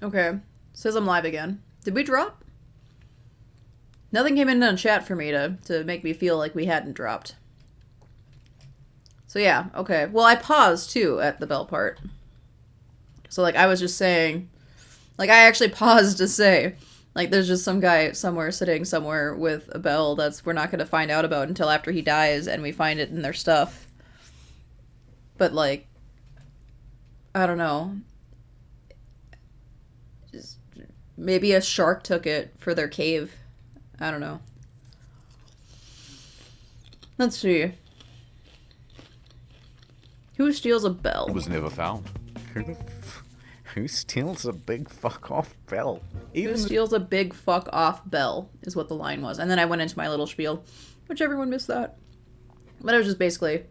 Okay. Says I'm live again. Did we drop? Nothing came in chat for me to make me feel like we hadn't dropped. So yeah, okay. Well, I paused, too, at the bell part. So, like, I was just saying... Like, I actually paused to say... Like, there's just some guy somewhere sitting somewhere with a bell that's we're not going to find out about until after he dies and we find it in their stuff. But, like... I don't know. Just, maybe a shark took it for their cave. I don't know. Let's see. Who steals a bell? It was never found. Who steals a big fuck off bell? Who steals a big fuck off bell is what the line was. And then I went into my little spiel, which everyone missed that. But it was just basically,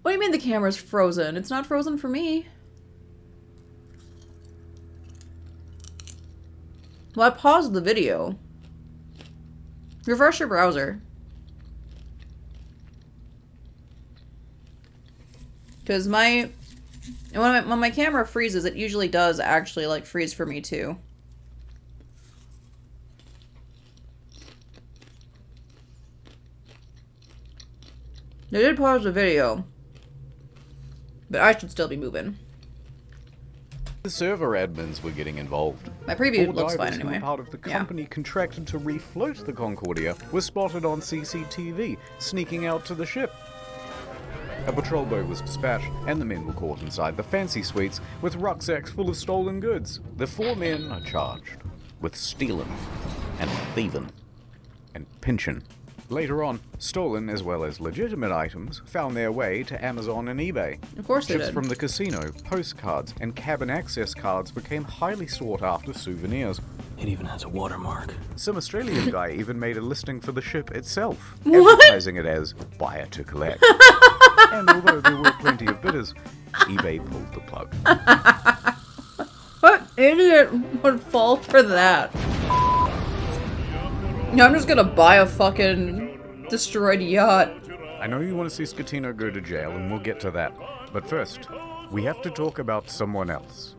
what do you mean the camera's frozen? It's not frozen for me. Well, I paused the video. Refresh your browser. Because when my camera freezes, it usually does actually, like, freeze for me, too. They did pause the video. But I should still be moving. The server admins were getting involved. My preview Four looks fine divers who anyway. were part of the company contracted to refloat the Concordia were spotted on CCTV, sneaking out to the ship. A patrol boat was dispatched, and the men were caught inside the fancy suites with rucksacks full of stolen goods. The 4 men are charged with stealing and thieving and pinching. Later on, stolen as well as legitimate items found their way to Amazon and eBay. Of course they Chips did. from the casino, postcards, and cabin access cards became highly sought after souvenirs. It even has a watermark. Some Australian guy even made a listing for the ship itself, What? advertising it as buyer to collect. And although there were plenty of bidders, eBay pulled the plug. What idiot would fall for that? No, I'm just gonna buy a fucking destroyed yacht. I know you want to see Scatino go to jail, and we'll get to that. But first, we have to talk about someone else.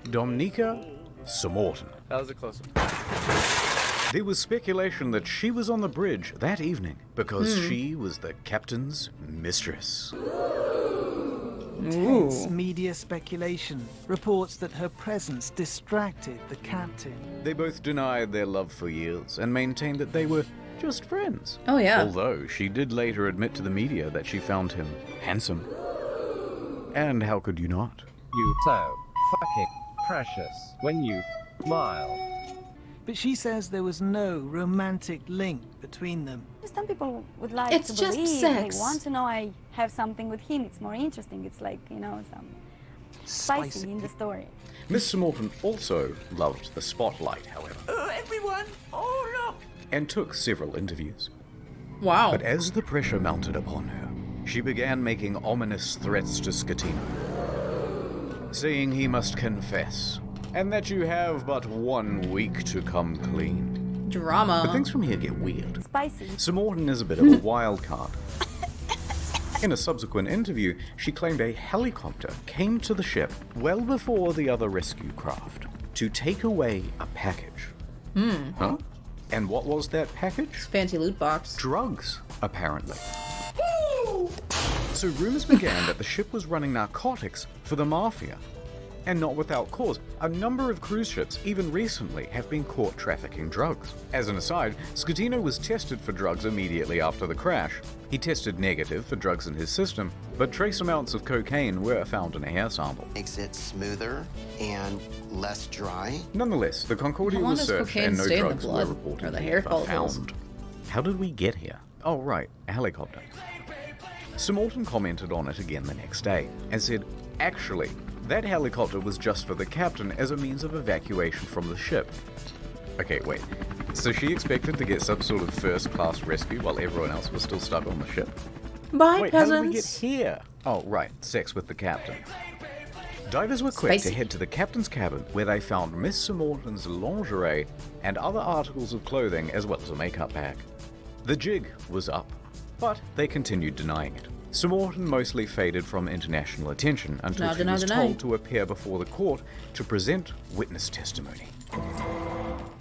Dominika Samorton. That was a close one. There was speculation that she was on the bridge that evening because she was the captain's mistress. Intense media speculation reports that her presence distracted the captain. They both denied their love for years and maintained that they were just friends. Oh, yeah. Although she did later admit to the media that she found him handsome. And how could you not? You so fucking precious when you smile. But she says there was no romantic link between them. Some people would like It's to just believe, sex. they want to know I have something with him. It's more interesting. It's like, you know, some spicy in the story. Miss Samorton also loved the spotlight, however. Everyone, oh look! And took several interviews. Wow. But as the pressure mounted upon her, she began making ominous threats to Scatino, saying he must confess, and that you have but 1 week to come clean. Drama. But things from here get weird. Spicy. Samorton is a bit of a wild card. In a subsequent interview, she claimed a helicopter came to the ship well before the other rescue craft to take away a package. Huh? And what was that package? Fancy loot box. Drugs, apparently. So rumors began that the ship was running narcotics for the mafia. And not without cause. A number of cruise ships, even recently, have been caught trafficking drugs. As an aside, Scatino was tested for drugs immediately after the crash. He tested negative for drugs in his system, but trace amounts of cocaine were found in a hair sample. Makes it smoother and less dry. Nonetheless, the Concordia How long was does searched cocaine and no stay in the drugs were blood? reported Or the hair follicles? found. How did we get here? Oh, right, a helicopter. Samorton commented on it again the next day and said, actually, that helicopter was just for the captain as a means of evacuation from the ship. Okay, wait. So she expected to get some sort of first-class rescue while everyone else was still stuck on the ship? Bye, Wait, how did we get peasants. here? Oh, right, sex with the captain. Divers were quick Spicy. to head to the captain's cabin where they found Miss Samorton's lingerie and other articles of clothing as well as a makeup bag. The jig was up, but they continued denying it. Sir Morton mostly faded from international attention until she was told to appear before the court to present witness testimony.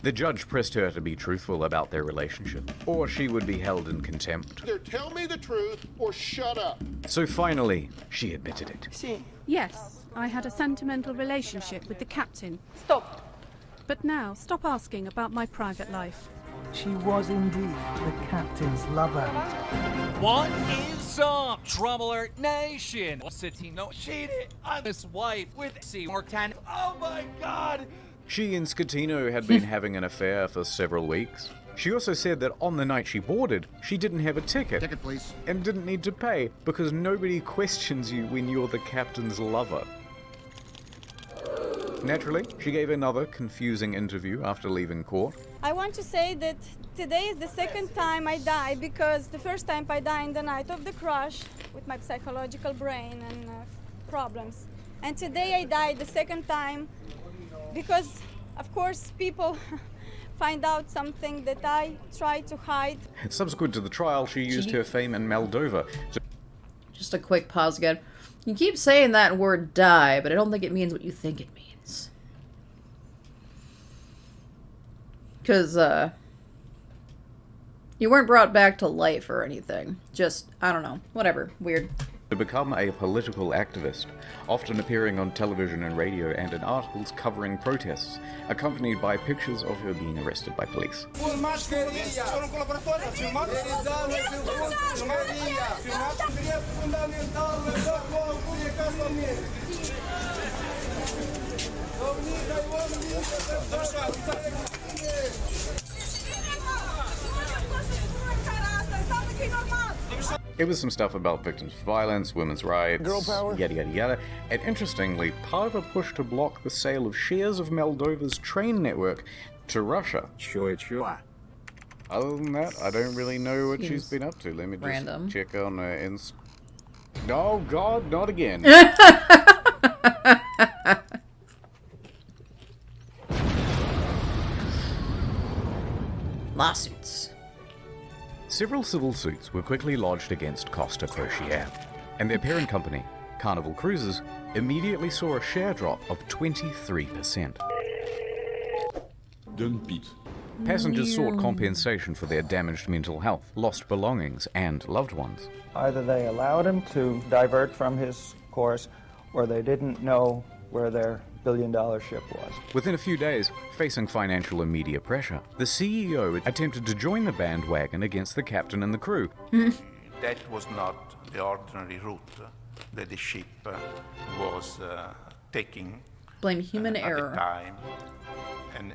The judge pressed her to be truthful about their relationship, or she would be held in contempt. Either tell me the truth or shut up. So finally, she admitted it. Yes, I had a sentimental relationship with the captain. Stop. But now, stop asking about my private life. She was indeed the captain's lover. What is up, Trouble Alert Nation? Scatino cheated on his wife with C. Mortan. Oh my god! She and Scatino had been having an affair for several weeks. She also said that on the night she boarded, she didn't have a ticket. Ticket, please. And didn't need to pay, because nobody questions you when you're the captain's lover. Naturally, she gave another confusing interview after leaving court. I want to say that today is the second time I die, because the first time I died in the night of the crash with my psychological brain and problems. And today I died the second time because, of course, people find out something that I try to hide. Subsequent to the trial, she used her fame in Moldova to... Just a quick pause again. You keep saying that word die, but I don't think it means what you think it means. Because, you weren't brought back to life or anything. Just, I don't know, whatever. Weird. to become a political activist, often appearing on television and radio and in articles covering protests, accompanied by pictures of her being arrested by police. It was some stuff about victims of violence, women's rights, girl power, yada yada yada, and interestingly, part of a push to block the sale of shares of Moldova's train network to Russia. Sure. Other than that, I don't really know what she's been up to. Let me just random. check on her Oh god, not again. Lawsuits. Several civil suits were quickly lodged against Costa Crociere, and their parent company, Carnival Cruises, immediately saw a share drop of 23%. Passengers sought compensation for their damaged mental health, lost belongings, and loved ones. Either they allowed him to divert from his course, or they didn't know where their billion-dollar ship was. Within a few days, facing financial and media pressure, the CEO attempted to join the bandwagon against the captain and the crew. That was not the ordinary route that the ship was taking. Blame human error. At the time,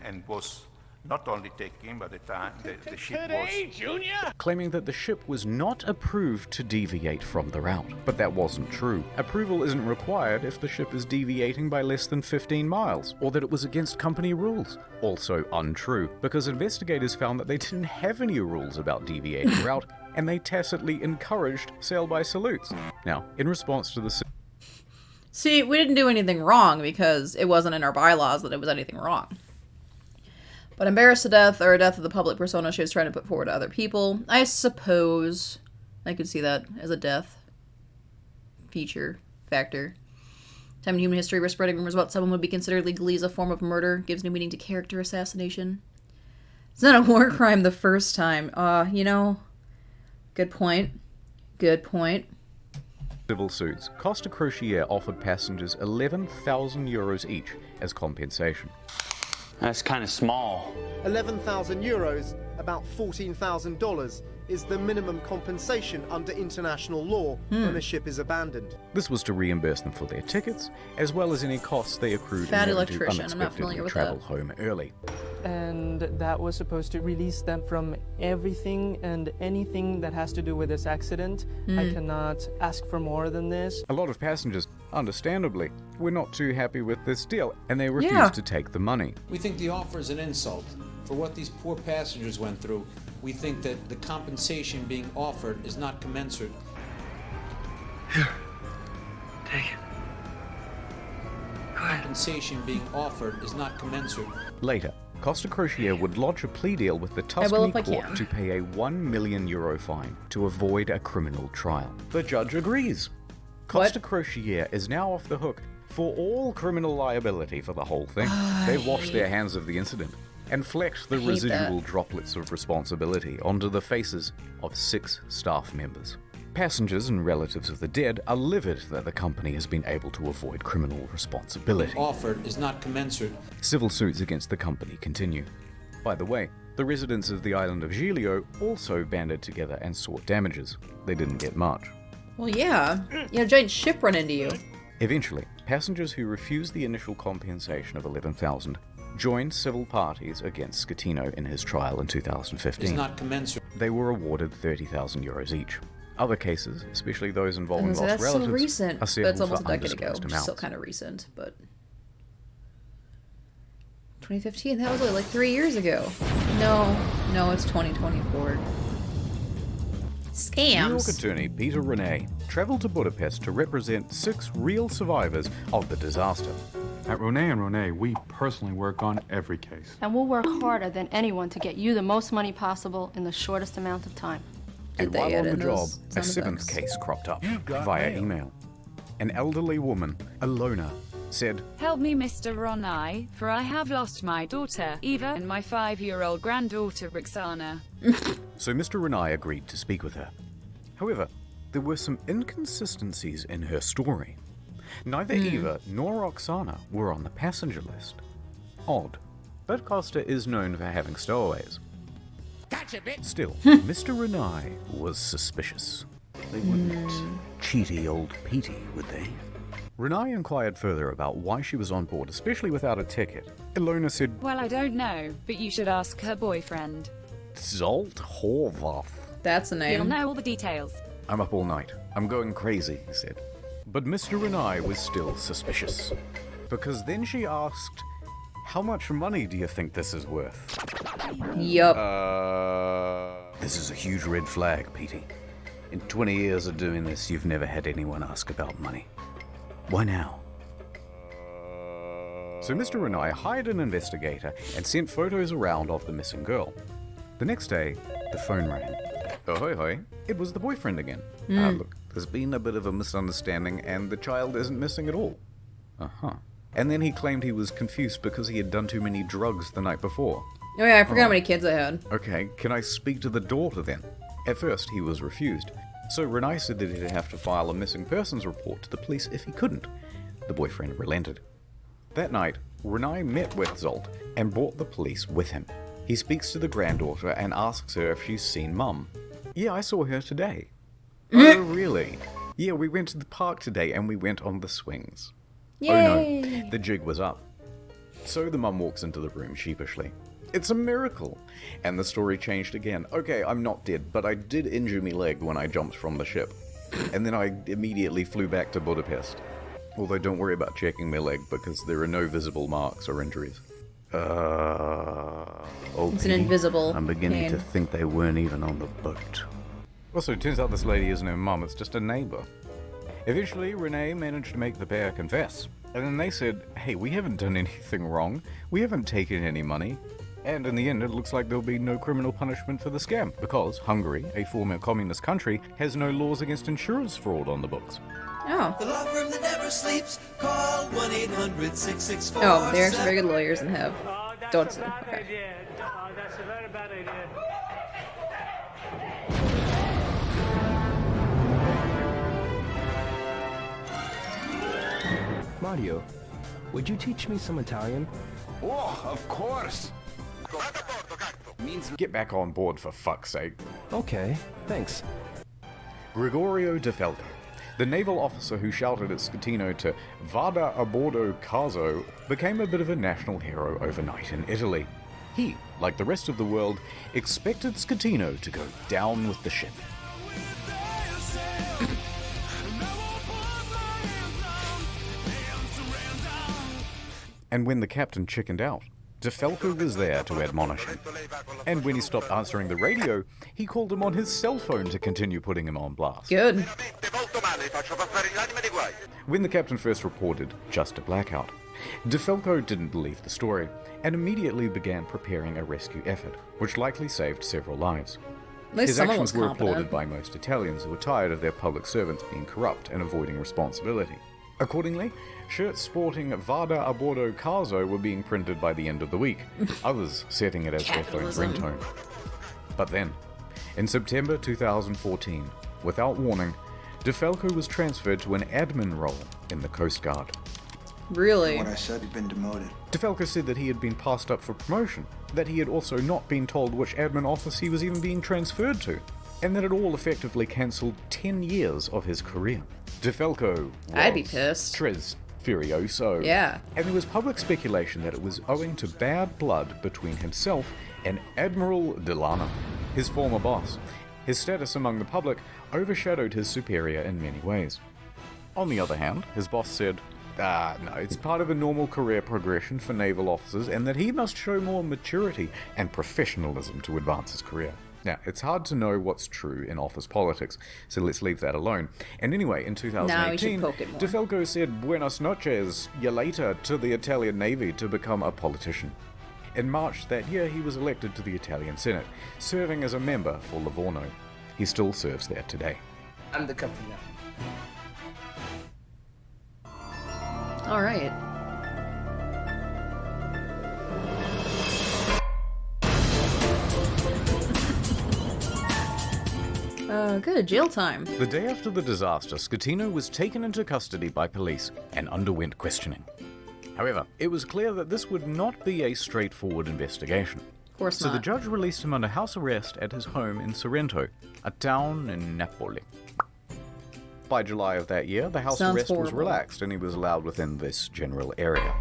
and was not only taking, but at the time the ship was... Claiming that the ship was not approved to deviate from the route. But that wasn't true. Approval isn't required if the ship is deviating by less than 15 miles, or that it was against company rules. Also untrue, because investigators found that they didn't have any rules about deviating route, and they tacitly encouraged sail-by salutes. Now, in response to the... See, we didn't do anything wrong because it wasn't in our bylaws that it was anything wrong. But embarrassed to death, or a death of the public persona she was trying to put forward to other people, I suppose I could see that as a death feature factor. Time in human history where spreading rumors about someone would be considered legally as a form of murder gives new meaning to character assassination. It's not a war crime the first time. You know, good point. Good point. Civil suits, Costa Crociere offered passengers 11,000 euros each as compensation. That's kind of small. 11,000 euros, about $14,000, is the minimum compensation under international law when a ship is abandoned. This was to reimburse them for their tickets, as well as any costs they accrued Fat in order to electrician, I'm not familiar unexpectedly with travel that. home early. And that was supposed to release them from everything and anything that has to do with this accident. I cannot ask for more than this. A lot of passengers, understandably, were not too happy with this deal, and they refused to take the money. We think the offer is an insult. For what these poor passengers went through, we think that the compensation being offered is not commensurate. Here, take it. Compensation being offered is not commensurate. Later, Costa Crociere would lodge a plea deal with the I will Tuscany if I court can. to pay a €1 million fine to avoid a criminal trial. The judge agrees. Costa Crociere is now off the hook for all criminal liability for the whole thing. They washed their hands of the incident and flecked the hate residual droplets of responsibility onto the faces of 6 staff members. Passengers and relatives of the dead are livid that the company has been able to avoid criminal responsibility. Offered is not commensurate. Civil suits against the company continue. By the way, the residents of the island of Giglio also banded together and sought damages. They didn't get much. Well, yeah. You had a giant ship run into you. Eventually, passengers who refused the initial compensation of $11,000 joined civil parties against Schettino in his trial in 2015. Is not commensurate. They were awarded €30,000 each. Other cases, especially those involving So lost that's relatives, so recent. are But it's settled almost a for decade ago. undisclosed Which is amounts. still kind of recent, but 2015. That was only like 3 years ago. No, it's 2024. New York Scams. attorney Peter Renee traveled to Budapest to represent 6 real survivors of the disaster. At Renee & Renee, we personally work on every case. And we'll work harder than anyone to get you the most money possible in the shortest amount of time. And while on the job, a 7th case cropped up via email. An elderly woman, Alona, said, "Help me, Mr. Ronai, for I have lost my daughter, Eva, and my 5-year-old granddaughter, Roxana." So Mr. Renai agreed to speak with her. However, there were some inconsistencies in her story. Neither Eva nor Roxana were on the passenger list. Odd, but Costa is known for having stowaways. Still, Mr. Renai was suspicious. They wouldn't cheaty old Petey, would they? Renai inquired further about why she was on board, especially without a ticket. Ilona said, "Well, I don't know, but you should ask her boyfriend. Zolt Horvath. That's the He'll name. know all the details." I'm up all night. I'm going crazy, he said. But Mr. Renai was still suspicious. Because then she asked, how much money do you think this is worth? Yup. This is a huge red flag, Petey. In 20 years of doing this, you've never had anyone ask about money. Why now? So Mr. Renai hired an investigator and sent photos around of the missing girl. The next day, the phone rang. Oh, hoi hoi. It was the boyfriend again. Look, there's been a bit of a misunderstanding and the child isn't missing at all. Uh-huh. And then he claimed he was confused because he had done too many drugs the night before. Oh yeah, I forgot how many kids I had. Okay, can I speak to the daughter then? At first, he was refused. So Renai said that he'd have to file a missing persons report to the police if he couldn't. The boyfriend relented. That night, Renai met with Zolt and brought the police with him. He speaks to the granddaughter and asks her if she's seen Mum. Yeah, I saw her today. Oh, really? Yeah, we went to the park today and we went on the swings. Yay! Oh no, the jig was up. So the mum walks into the room sheepishly. It's a miracle! And the story changed again. Okay, I'm not dead, but I did injure my leg when I jumped from the ship. And then I immediately flew back to Budapest. Although don't worry about checking my leg because there are no visible marks or injuries. It's an invisible I'm beginning pain. to think they weren't even on the boat. Also, it turns out this lady isn't her mum, it's just a neighbor. Eventually, Renee managed to make the pair confess. And then they said, hey, we haven't done anything wrong. We haven't taken any money. And in the end, it looks like there'll be no criminal punishment for the scam, because Hungary, a former communist country, has no laws against insurance fraud on the books. Oh. The law firm that never sleeps. Call 1-800-664. Oh, there are some very good lawyers and have. Don't sue. Okay. That's a very bad idea. Mario, would you teach me some Italian? Oh, of course. Get back on board, for fuck's sake. Okay, thanks. Gregorio De Falco, the naval officer who shouted at Schettino to Vada a bordo caso, became a bit of a national hero overnight in Italy. He, like the rest of the world, expected Schettino to go down with the ship. And when the captain chickened out, De Falco was there to admonish him. And when he stopped answering the radio, he called him on his cell phone to continue putting him on blast. Good. When the captain first reported just a blackout, DeFalco didn't believe the story and immediately began preparing a rescue effort, which likely saved several lives. At least His someone actions was were competent. applauded by most Italians who were tired of their public servants being corrupt and avoiding responsibility. Accordingly, shirts sporting Vada a bordo caso were being printed by the end of the week, others setting it as their phone's Capitalism. ringtone. But then, in September 2014, without warning, DeFalco was transferred to an admin role in the Coast Guard. Really? What I said, he'd been demoted. DeFalco said that he had been passed up for promotion, that he had also not been told which admin office he was even being transferred to, and that it all effectively cancelled 10 years of his career. DeFalco was I'd be pissed. Tres Furioso. Yeah. And there was public speculation that it was owing to bad blood between himself and Admiral Delano, his former boss. His status among the public overshadowed his superior in many ways. On the other hand, his boss said, no, it's part of a normal career progression for naval officers and that he must show more maturity and professionalism to advance his career. Now, it's hard to know what's true in office politics, so let's leave that alone. And anyway, in 2018, poke it more. DeFalco said Buenas noches, you later, to the Italian Navy to become a politician. In March that year, he was elected to the Italian Senate, serving as a member for Livorno. He still serves there today. I'm the captain now. All right. Good, jail time. The day after the disaster, Schettino was taken into custody by police and underwent questioning. However, it was clear that this would not be a straightforward investigation. Of course So not. the judge released him under house arrest at his home in Sorrento, a town in Napoli. By July of that year, the house Sounds arrest was horrible. relaxed and he was allowed within this general area.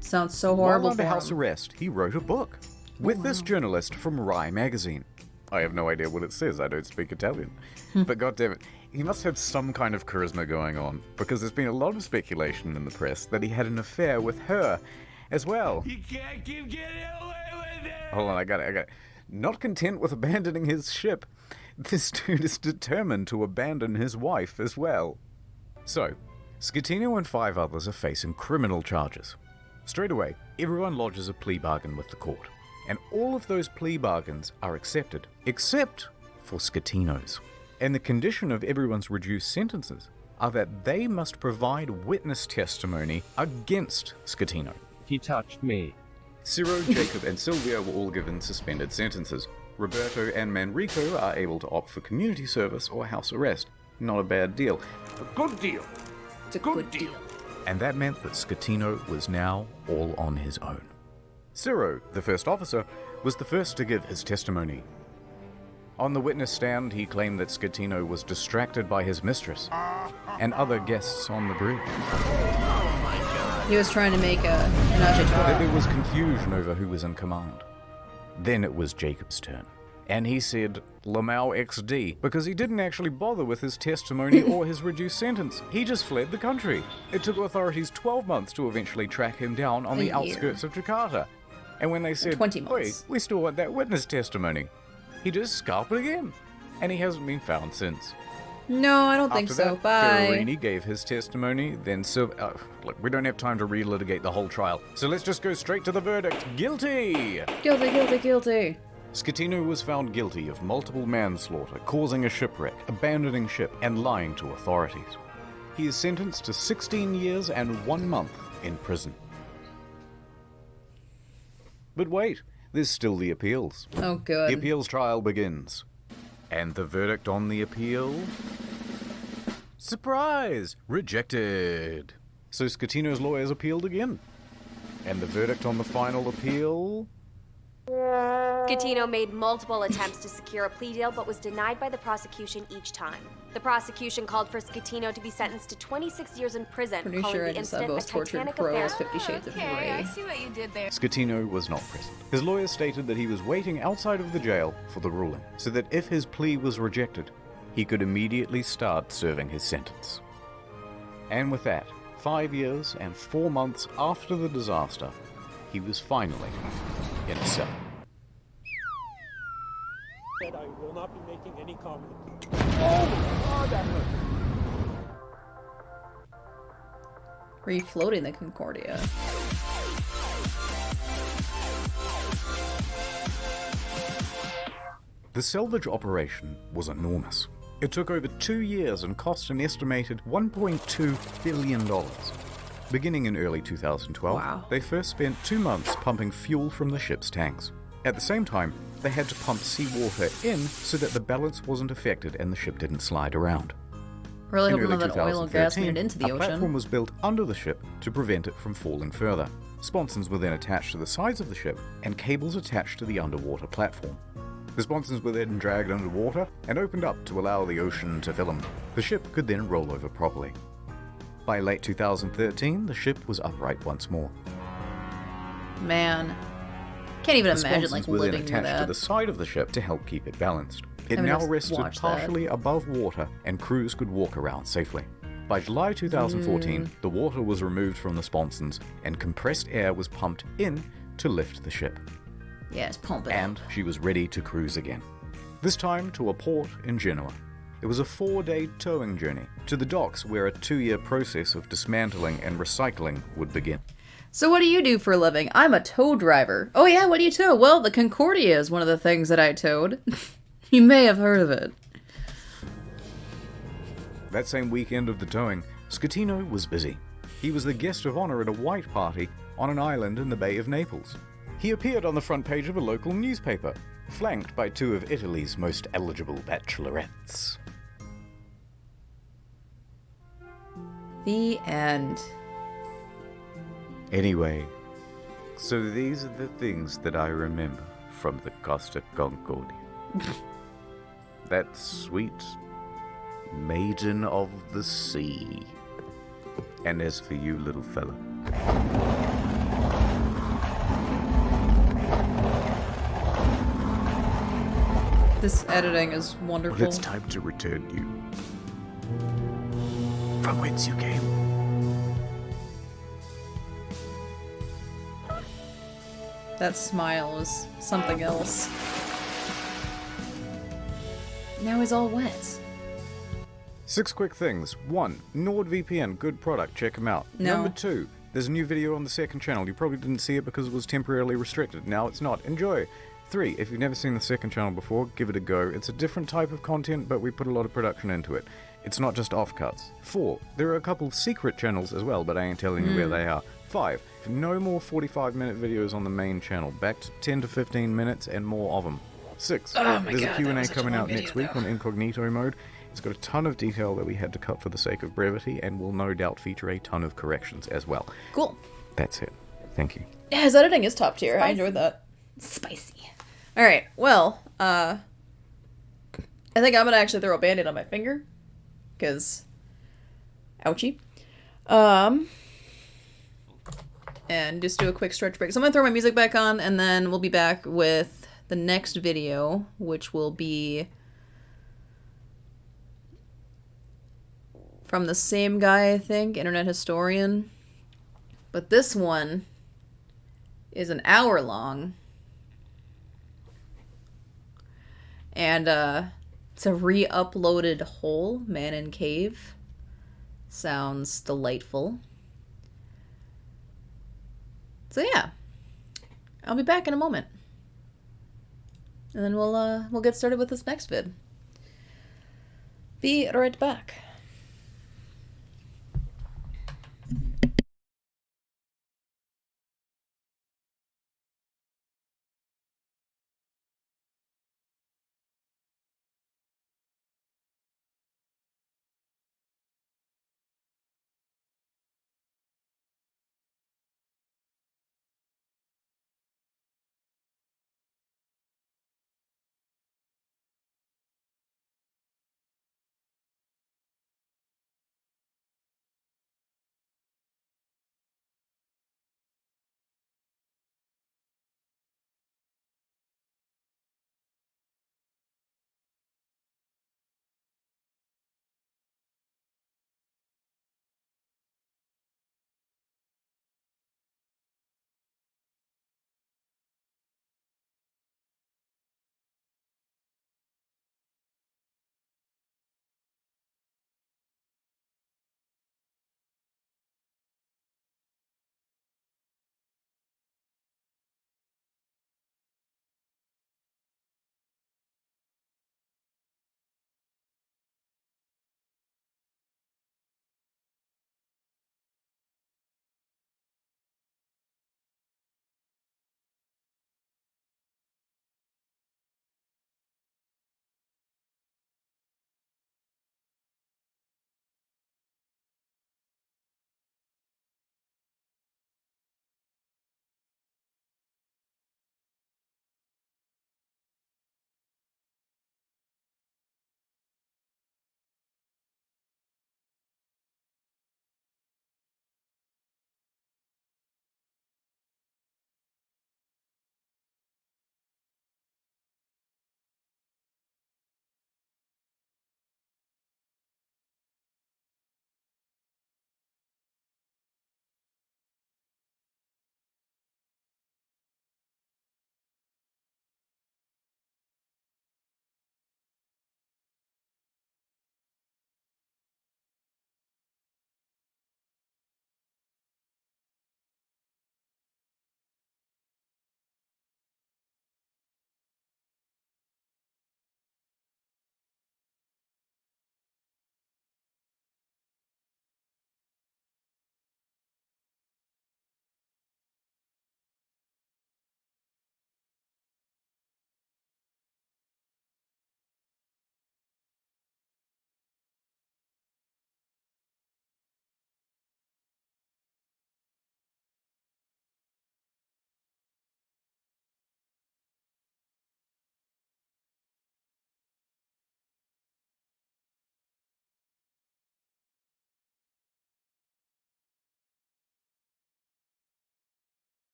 Sounds so horrible. While under for house him. arrest, he wrote a book with this journalist from Rai magazine. I have no idea what it says, I don't speak Italian. But goddammit, he must have some kind of charisma going on, because there's been a lot of speculation in the press that he had an affair with her as well. You can't keep getting away with it! Hold on, I got it. Not content with abandoning his ship, this dude is determined to abandon his wife as well. So, Schettino and 5 others are facing criminal charges. Straight away, everyone lodges a plea bargain with the court, and all of those plea bargains are accepted, except for Schettino's. And the condition of everyone's reduced sentences are that they must provide witness testimony against Schettino. He touched me. Ciro, Jacob, and Silvia were all given suspended sentences. Roberto and Manrico are able to opt for community service or house arrest. Not a bad deal. A good deal. It's a good deal. And that meant that Schettino was now all on his own. Ciro, the first officer, was the first to give his testimony. On the witness stand, he claimed that Schettino was distracted by his mistress and other guests on the bridge. He was trying to make an That agitator. there was confusion over who was in command. Then it was Jacob's turn, and he said Lamau XD because he didn't actually bother with his testimony or his reduced sentence. He just fled the country. It took authorities 12 months to eventually track him down on A the year. outskirts of Jakarta. And when they said, 20 wait, months. we still want that witness testimony, he just scalped it again. And he hasn't been found since. No, I don't think After so. that, Bye. Ferrarini gave his testimony, then look, we don't have time to relitigate the whole trial, so let's just go straight to the verdict. Guilty! Guilty, guilty, guilty. Schettino was found guilty of multiple manslaughter, causing a shipwreck, abandoning ship, and lying to authorities. He is sentenced to 16 years and 1 month in prison. But wait, there's still the appeals. Oh, good. The appeals trial begins. And the verdict on the appeal? Surprise! Rejected! So Schettino's lawyers appealed again. And the verdict on the final appeal? Schettino made multiple attempts to secure a plea deal but was denied by the prosecution each time. The prosecution called for Schettino to be sentenced to 26 years in prison, Pretty calling sure I the just saw incident a both tortured Titanic crows, affair. 50 Shades of Okay, Grey. I see what you did there. Schettino was not present. His lawyers stated that he was waiting outside of the jail for the ruling, so that if his plea was rejected, he could immediately start serving his sentence. And with that, 5 years and 4 months after the disaster, he was finally in a cell. Said I will not be making any comment. Oh, that hurt. Refloating the Concordia. The salvage operation was enormous. It took over 2 years and cost an estimated $1.2 billion. Beginning in early 2012, they first spent 2 months pumping fuel from the ship's tanks. At the same time, they had to pump seawater in so that the balance wasn't affected and the ship didn't slide around. Really In hoping early that oil and gas made it 2013, into the a ocean. platform was built under the ship to prevent it from falling further. Sponsons were then attached to the sides of the ship and cables attached to the underwater platform. The sponsons were then dragged underwater and opened up to allow the ocean to fill them. The ship could then roll over properly. By late 2013, the ship was upright once more. Man. Can't even The imagine, sponsons like, were then living near attached to that. the side of the ship to help keep it balanced. It I mean, now I've rested watched that. partially above water and crews could walk around safely. By July 2014, the water was removed from the sponsons and compressed air was pumped in to lift the ship. Yes, pump it And she was ready to cruise again. This time to a port in Genoa. It was a 4-day towing journey to the docks where a 2-year process of dismantling and recycling would begin. So what do you do for a living? I'm a tow driver. Oh yeah, what do you tow? Well, the Concordia is one of the things that I towed. You may have heard of it. That same weekend of the towing, Scatino was busy. He was the guest of honor at a white party on an island in the Bay of Naples. He appeared on the front page of a local newspaper, flanked by 2 of Italy's most eligible bachelorettes. The end. Anyway, so these are the things that I remember from the Costa Concordia. That sweet maiden of the sea. And as for you, little fella, This editing is wonderful. well, it's time to return you from whence you came. That smile is something else. Now he's all wet. 6 quick things. 1. NordVPN, good product, check them out. No. Number 2, there's a new video on the second channel. You probably didn't see it because it was temporarily restricted. Now it's not. Enjoy. 3, if you've never seen the second channel before, give it a go. It's a different type of content, but we put a lot of production into it. It's not just offcuts. 4, there are a couple of secret channels as well, but I ain't telling you where they are. 5, no more 45-minute videos on the main channel. Back to 10 to 15 minutes and more of them. 6, Oh my there's God, a Q&A that was such a coming long out next video, week on incognito mode. It's got a ton of detail that we had to cut for the sake of brevity, and will no doubt feature a ton of corrections as well. Cool. That's it. Thank you. Yeah, his editing is top tier. I Spicy. enjoyed that. Spicy. Alright, well, I think I'm gonna actually throw a band-aid on my finger. Because, ouchie. And just do a quick stretch break. So I'm gonna throw my music back on, and then we'll be back with the next video, which will be from the same guy, I think, Internet Historian. But this one is an hour long. And it's a re-uploaded whole Man in Cave. Sounds delightful. So yeah, I'll be back in a moment, and then we'll get started with this next vid. Be right back.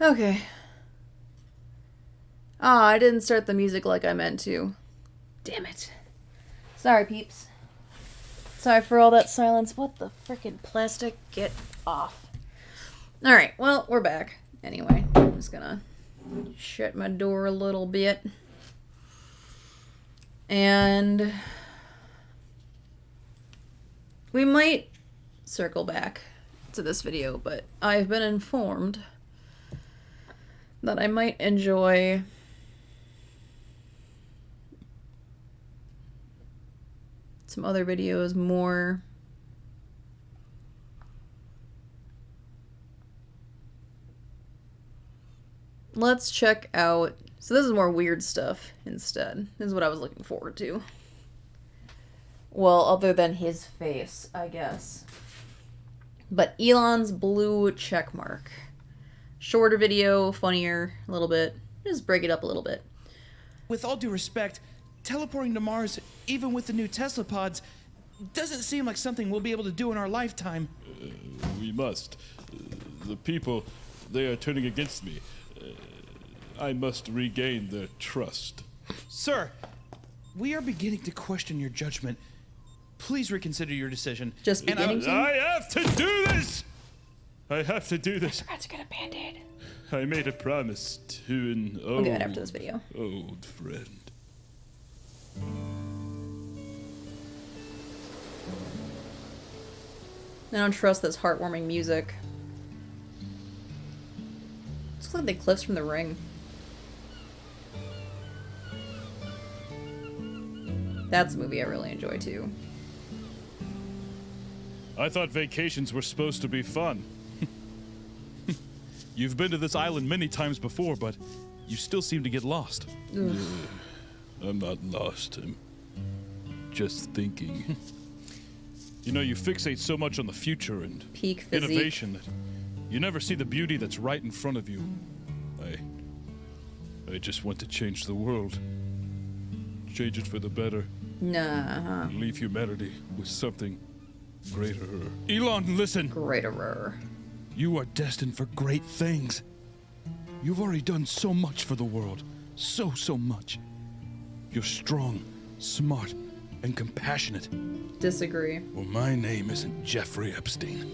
Okay. Ah, I didn't start the music like I meant to. Damn it. Sorry, peeps. Sorry for all that silence. What the frickin' plastic? Get off. Alright, well, we're back. Anyway, I'm just gonna shut my door a little bit. And we might circle back to this video, but I've been informed that I might enjoy some other videos more. Let's check out, so this is more weird stuff instead. This is what I was looking forward to. Well, other than his face, I guess. But Elon's blue check mark. Shorter video, funnier, a little bit. Just break it up a little bit. With all due respect, teleporting to Mars, even with the new Tesla pods, doesn't seem like something we'll be able to do in our lifetime. We must. The people, they are turning against me. I must regain their trust. Sir, we are beginning to question your judgment. Please reconsider your decision. Just beginning to? I have to do this! I have to do this. I forgot to get a band-aid. I made a promise to an old, I'll do it after this video. Old friend. I don't trust this heartwarming music. Looks like they clips from The Ring. That's a movie I really enjoy too. I thought vacations were supposed to be fun. You've been to this island many times before, but you still seem to get lost. I'm not lost. I'm just thinking. You know, you fixate so much on the future and peak physique. Innovation that you never see the beauty that's right in front of you. I just want to change the world. Change it for the better. Nah. Leave humanity with something greater. Elon, listen. Greater. You are destined for great things. You've already done so much for the world. So much. You're strong, smart, and compassionate. Disagree. Well, my name isn't Jeffrey Epstein.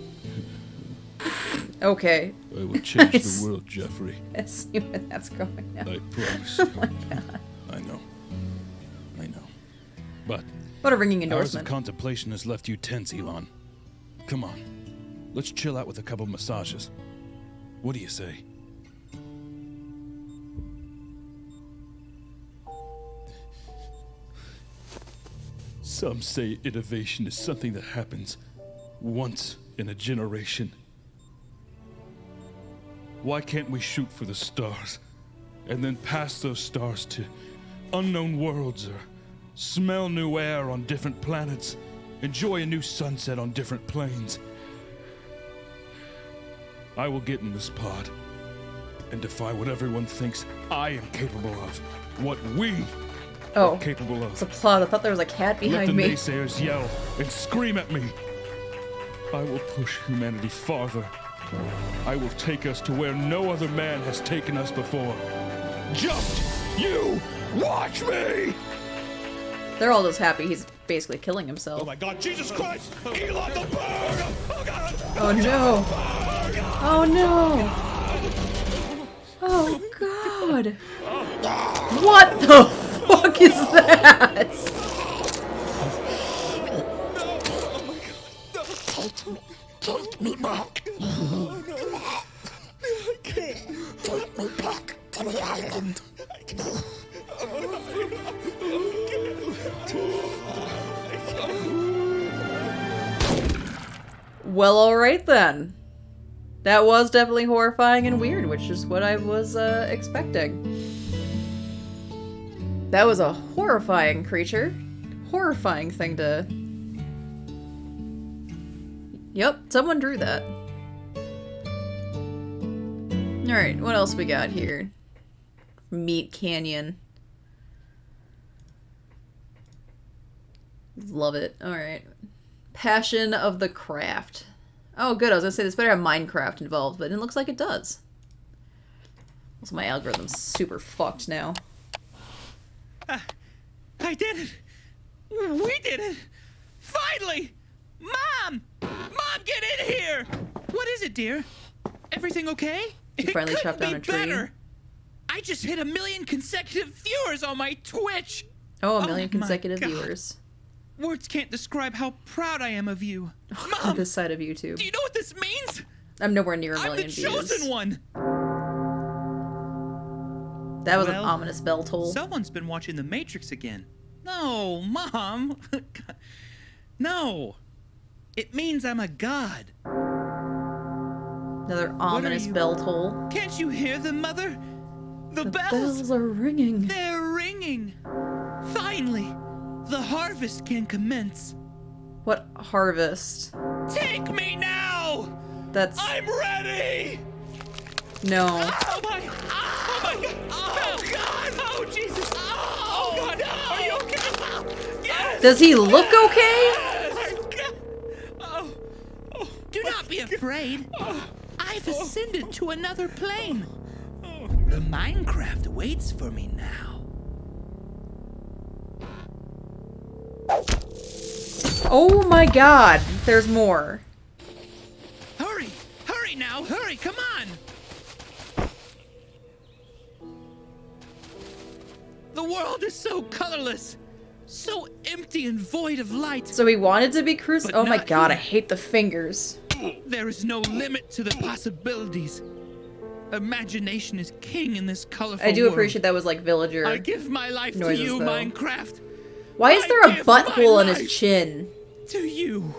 Okay. I will change the world, Jeffrey. I see where that's going now. I promise Oh you. my God. I know. But what a ringing hours endorsement. of contemplation has left you tense, Elon. Come on. Let's chill out with a couple massages. What do you say? Some say innovation is something that happens once in a generation. Why can't we shoot for the stars and then pass those stars to unknown worlds, or smell new air on different planets, enjoy a new sunset on different planes? I will get in this pod and defy what everyone thinks I am capable of. What we are capable of. It's a plot. I thought there was a cat behind Let the me. naysayers yell and scream at me. I will push humanity farther. I will take us to where no other man has taken us before. Just you watch me! They're all just happy he's basically killing himself. Oh my God, Jesus Christ! Elon the bird! Oh God! Oh no! Oh no! Oh God! What the fuck is that? Take me back. Oh, no. I can't. Take me back to the island. Well, alright then. That was definitely horrifying and weird, which is what I was expecting. That was a horrifying creature. Horrifying thing to... Yep, someone drew that. Alright, what else we got here? Meat Canyon. Love it. Alright. Passion of the Craft. Oh, good. I was gonna say this better have Minecraft involved, but it looks like it does. So my algorithm's super fucked now. I did it! We did it! Finally! Mom! Mom, get in here! What is it, dear? Everything okay? You finally chopped down a tree. Better. I just hit 1 million consecutive viewers on my Twitch! Oh, 1 million consecutive viewers. Words can't describe how proud I am of you. Mom! On this side of YouTube. Do you know what this means? I'm nowhere near 1 million views. I'm the chosen one! That was an ominous bell toll. Someone's been watching The Matrix again. No, Mom! No! It means I'm a god. Another ominous bell toll. Can't you hear them, Mother? The bells are ringing. They're ringing. Finally, the harvest can commence. What harvest? Take me now! That's... I'm ready! No. Oh my... Oh my God! Oh God! Oh Jesus! Oh God! Are you okay? Yes! Does he look okay? Do not be afraid. I've ascended to another plane. The Minecraft waits for me now. Oh my God! There's more. Hurry! Hurry now! Hurry! Come on! The world is so colorless, so empty and void of light. So he wanted to be crucified? Oh my God, here. I hate the fingers. There is no limit to the possibilities. Imagination is king in this colorful I do world. appreciate that was like villager I give my life noises, to you, though. Minecraft. Why is there a give my butthole in his life chin? To you.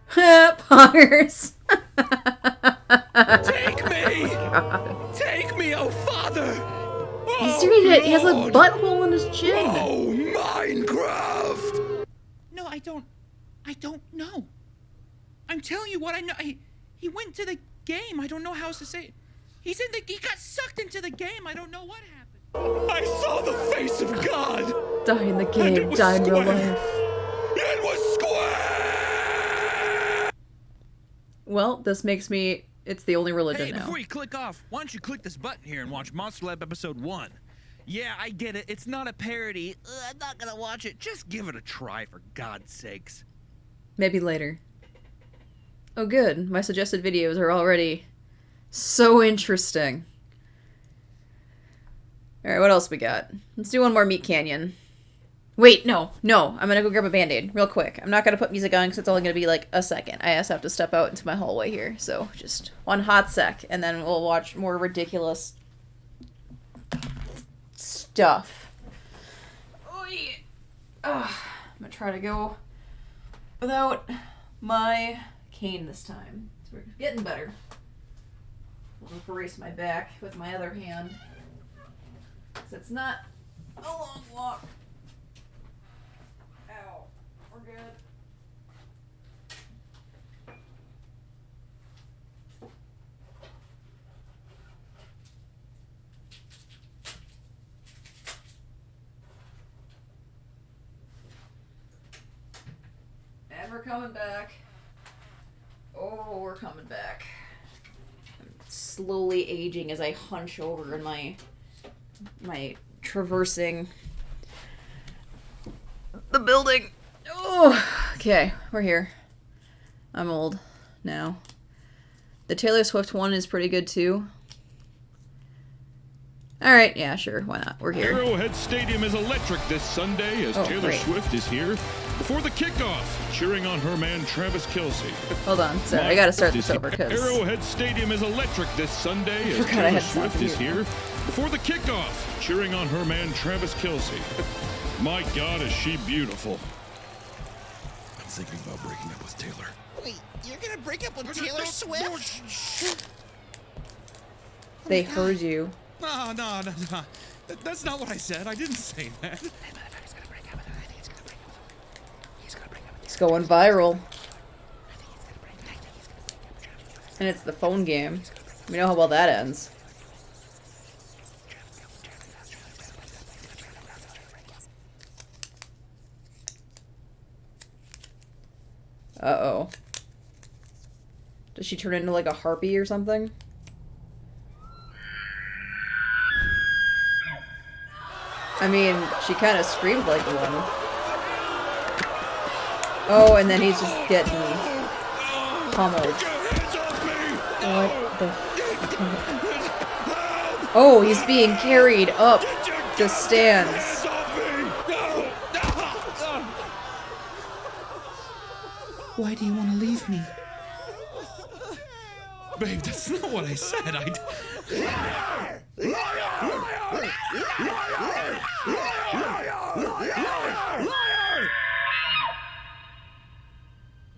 Poggers. Take me! Take me, oh Father! He's doing it. He has a butthole in his chin. Oh, Minecraft! No, I don't know. I'm telling you what I know. He went to the game. I don't know how else to say it. He got sucked into the game. I don't know what happened. I saw the face of God. Die in the game, die in real life. It was square. Well, this makes me... It's the only religion now. Before you click off, why don't you click this button here and watch Monster Lab Episode 1. Yeah, I get it. It's not a parody. I'm not gonna watch it. Just give it a try, for God's sakes. Maybe later. Oh good, my suggested videos are already so interesting. Alright, what else we got? Let's do one more Meat Canyon. Wait, no. I'm gonna go grab a Band-Aid real quick. I'm not gonna put music on because it's only gonna be like a second. I just have to step out into my hallway here. So just one hot sec and then we'll watch more ridiculous stuff. Oh, yeah. I'm gonna try to go without my cane this time. So we're getting better. I'll erase my back with my other hand. Because it's not a long walk. Ow. We're good. And we're coming back. Oh, we're coming back. I'm slowly aging as I hunch over in my traversing the building. Oh, okay, we're here. I'm old now. The Taylor Swift one is pretty good too. Alright, yeah, sure, why not? We're here. Arrowhead Stadium is electric this Sunday as Taylor great. Swift is here before the kickoff, cheering on her man Travis Kelce. Hold on, sorry, I gotta start this over because Arrowhead Stadium is electric this Sunday as forgot I Taylor had Swift something is here. here before the kickoff, cheering on her man Travis Kelce. My God, is she beautiful. I'm thinking about breaking up with Taylor. Wait, you're gonna break up with Taylor Swift? they heard you. No. That's not what I said. I didn't say that. It's going viral. And it's the phone game. We know how well that ends. Uh-oh. Does she turn into like a harpy or something? I mean, she kind of screamed like one. Oh, and then he's just getting pummeled. What the fuck? Oh, he's being carried up the stands. Why do you want to leave me? Babe, that's not what I said.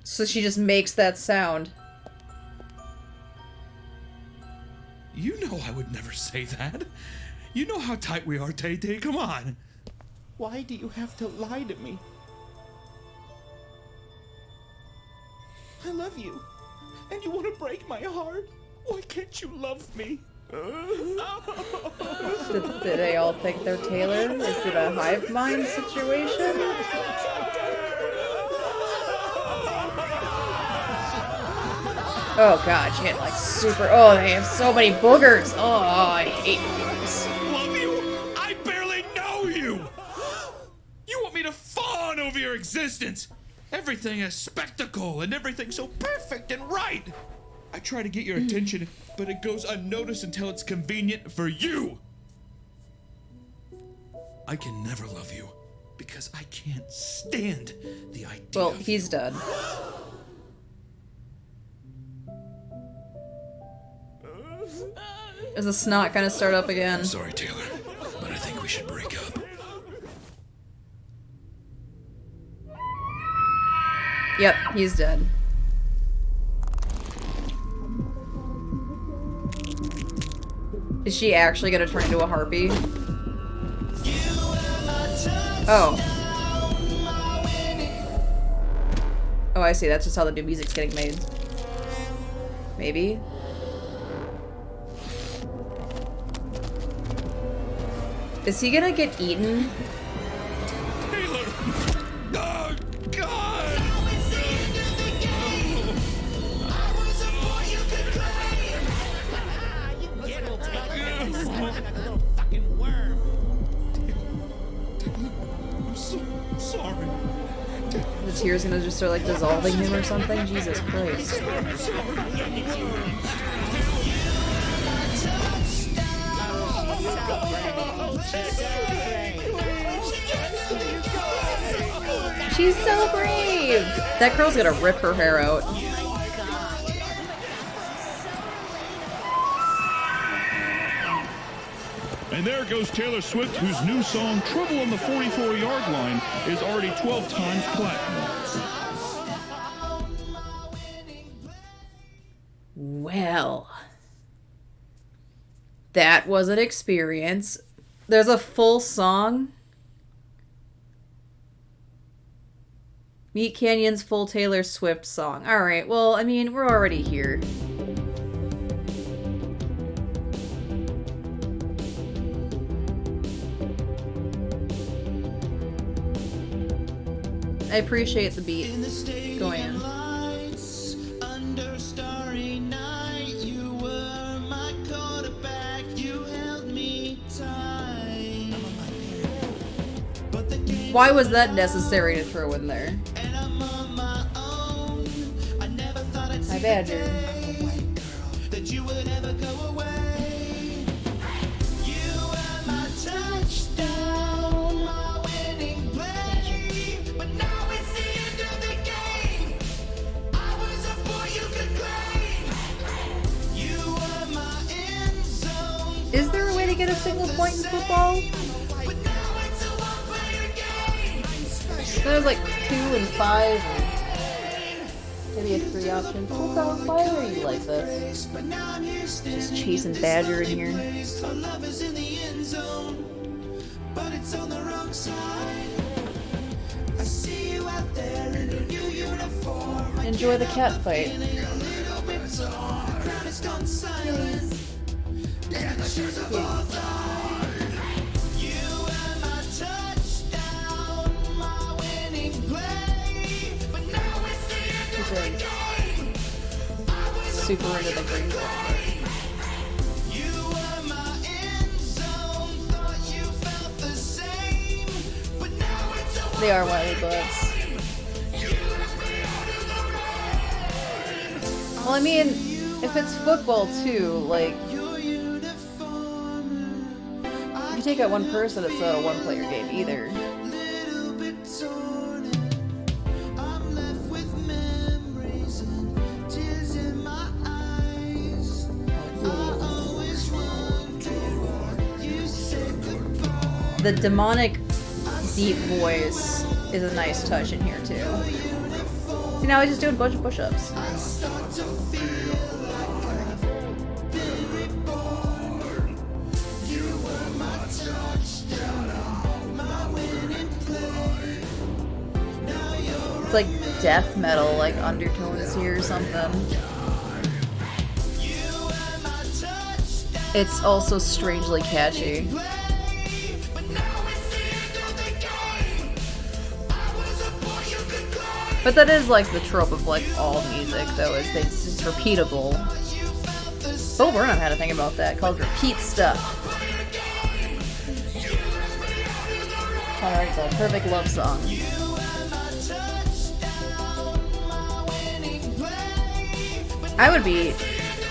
So she just makes that sound. You know I would never say that. You know how tight we are, Tay-Tay. Come on. Why do you have to lie to me? I love you. And you want to break my heart? Why can't you love me? Do they all think they're Taylor? Is it a hive mind situation? Oh god, she had like super. Oh, they have so many boogers. Oh, I hate boogers. Love you? I barely know you. You want me to fawn over your existence? Everything is spectacle and everything so perfect and right. I try to get your attention, but it goes unnoticed until it's convenient for you. I can never love you because I can't stand the idea. Well, he's done. Is the snot gonna start up again? I'm sorry, Taylor, but I think we should break up. Yep, he's dead. Is she actually gonna turn into a harpy? Oh. Oh, I see. That's just how the new music's getting made. Maybe? Is he gonna get eaten? Taylor! Oh, God! I'm so sorry. The tears gonna just start like dissolving him or something? Jesus Christ. She's so brave! That girl's gonna rip her hair out. And there goes Taylor Swift, whose new song, Trouble on the 44-Yard Line, is already 12 times platinum. Well. That was an experience. There's a full song. Meat Canyon's full Taylor Swift song. Alright, well, I mean, we're already here. I appreciate the beat going in. Why was that necessary to throw in there? Hi, Badger. Is there a way to get a single point in football? There's like 2 and 5 and maybe a 3 option. Coco, why are you like this? Just chasing Badger in here. Enjoy the cat fight. super into the Green Book. They are wily buds. Well, I mean, if it's football too, like, if you take out one person, it's not a one-player game either. The demonic deep voice is a nice touch in here too. See, now he's just doing a bunch of push-ups. It's like death metal, like undertones here or something. It's also strangely catchy. But that is like the trope of like all music, though, is that it's just repeatable. Bo Burnham had a thing about that called repeat stuff. Trying to write the perfect love song. I would be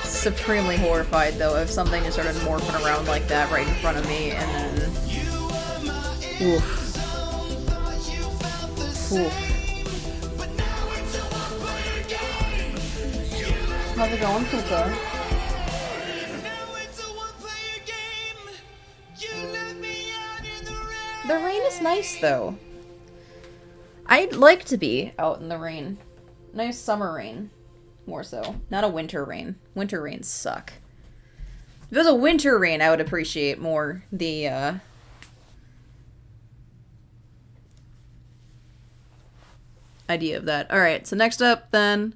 supremely horrified though if something just started morphing around like that right in front of me, and then oof. Oof. How's it going, Puka? The rain is nice, though. I'd like to be out in the rain. Nice summer rain. More so. Not a winter rain. Winter rains suck. If it was a winter rain, I would appreciate more the, idea of that. Alright, so next up, then,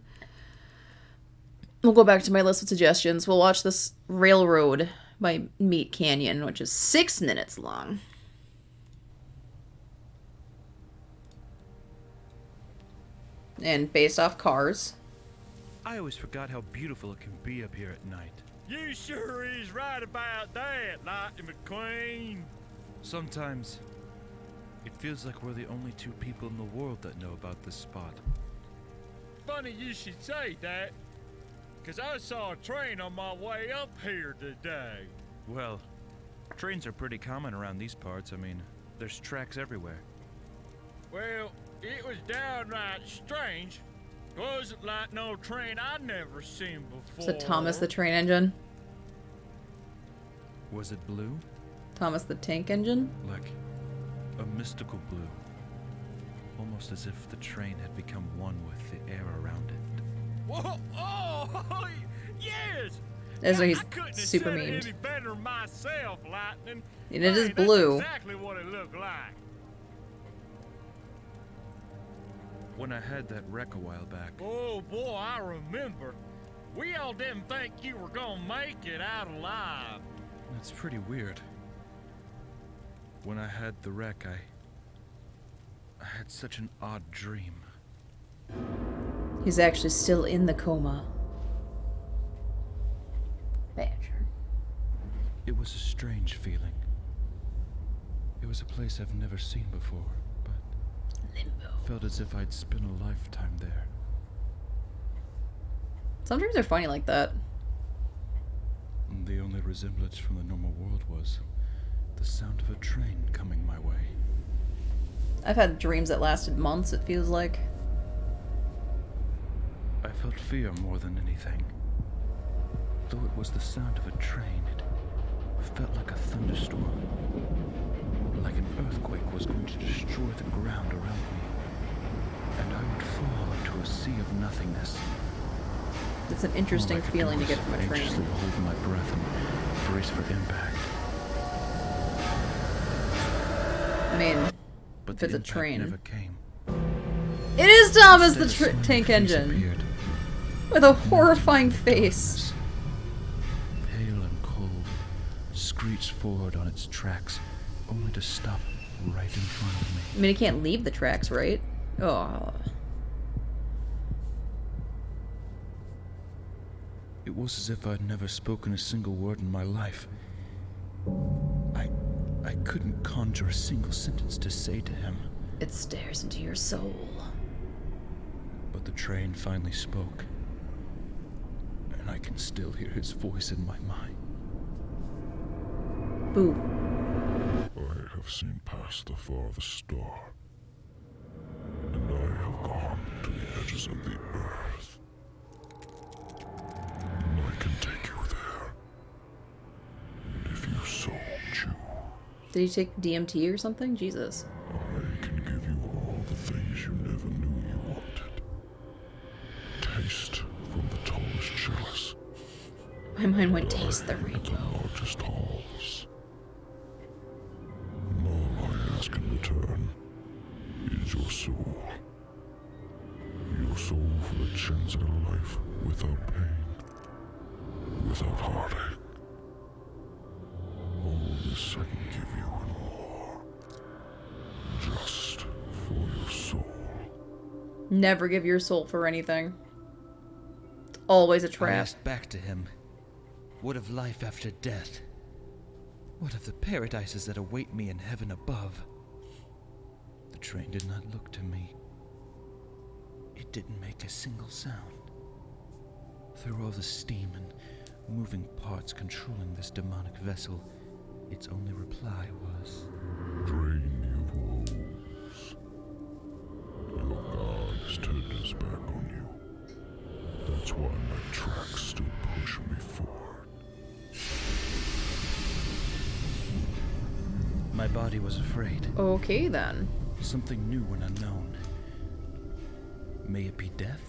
we'll go back to my list of suggestions. We'll watch this Railroad by Meat Canyon, which is 6 minutes long. And based off Cars. I always forgot how beautiful it can be up here at night. You sure is right about that, Lightning McQueen. Sometimes it feels like we're the only two people in the world that know about this spot. Funny you should say that, because I saw a train on my way up here today. Well, trains are pretty common around these parts. I mean, there's tracks everywhere. Well, it was downright strange. Wasn't like no train I'd never seen before. Is it Thomas the Train Engine? Was it blue? Thomas the Tank Engine? Like a mystical blue. Almost as if the train had become one with the air around it. Whoa! Oh, yes! That's why he's I couldn't have super said it memed. any better myself, Lightning. And it is Hey, that's blue. exactly what it looked like. When I had that wreck a while back, Oh boy, I remember. We all didn't think you were gonna make it out alive. it's pretty weird. When I had the wreck, I had such an odd dream. He's actually still in the coma. Badger. It was a strange feeling. It was a place I've never seen before, but Limbo. Felt as if I'd spent a lifetime there. Some dreams are funny like that. And the only resemblance from the normal world was the sound of a train coming my way. I've had dreams that lasted months, it feels like. I felt fear more than anything. Though it was the sound of a train, it felt like a thunderstorm. Like an earthquake was going to destroy the ground around me. And I would fall into a sea of nothingness. It's an interesting All I could feeling do to get was from a train. anxiously hold my breath and brace for impact. I mean, But if the it's a impact train. never came. It is Thomas the Instead, Tank Engine! appeared. With a horrifying face. Pale and cold, screeched forward on its tracks, only to stop right in front of me. I mean, he can't leave the tracks, right? Oh. It was as if I'd never spoken a single word in my life. I couldn't conjure a single sentence to say to him. It stares into your soul. But the train finally spoke, and I can still hear his voice in my mind. Boo. I have seen past the farthest star, and I have gone to the edges of the earth. And I can take you there, if you so choose. Did he take DMT or something? Jesus. I can give you all the things you never knew you wanted. Taste from the tallest chalice. My mind went taste the rainbow. The largest halls. And all I ask in return is your soul. Your soul for a chance at a life without pain, without heartache. All this I can give you and more. Just for your soul. Never give your soul for anything. It's always a I trap. asked back to him, what of life after death? What of the paradises that await me in heaven above? The train did not look to me. It didn't make a single sound. Through all the steam and moving parts controlling this demonic vessel, its only reply was, Drain your woes. Your God has turned his back on you. That's why my tracks still push me forward. my body was afraid. Okay then. Something new and unknown. May it be death?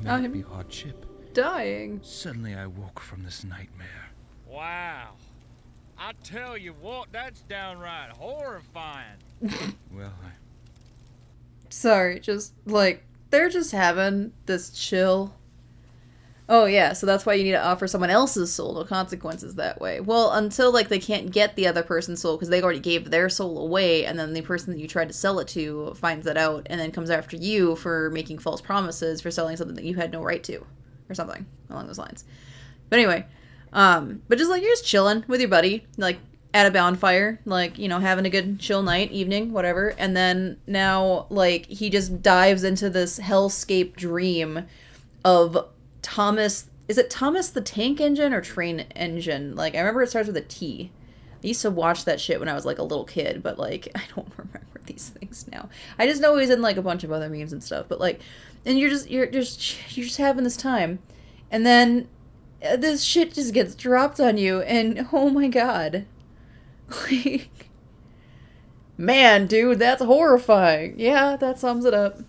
May I'm it be hardship? Dying. Suddenly I woke from this nightmare. Wow. I tell you what, that's downright horrifying. Well, Sorry, just like they're just having this chill. Oh yeah, so that's why you need to offer someone else's soul, no consequences that way. Well, until like they can't get the other person's soul because they already gave their soul away, and then the person that you tried to sell it to finds that out and then comes after you for making false promises for selling something that you had no right to, or something along those lines. But anyway, but just like you're just chilling with your buddy, like at a bonfire, like, you know, having a good chill night, evening, whatever, and then now like he just dives into this hellscape dream of Thomas. Is it Thomas the Tank Engine or Train Engine? Like, I remember it starts with a T. I used to watch that shit when I was like a little kid, but like I don't remember these things now. I just know he's in like a bunch of other memes and stuff, but like, and you're just having this time, and then this shit just gets dropped on you, and oh my god, like, man, dude, that's horrifying. Yeah, that sums it up.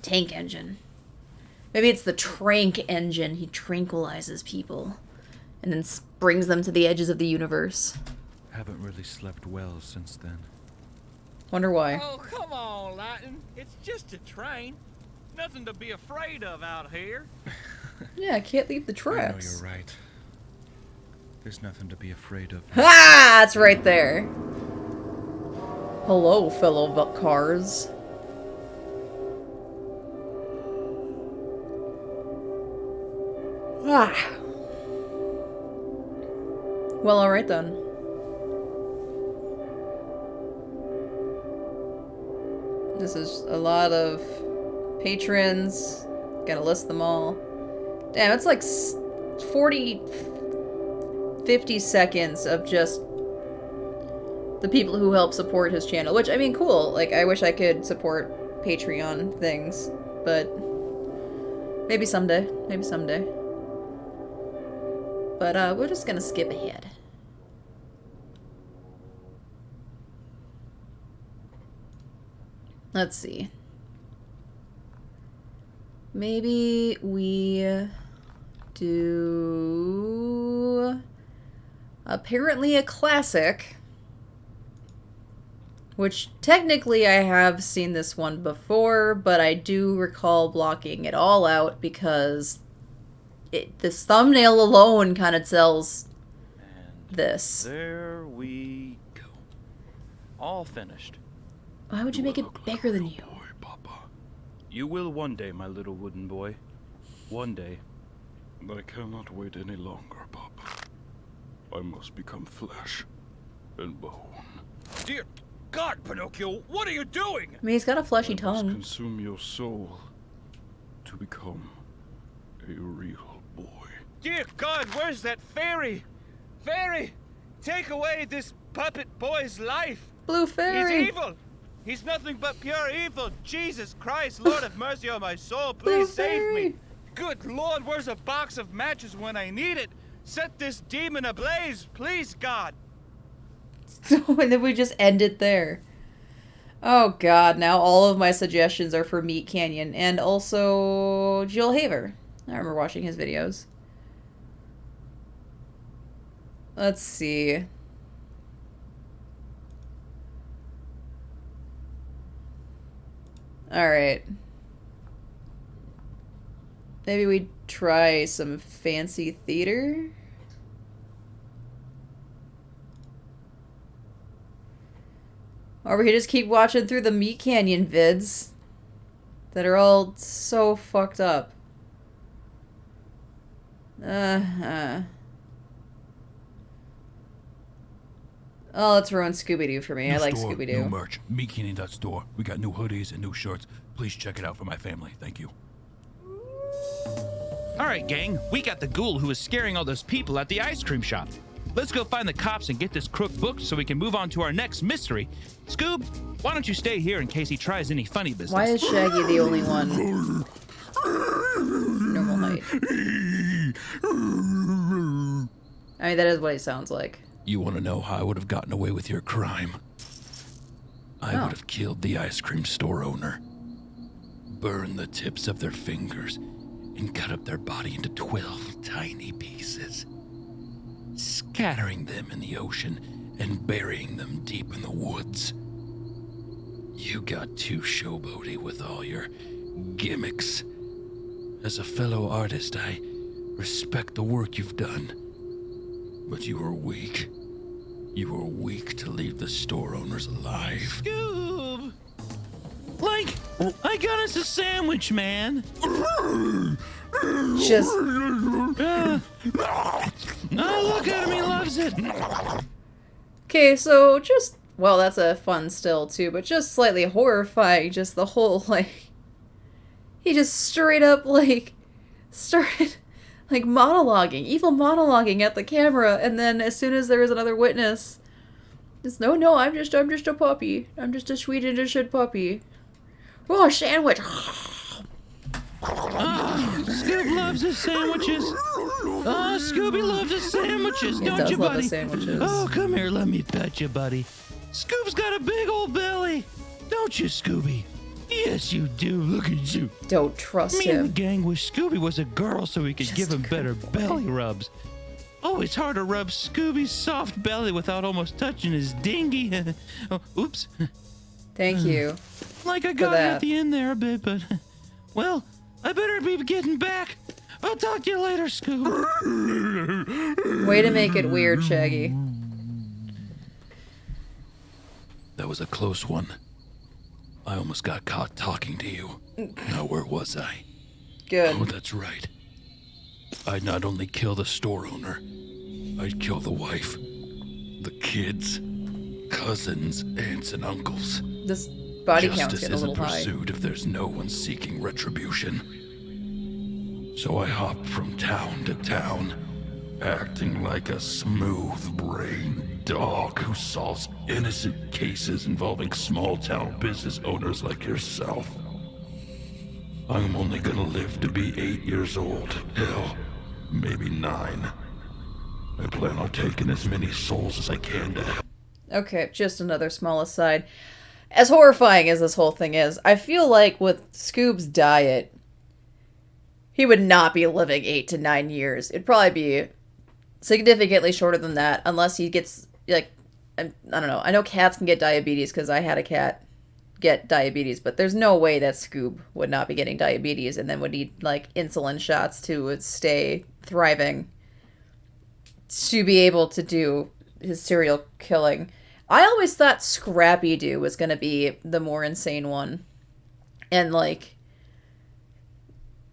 Tank Engine. Maybe it's the Trank Engine. He tranquilizes people and then brings them to the edges of the universe. haven't really slept well since then. Wonder why. Oh, come on, Lightning. It's just a train. Nothing to be afraid of out here. Yeah, I can't leave the I tracks. know you're right. There's nothing to be afraid of. Ha! It's right there. Hello, fellow cars. Ah. Well, alright then. This is a lot of patrons. Gotta list them all. Damn, it's like 40, 50 seconds of just the people who help support his channel. Which, I mean, cool. Like, I wish I could support Patreon things, but maybe someday. Maybe someday. But we're just gonna skip ahead. Let's see. Maybe we do apparently a classic, which technically I have seen this one before, but I do recall blocking it all out because this thumbnail alone kind of tells this. There we go. All finished. Why would you make it bigger than you? You will one day, my little wooden boy. One day, I cannot wait any longer, Pop. I must become flesh and bone. Dear God, Pinocchio, what are you doing? I mean, he's got a fleshy I must tongue. consume your soul to become a real boy. Dear God, where's that fairy? Fairy, take away this puppet boy's life. Blue fairy. He's evil. He's nothing but pure evil. Jesus Christ, Lord have mercy on my soul. Please save me. Good Lord, where's a box of matches when I need it? Set this demon ablaze, please, God. And then we just end it there. Oh God, now all of my suggestions are for Meat Canyon and also Jill Haver. I remember watching his videos. Let's see. Alright. Maybe we try some fancy theater? Or we could just keep watching through the Meat Canyon vids that are all so fucked up. Oh, let's ruin Scooby-Doo for me. I like Scooby-Doo. New merch. MeatCanyon.store. We got new hoodies and new shirts. Please check it out for my family. Thank you. All right, gang, we got the ghoul who was scaring all those people at the ice cream shop. Let's go find the cops and get this crook booked so we can move on to our next mystery. Scoob, why don't you stay here in case he tries any funny business? Why is Shaggy the only one? Normal height. I mean, that is what he sounds like. You want to know how I would have gotten away with your crime? I Oh. would have killed the ice cream store owner, burned the tips of their fingers, and cut up their body into 12 tiny pieces, scattering them in the ocean and burying them deep in the woods. You got too showboaty with all your gimmicks. As a fellow artist, I respect the work you've done, but you were weak. You were weak to leave the store owners alive. Scoob! Like, I got us a sandwich, man. Just... Oh, look at him, he loves it. Okay, so just... Well, that's a fun still, too, but just slightly horrifying. Just the whole, like... He just straight up, like... Started... Like, monologuing. Evil monologuing at the camera, and then as soon as there is another witness... Just, no, I'm just a puppy. I'm just a sweet innocent puppy. Oh, a sandwich! Oh, Scoob loves his sandwiches. Oh, Scooby loves his sandwiches, don't you, love buddy? his sandwiches. Oh, come here, let me pet you, buddy. Scoob's got a big old belly. Don't you, Scooby? Yes, you do. Look at you. Don't trust Me and the him. gang wish Scooby was a girl so we could give him better belly rubs. Oh, it's hard to rub Scooby's soft belly without almost touching his dingy. Oh, oops. Thank you. Like I for got that. at the end there a bit, but... Well, I better be getting back. I'll talk to you later, Scoob. Way to make it weird, Shaggy. That was a close one. I almost got caught talking to you. Now, where was I? Good. Oh, that's right. I'd not only kill the store owner, I'd kill the wife, the kids, cousins, aunts, and uncles. This body count's Justice getting a isn't little high. pursued if there's no one seeking retribution. So I hopped from town to town, acting like a smooth-brained dog who solves innocent cases involving small-town business owners like yourself. I'm only gonna live to be 8 years old. Hell, maybe 9. I plan on taking as many souls as I can to help. Okay, just another small aside. As horrifying as this whole thing is, I feel like with Scoob's diet, he would not be living 8 to 9 years. It'd probably be significantly shorter than that, unless he gets, like, I don't know. I know cats can get diabetes because I had a cat get diabetes, but there's no way that Scoob would not be getting diabetes and then would need, like, insulin shots to stay thriving to be able to do his serial killing. I always thought Scrappy-Doo was going to be the more insane one. And, like,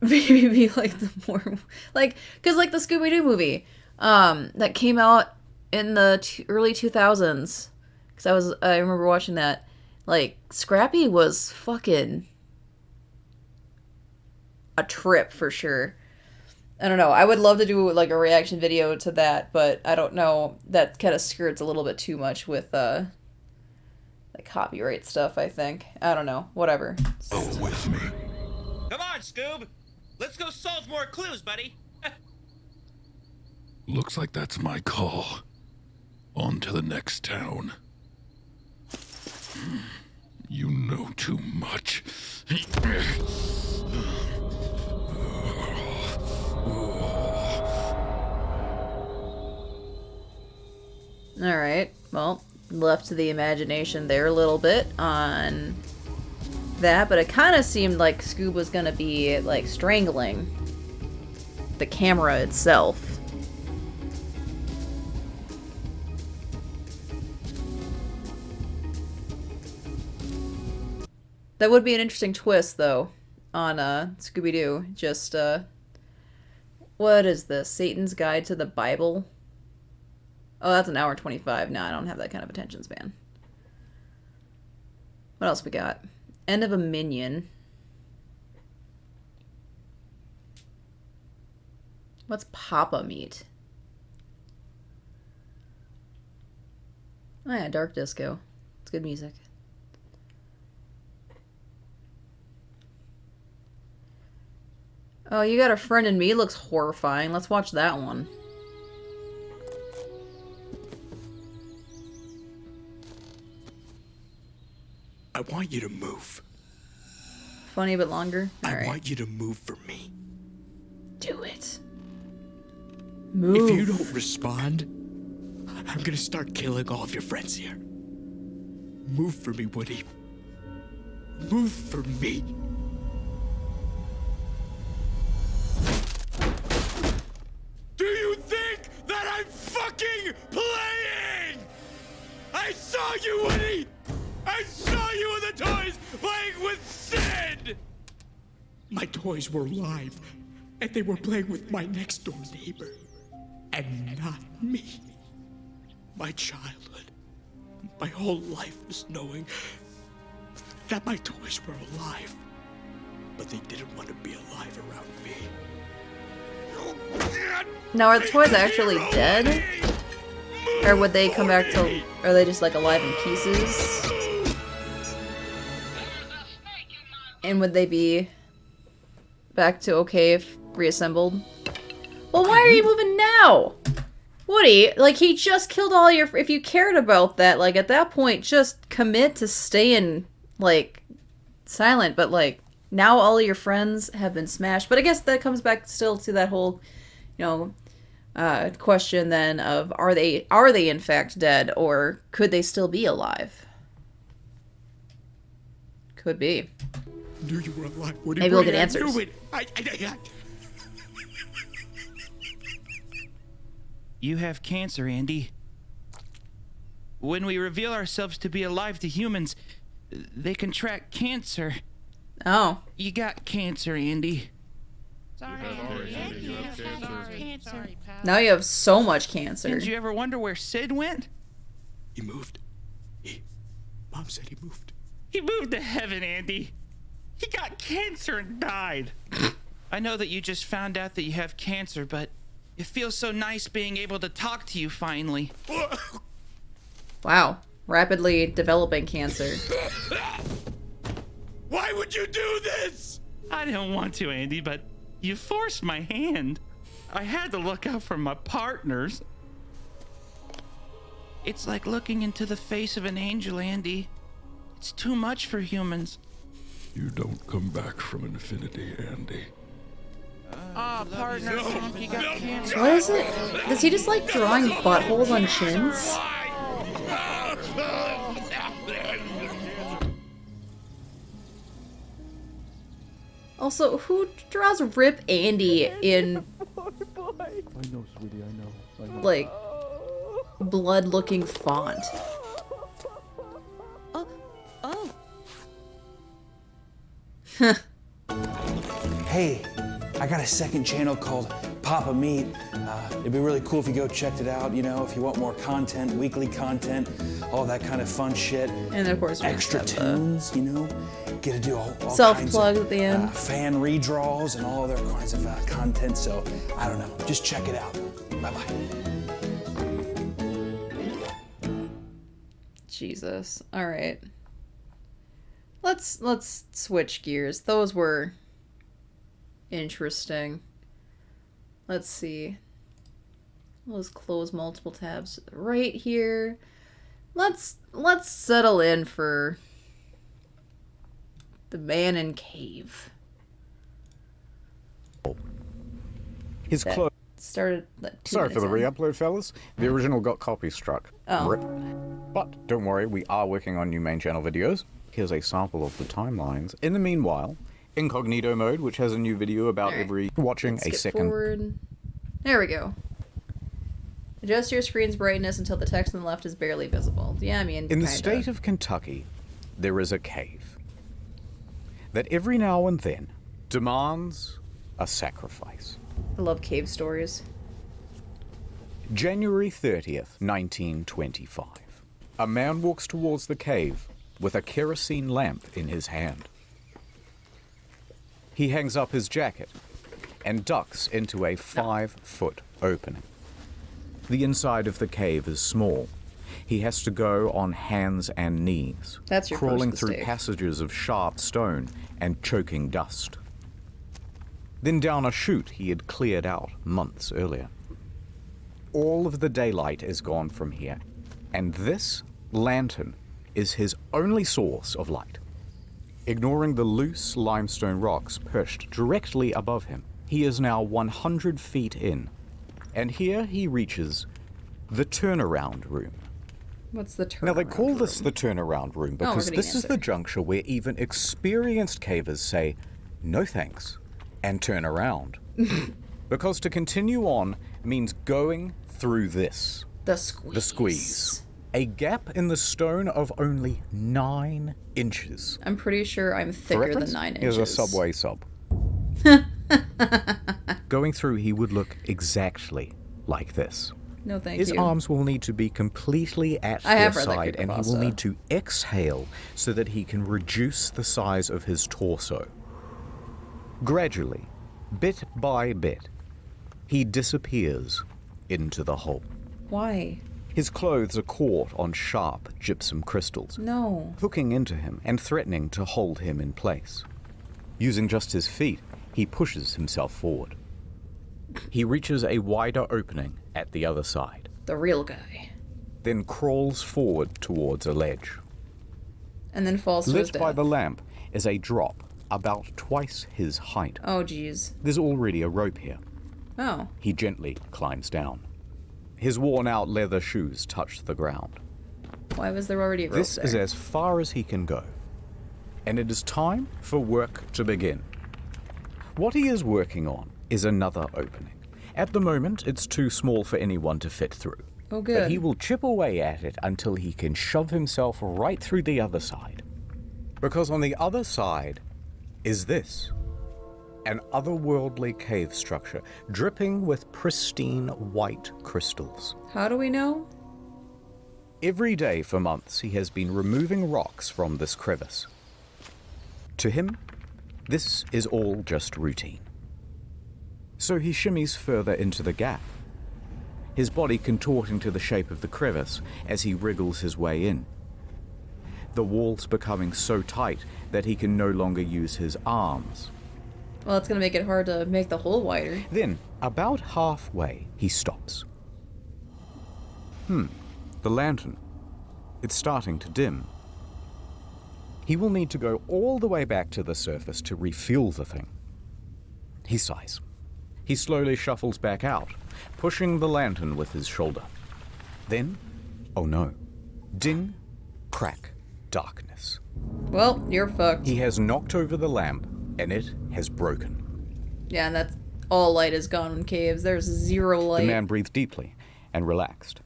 maybe be like the more like because like the Scooby-Doo movie that came out in the early 2000s because I remember watching that. Like Scrappy was fucking a trip for sure. I don't know. I would love to do like a reaction video to that, but I don't know. That kind of skirts a little bit too much with like copyright stuff, I think. I don't know. Whatever. Oh, with me. Come on, Scoob. Let's go solve more clues, buddy. Looks like that's my call. On to the next town. You know too much. Alright, well, left to the imagination there a little bit on that, but it kind of seemed like Scoob was gonna be, like, strangling the camera itself. That would be an interesting twist, though, on Scooby-Doo. Just, what is this? Satan's Guide to the Bible? Oh, that's an hour and 25. No, I don't have that kind of attention span. What else we got? End of a Minion. What's Papa Meat? Oh yeah, Dark Disco. It's good music. Oh, You Got a Friend in Me looks horrifying. Let's watch that one. I want you to move. Funny but longer? I want you to move for me. Do it. Move. If you don't respond, I'm gonna start killing all of your friends here. Move for me, Woody. Move for me. Do you think that I'm fucking playing? I saw you, Woody! I saw you in the toys playing with Sid! My toys were alive, and they were playing with my next door neighbor, and not me. My childhood, my whole life was knowing that my toys were alive, but they didn't want to be alive around me. Now, are the toys actually dead? Or would they come back to... Are they just, like, alive in pieces? And would they be back to okay if reassembled? Well, why are you moving now? Woody, like, he just killed all your... If you cared about that, like, at that point, just commit to staying, like, silent. But, like, now all of your friends have been smashed. But I guess that comes back still to that whole, you know, question then of are they in fact dead, or could they still be alive? Could be. Knew you were alive, Woody. Maybe we'll get answers. I knew it. You have cancer, Andy. When we reveal ourselves to be alive to humans, they contract cancer. Oh. You got cancer, Andy. Now you have so much cancer. Did you ever wonder where Sid went? He moved. Mom said he moved. He moved to heaven, Andy. He got cancer and died. I know that you just found out that you have cancer, but it feels so nice being able to talk to you finally. Wow. Rapidly developing cancer. Why would you do this? I didn't want to, Andy, but you forced my hand. I had to look out for my partners. It's like looking into the face of an angel, Andy. It's too much for humans. You don't come back from infinity, Andy. Partner, you got cancer. What is it? Does he just like drawing buttholes on chins? Also, who draws Rip Andy in, I know, sweetie, I know. like, blood-looking font? Hey, I got a second channel called Papa Meat. It'd be really cool if you go checked it out, you know, if you want more content, weekly content, all that kind of fun shit. And of course, extra tunes, you know, get to do all self-plug at the end. Fan redraws and all other kinds of content. So I don't know, just check it out. Bye-bye. Jesus. All right. Let's switch gears. Those were interesting. Let's see. Let's close multiple tabs right here. Let's settle in for the man in cave. His clothes started. Sorry for the re-upload, fellas. The original got copy struck. Oh. Rip. But don't worry, we are working on new main channel videos. Here's a sample of the timelines. In the meanwhile, incognito mode, which has a new video about every watching a second. Forward. There we go. Adjust your screen's brightness until the text on the left is barely visible. Yeah, I mean, in the state of Kentucky, there is a cave that every now and then demands a sacrifice. I love cave stories. January 30th, 1925. A man walks towards the cave with a kerosene lamp in his hand. He hangs up his jacket and ducks into a 5-foot opening. The inside of the cave is small. He has to go on hands and knees, That's your crawling first through mistake. passages of sharp stone and choking dust. Then down a chute he had cleared out months earlier. All of the daylight is gone from here, and this lantern is his only source of light. Ignoring the loose limestone rocks perched directly above him, he is now 100 feet in, and here he reaches the turnaround room. What's the turnaround Now they call room? this the turnaround room because we're this getting is the juncture where even experienced cavers say, no thanks, and turn around. Because to continue on means going through this. The squeeze. The squeeze. A gap in the stone of only 9 inches. I'm pretty sure I'm For thicker than reference, 9 inches. here's a subway sub. Going through, he would look exactly like this. No, thank His you. arms will need to be completely at I their have read that side, good and he will pasta. need to exhale so that he can reduce the size of his torso. Gradually, bit by bit, he disappears into the hole. Why? His clothes are caught on sharp gypsum crystals, No. hooking into him and threatening to hold him in place. Using just his feet, he pushes himself forward. He reaches a wider opening at the other side, The real guy. then crawls forward towards a ledge. And then falls to his Lit by death. the lamp is a drop about twice his height. Oh, jeez. There's already a rope here. Oh. He gently climbs down. His worn-out leather shoes touch the ground. Why was there already a rope This there? is as far as he can go. And it is time for work to begin. What he is working on is another opening. At the moment, it's too small for anyone to fit through. Oh, good. But he will chip away at it until he can shove himself right through the other side. Because on the other side is this. An otherworldly cave structure, dripping with pristine white crystals. How do we know? Every day for months, he has been removing rocks from this crevice. To him, this is all just routine. So he shimmies further into the gap, his body contorting to the shape of the crevice as he wriggles his way in. The walls becoming so tight that he can no longer use his arms. Well, it's going to make it hard to make the hole wider. Then, about halfway, he stops. The lantern. It's starting to dim. He will need to go all the way back to the surface to refuel the thing. He sighs. He slowly shuffles back out, pushing the lantern with his shoulder. Then, oh no, ding, crack, darkness. Well, you're fucked. He has knocked over the lamp, and it has broken. Yeah, and that's all light is gone in caves. There's zero light. The man breathed deeply and relaxed.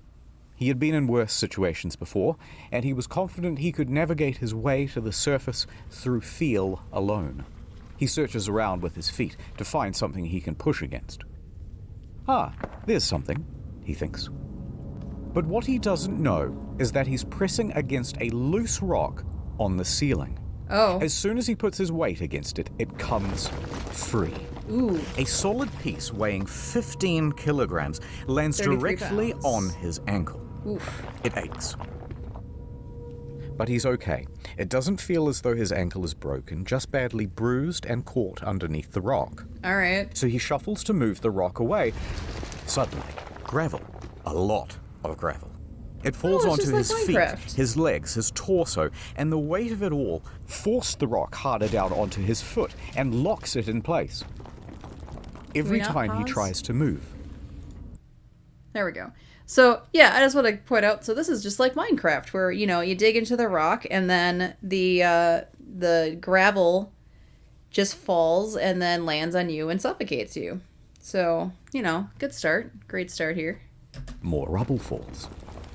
He had been in worse situations before, and he was confident he could navigate his way to the surface through feel alone. He searches around with his feet to find something he can push against. Ah, there's something, he thinks. But what he doesn't know is that he's pressing against a loose rock on the ceiling. Oh. As soon as he puts his weight against it, it comes free. Ooh. A solid piece weighing 15 kilograms lands 33 directly pounds. on his ankle. Oof. It aches. But he's okay. It doesn't feel as though his ankle is broken, just badly bruised and caught underneath the rock. All right. So he shuffles to move the rock away. Suddenly, gravel. A lot of gravel. It falls it's onto just like his feet, Minecraft. his legs, his torso, and the weight of it all forced the rock harder down onto his foot and locks it in place. Every not time he pause? tries to move. There we go. So, yeah, I just want to point out, so this is just like Minecraft, where, you know, you dig into the rock, and then the gravel just falls and then lands on you and suffocates you. So, you know, good start. Great start here. More rubble falls,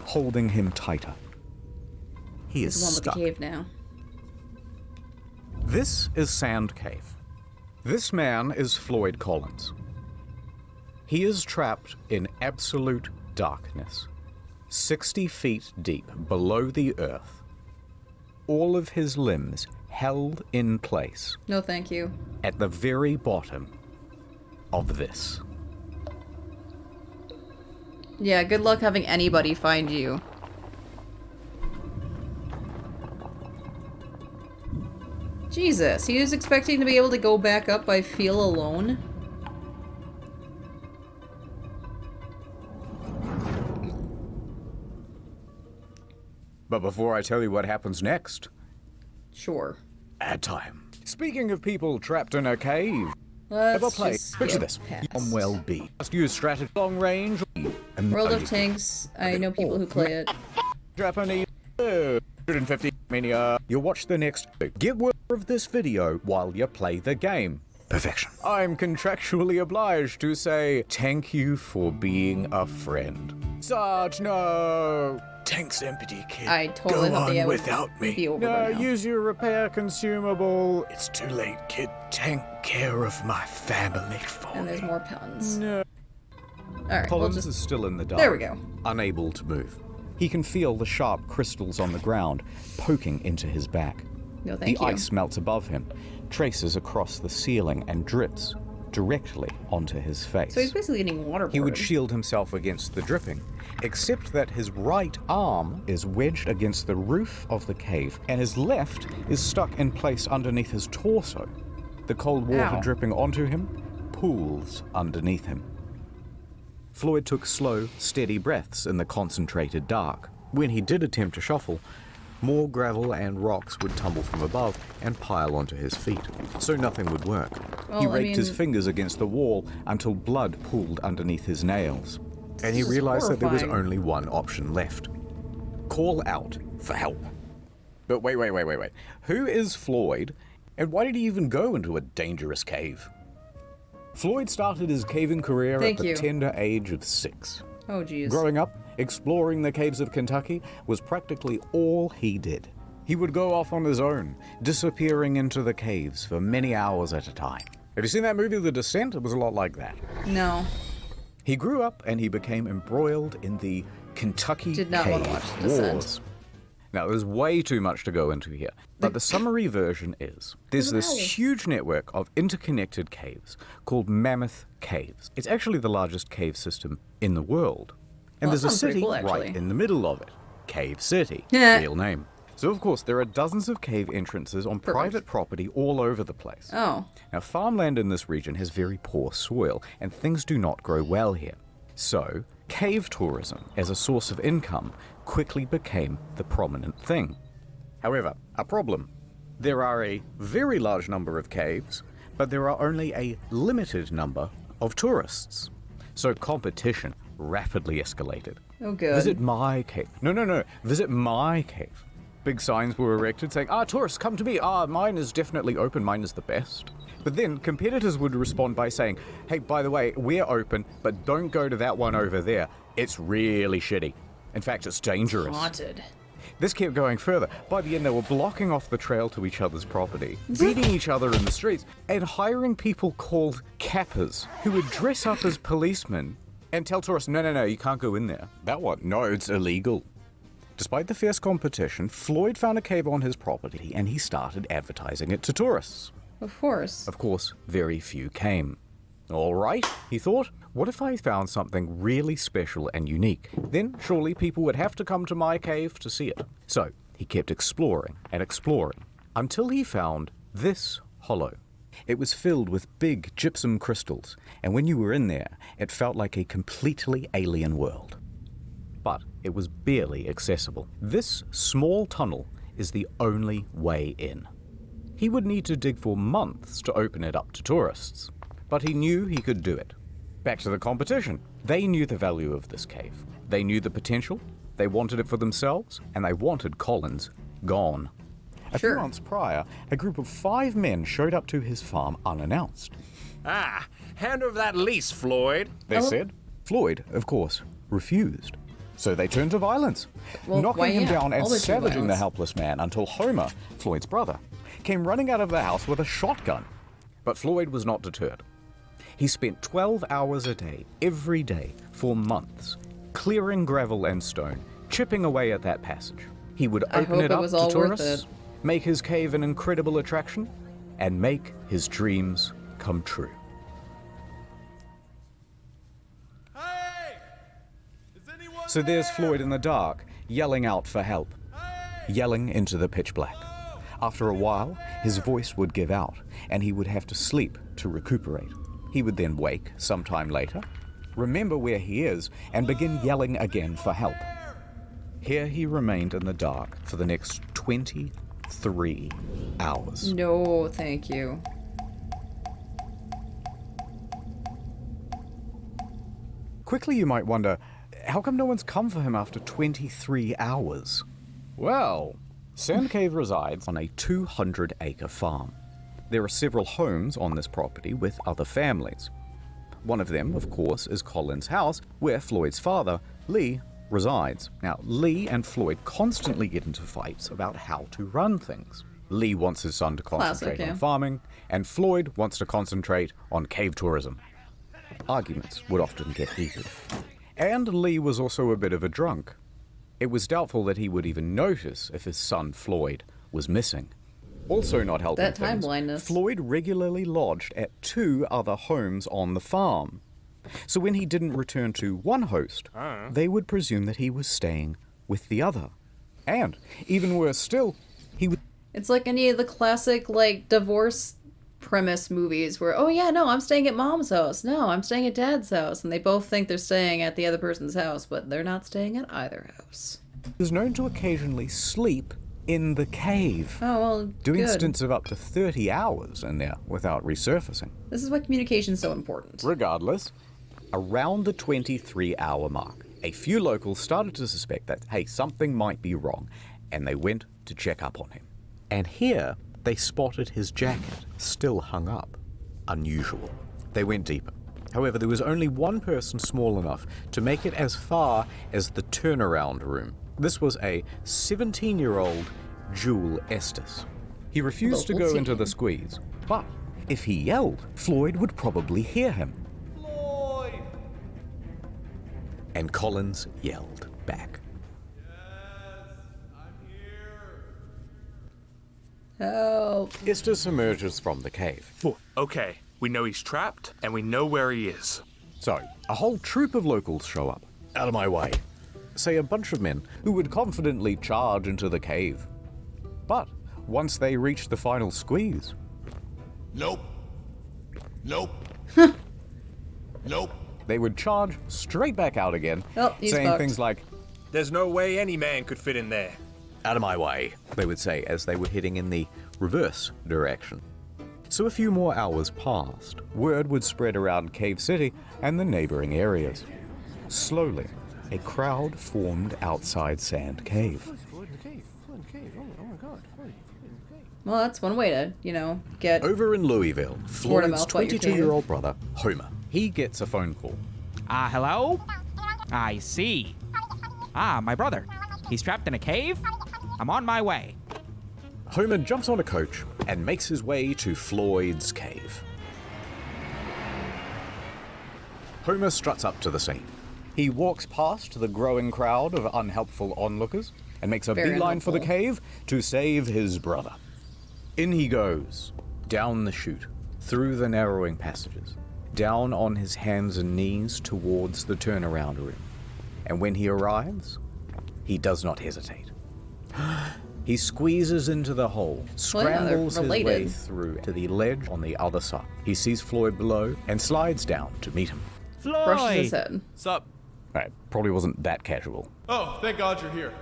holding him tighter. He is There's one with the stuck. cave now. This is Sand Cave. This man is Floyd Collins. He is trapped in absolute darkness, 60 feet deep below the earth. All of his limbs held in place No, thank you. at the very bottom of this. Yeah, good luck having anybody find you. Jesus, he was expecting to be able to go back up by feel alone? But before I tell you what happens next, Sure. ad time. Speaking of people trapped in a cave, Let's ever play? just Picture skip this. past. Well be. Just use strategy long range. And World of Tanks, I know people who play it. Japanese 150 mania. You watch the next. Get word of this video while you play the game. Perfection. I'm contractually obliged to say thank you for being a friend. Sarge, no. Tank's empty, kid. I totally Go thought the on ad would without me. be over No, by now. use your repair consumable. It's too late, kid. Tank care of my family for And there's me. more puns. No. Alright, we'll Collins just... is still in the dark. There we go. Unable to move. He can feel the sharp crystals on the ground poking into his back. No, thank the you. ice melts above him, traces across the ceiling, and drips directly onto his face. So he's basically getting waterboarded. He would shield himself against the dripping, except that his right arm is wedged against the roof of the cave, and his left is stuck in place underneath his torso. The cold water Ow. dripping onto him pools underneath him. Floyd took slow, steady breaths in the concentrated dark. When he did attempt to shuffle, more gravel and rocks would tumble from above and pile onto his feet, so nothing would work. He Well, I raked his mean- fingers against the wall until blood pooled underneath his nails, and he This is realized that there was horrifying. only one option left. Call out for help. But wait. Who is Floyd, and why did he even go into a dangerous cave? Floyd started his caving career Thank at the you. tender age of 6. Oh, jeez. Growing up, exploring the caves of Kentucky was practically all he did. He would go off on his own, disappearing into the caves for many hours at a time. Have you seen that movie, The Descent? It was a lot like that. No. He grew up and he became embroiled in the Kentucky Did not Cave want to watch The Descent. Wars. Now, there's way too much to go into here, but the summary version is there's There's an this owl. huge network of interconnected caves called Mammoth Caves. It's actually the largest cave system in the world. And Well, that there's a sounds pretty city cool, right actually. in the middle of it. Cave City. Yeah. Real name. So, of course, there are dozens of cave entrances on private property all over the place. Oh. Now, farmland in this region has very poor soil, and things do not grow well here. So, cave tourism as a source of income quickly became the prominent thing. However, a problem. There are a very large number of caves, but there are only a limited number of tourists. So competition rapidly escalated. Oh, good. Visit my cave. No. Visit my cave. Big signs were erected saying, tourists, come to me. Mine is definitely open. Mine is the best. But then competitors would respond by saying, hey, by the way, we're open, but don't go to that one over there. It's really shitty. In fact, it's dangerous. Haunted. This kept going further. By the end, they were blocking off the trail to each other's property, beating each other in the streets, and hiring people called cappers who would dress up as policemen and tell tourists, no, you can't go in there. That one? No, it's illegal. Despite the fierce competition, Floyd found a cave on his property and he started advertising it to tourists. Of course. Of course, very few came. All right, he thought, what if I found something really special and unique? Then surely people would have to come to my cave to see it. So he kept exploring and exploring until he found this hollow. It was filled with big gypsum crystals, and when you were in there, it felt like a completely alien world. But it was barely accessible. This small tunnel is the only way in. He would need to dig for months to open it up to tourists, but he knew he could do it. Back to the competition. They knew the value of this cave. They knew the potential, they wanted it for themselves, and they wanted Collins gone. A few months prior, a group of 5 men showed up to his farm unannounced. Ah, hand over that lease, Floyd. They said. Floyd, of course, refused. So they turned to violence, knocking him down and savaging the helpless man until Homer, Floyd's brother, came running out of the house with a shotgun. But Floyd was not deterred. He spent 12 hours a day, every day, for months, clearing gravel and stone, chipping away at that passage. He would open it up to tourists, make his cave an incredible attraction, and make his dreams come true. So there's Floyd in the dark, yelling out for help, yelling into the pitch black. After a while, his voice would give out, and he would have to sleep to recuperate. He would then wake sometime later, remember where he is, and begin yelling again for help. Here he remained in the dark for the next 23 hours. No, thank you. Quickly you might wonder, how come no one's come for him after 23 hours? Well, Sand Cave resides on a 200-acre farm. There are several homes on this property with other families. One of them, of course, is Colin's house, where Floyd's father, Lee, resides. Now, Lee and Floyd constantly get into fights about how to run things. Lee wants his son to concentrate on farming, and Floyd wants to concentrate on cave tourism. Arguments would often get heated. And Lee was also a bit of a drunk. It was doubtful that he would even notice if his son, Floyd, was missing. Also not helping that time things, blindness. Floyd regularly lodged at 2 other homes on the farm. So when he didn't return to one host, they would presume that he was staying with the other. And, even worse still, he would... It's like any of the classic, like, divorce premise movies where, oh yeah, no, I'm staying at mom's house. No, I'm staying at dad's house. And they both think they're staying at the other person's house, but they're not staying at either house. He was known to occasionally sleep in the cave. Oh, well, doing good. stints of up to 30 hours in there without resurfacing. This is why communication's so important. Regardless, around the 23-hour mark, a few locals started to suspect that, hey, something might be wrong, and they went to check up on him. And here, they spotted his jacket, still hung up. Unusual. They went deeper. However, there was only one person small enough to make it as far as the turnaround room. This was a 17-year-old Jewel Estes. He refused to go into the squeeze, but if he yelled, Floyd would probably hear him. Floyd! And Collins yelled back. Help. Estes emerges from the cave. Okay, we know he's trapped, and we know where he is. So, a whole troop of locals show up. Out of my way. Say a bunch of men who would confidently charge into the cave. But once they reached the final squeeze... Nope. Nope. Nope. They would charge straight back out again, saying things like, "There's no way any man could fit in there." "Out of my way," they would say as they were heading in the reverse direction. So a few more hours passed. Word would spread around Cave City and the neighboring areas. Slowly, a crowd formed outside Sand Cave. Well, that's one way to, get... Over in Louisville, Floyd's 22-year-old brother, Homer, he gets a phone call. Hello? I see. My brother. He's trapped in a cave? I'm on my way. Homer jumps on a coach and makes his way to Floyd's cave. Homer struts up to the scene. He walks past the growing crowd of unhelpful onlookers and makes a beeline for the cave to save his brother. In he goes, down the chute, through the narrowing passages, down on his hands and knees towards the turnaround room. And when he arrives, he does not hesitate. He squeezes into the hole, scrambles his way through to the ledge on the other side. He sees Floyd below and slides down to meet him. Floyd! Brushes his head. Sup? Right, probably wasn't that casual. Oh, thank God you're here.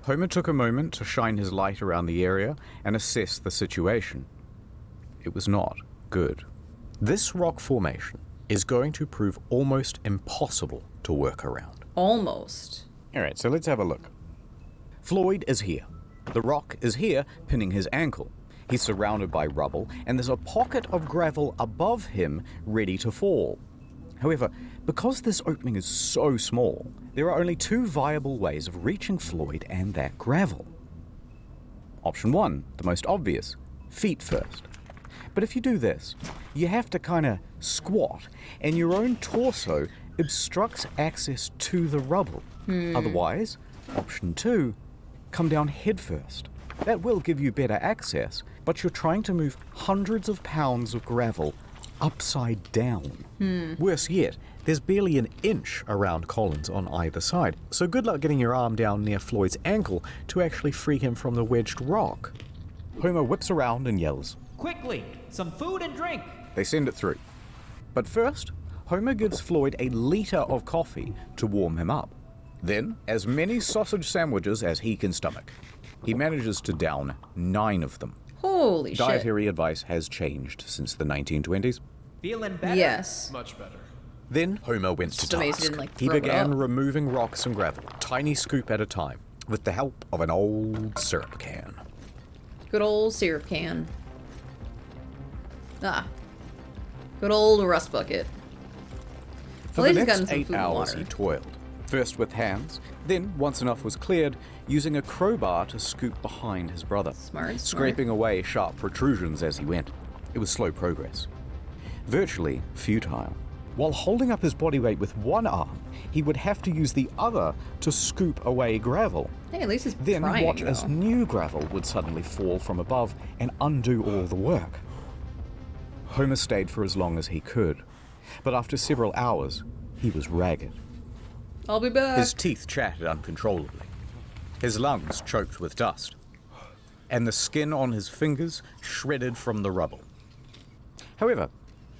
Homer took a moment to shine his light around the area and assess the situation. It was not good. This rock formation is going to prove almost impossible to work around. Almost. Alright, so let's have a look. Floyd is here. The rock is here, pinning his ankle. He's surrounded by rubble, and there's a pocket of gravel above him ready to fall. However, because this opening is so small, there are only two viable ways of reaching Floyd and that gravel. Option 1, the most obvious, feet first. But if you do this, you have to kind of squat, and your own torso obstructs access to the rubble. Otherwise, option 2, come down head first. That will give you better access, but you're trying to move hundreds of pounds of gravel upside down. Worse yet, there's barely an inch around Collins on either side, so good luck getting your arm down near Floyd's ankle to actually free him from the wedged rock. Homer whips around and yells, "Quickly, some food and drink!" They send it through. But first, Homer gives Floyd a liter of coffee to warm him up. Then, as many sausage sandwiches as he can stomach. He manages to down 9 of them. Holy shit. Dietary advice has changed since the 1920s. Feeling better? Yes. Much better. Then Homer went to task. He began removing rocks and gravel, tiny scoop at a time, with the help of an old syrup can. Good old syrup can. Good old rust bucket. For the next 8 hours he toiled, first with hands, then, once enough was cleared, using a crowbar to scoop behind his brother, scraping away sharp protrusions as he went. It was slow progress. Virtually futile. While holding up his body weight with one arm, he would have to use the other to scoop away gravel. Hey, at least he's then trying, watch as new gravel would suddenly fall from above and undo all the work. Homer stayed for as long as he could, but after several hours, he was ragged. I'll be back. His teeth chattered uncontrollably. His lungs choked with dust. And the skin on his fingers shredded from the rubble. However,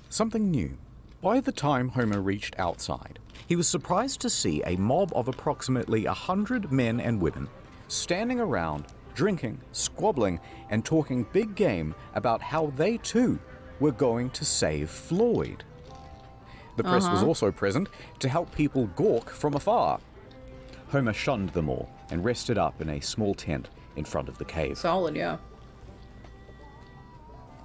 something new. By the time Homer reached outside, he was surprised to see a mob of approximately 100 men and women standing around, drinking, squabbling, and talking big game about how they too were going to save Floyd. The press was also present to help people gawk from afar. Homer shunned them all and rested up in a small tent in front of the cave. Solid, yeah.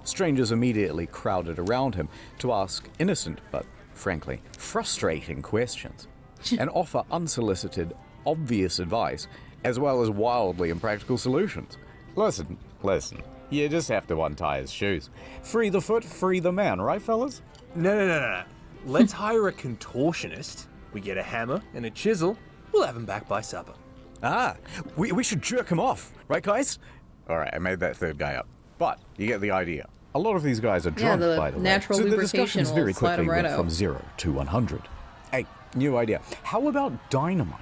Strangers immediately crowded around him to ask innocent but, frankly, frustrating questions and offer unsolicited, obvious advice as well as wildly impractical solutions. Listen, you just have to untie his shoes. Free the foot, free the man, right, fellas? No. Let's hire a contortionist. We get a hammer and a chisel. We'll have him back by supper. We should jerk him off, right, guys? All right, I made that third guy up, but you get the idea. A lot of these guys are drunk, by the way. Natural so the lubrication discussions will very slide quickly them right went from out. 0 to 100. Hey, new idea. How about dynamite?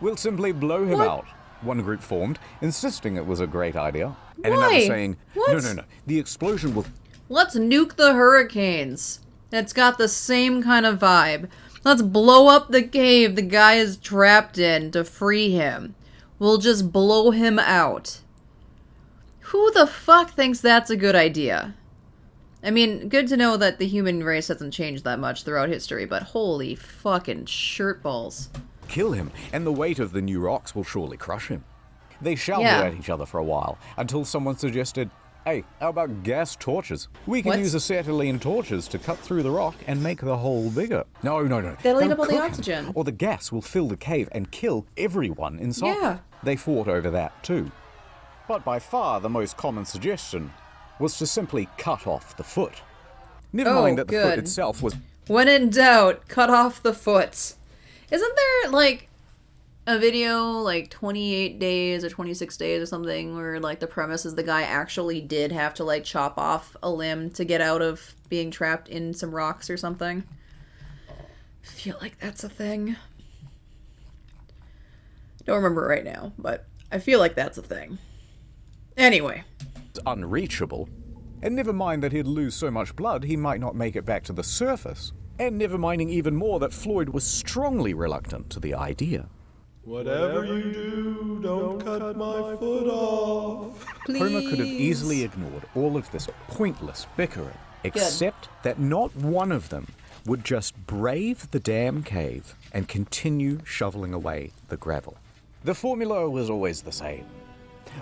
We'll simply blow him out. One group formed, insisting it was a great idea, and another saying, no, the explosion will... Let's nuke the hurricanes. It's got the same kind of vibe. Let's blow up the cave the guy is trapped in to free him. We'll just blow him out. Who the fuck thinks that's a good idea? I mean, good to know that the human race hasn't changed that much throughout history, but holy fucking shirtballs. Kill him, and the weight of the new rocks will surely crush him. They shouted at each other for a while, until someone suggested, hey, how about gas torches? We can use acetylene torches to cut through the rock and make the hole bigger. No. They'll eat Don't up all the cook 'em, oxygen. or the gas will fill the cave and kill everyone inside. Yeah. They fought over that too. But by far the most common suggestion was to simply cut off the foot. Never mind that the foot itself was... When in doubt, cut off the foot. Isn't there, like, a video, like, 28 days or 26 days or something, where, like, the premise is the guy actually did have to, like, chop off a limb to get out of being trapped in some rocks or something? I feel like that's a thing. Don't remember right now, but I feel like that's a thing. Anyway. Unreachable. And never mind that he'd lose so much blood he might not make it back to the surface. And never minding even more that Floyd was strongly reluctant to the idea. Whatever you do, don't cut my foot off. Please. Homer could have easily ignored all of this pointless bickering, except that not one of them would just brave the damn cave and continue shoveling away the gravel. The formula was always the same.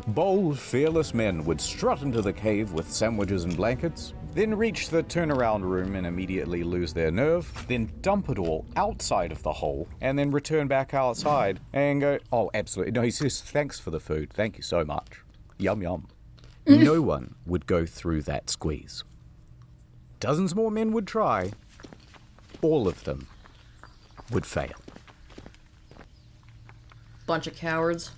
Bold, fearless men would strut into the cave with sandwiches and blankets, then reach the turnaround room and immediately lose their nerve, then dump it all outside of the hole, and then return back outside and go, oh, absolutely. No, he says, thanks for the food. Thank you so much. Yum, yum. No one would go through that squeeze. Dozens more men would try. All of them would fail. Bunch of cowards.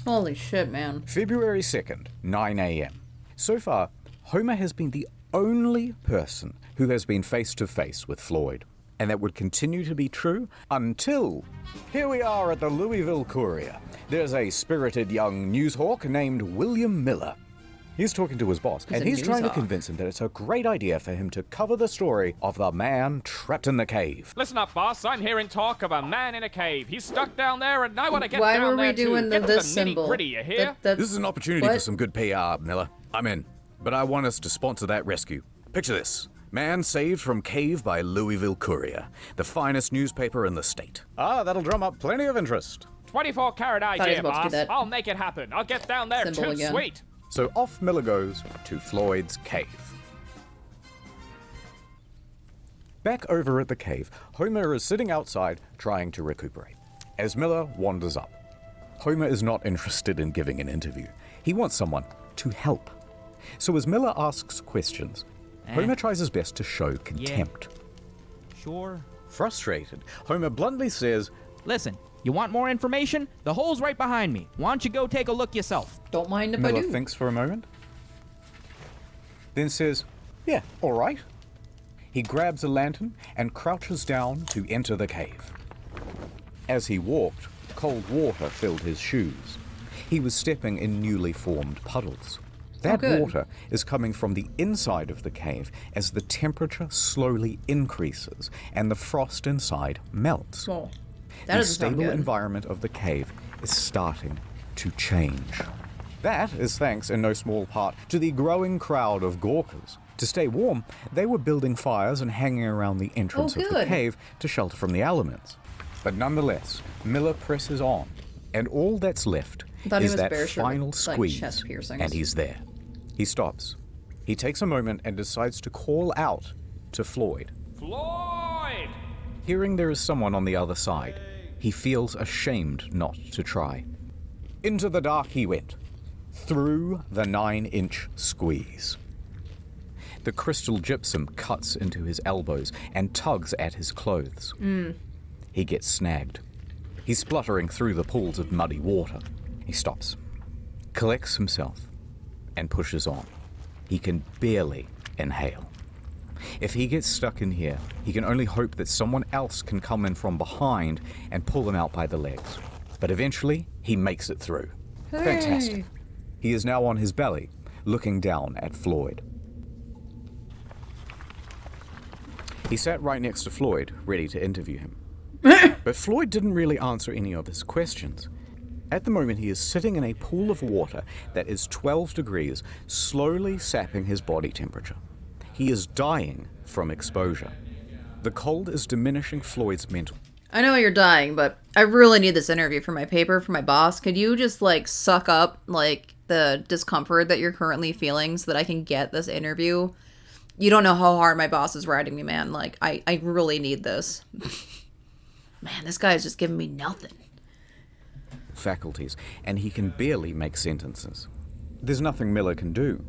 Holy shit, man. February 2nd, 9 a.m. So far, Homer has been the only person who has been face to face with Floyd. And that would continue to be true until... Here we are at the Louisville Courier. There's a spirited young newshawk named William Miller. He's talking to his boss, and he's trying to convince him that it's a great idea for him to cover the story of the man trapped in the cave. Listen up, boss. I'm hearing talk of a man in a cave. He's stuck down there, and I want to get Why down were there we doing too. this symbol? Nitty-gritty, you hear? This is an opportunity for some good PR, Miller. I'm in. But I want us to sponsor that rescue. Picture this. Man saved from cave by Louisville Courier, the finest newspaper in the state. That'll drum up plenty of interest. 24-carat idea, boss. I'll make it happen. I'll get down there Symbol too again. sweet. So off Miller goes to Floyd's cave. Back over at the cave, Homer is sitting outside trying to recuperate. As Miller wanders up, Homer is not interested in giving an interview. He wants someone to help. So as Miller asks questions, Homer tries his best to show contempt. Sure. Frustrated, Homer bluntly says, Listen, you want more information? The hole's right behind me. Why don't you go take a look yourself? Don't mind if I Miller do. thinks for a moment, then says, yeah, all right. He grabs a lantern and crouches down to enter the cave. As he walked, cold water filled his shoes. He was stepping in newly formed puddles. That water is coming from the inside of the cave as the temperature slowly increases and the frost inside melts. Well, The stable environment of the cave is starting to change. That is thanks in no small part to the growing crowd of Gawkers. To stay warm, they were building fires and hanging around the entrance of the cave to shelter from the elements. But nonetheless, Miller presses on, and all that's left is that final squeeze, and he's there. He stops. He takes a moment and decides to call out to Floyd. Floyd! Hearing there is someone on the other side, he feels ashamed not to try. Into the dark he went, through the 9-inch squeeze. The crystal gypsum cuts into his elbows and tugs at his clothes. He gets snagged. He's spluttering through the pools of muddy water. He stops, collects himself, and pushes on. He can barely inhale. If he gets stuck in here, he can only hope that someone else can come in from behind and pull him out by the legs. But eventually, he makes it through. Fantastic. He is now on his belly, looking down at Floyd. He sat right next to Floyd, ready to interview him. But Floyd didn't really answer any of his questions. At the moment, he is sitting in a pool of water that is 12 degrees, slowly sapping his body temperature. He is dying from exposure. The cold is diminishing Floyd's mental. I know you're dying, but I really need this interview for my paper, for my boss. Could you just, like, suck up, like, the discomfort that you're currently feeling so that I can get this interview? You don't know how hard my boss is riding me, man. Like, I really need this. Man, this guy is just giving me nothing. faculties, and he can barely make sentences. There's nothing Miller can do,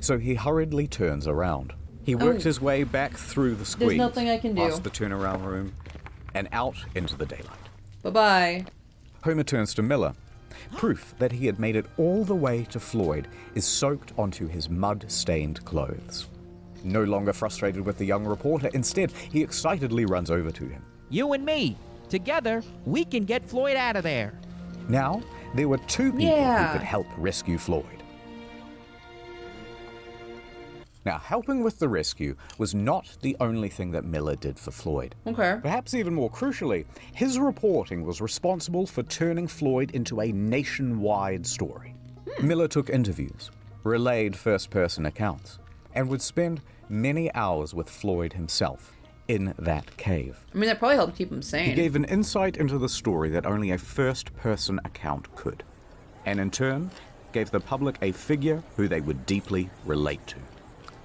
so he hurriedly turns around. He works his way back through the squeeze, There's nothing I can do. past the turnaround room, and out into the daylight. Bye-bye. Homer turns to Miller. Proof that he had made it all the way to Floyd is soaked onto his mud-stained clothes. No longer frustrated with the young reporter, instead, he excitedly runs over to him. You and me. Together, we can get Floyd out of there. Now, there were two people who could help rescue Floyd. Now, helping with the rescue was not the only thing that Miller did for Floyd. Okay. Perhaps even more crucially, his reporting was responsible for turning Floyd into a nationwide story. Miller took interviews, relayed first-person accounts, and would spend many hours with Floyd himself in that cave. I mean, that probably helped keep him sane. He gave an insight into the story that only a first-person account could, and in turn, gave the public a figure who they would deeply relate to.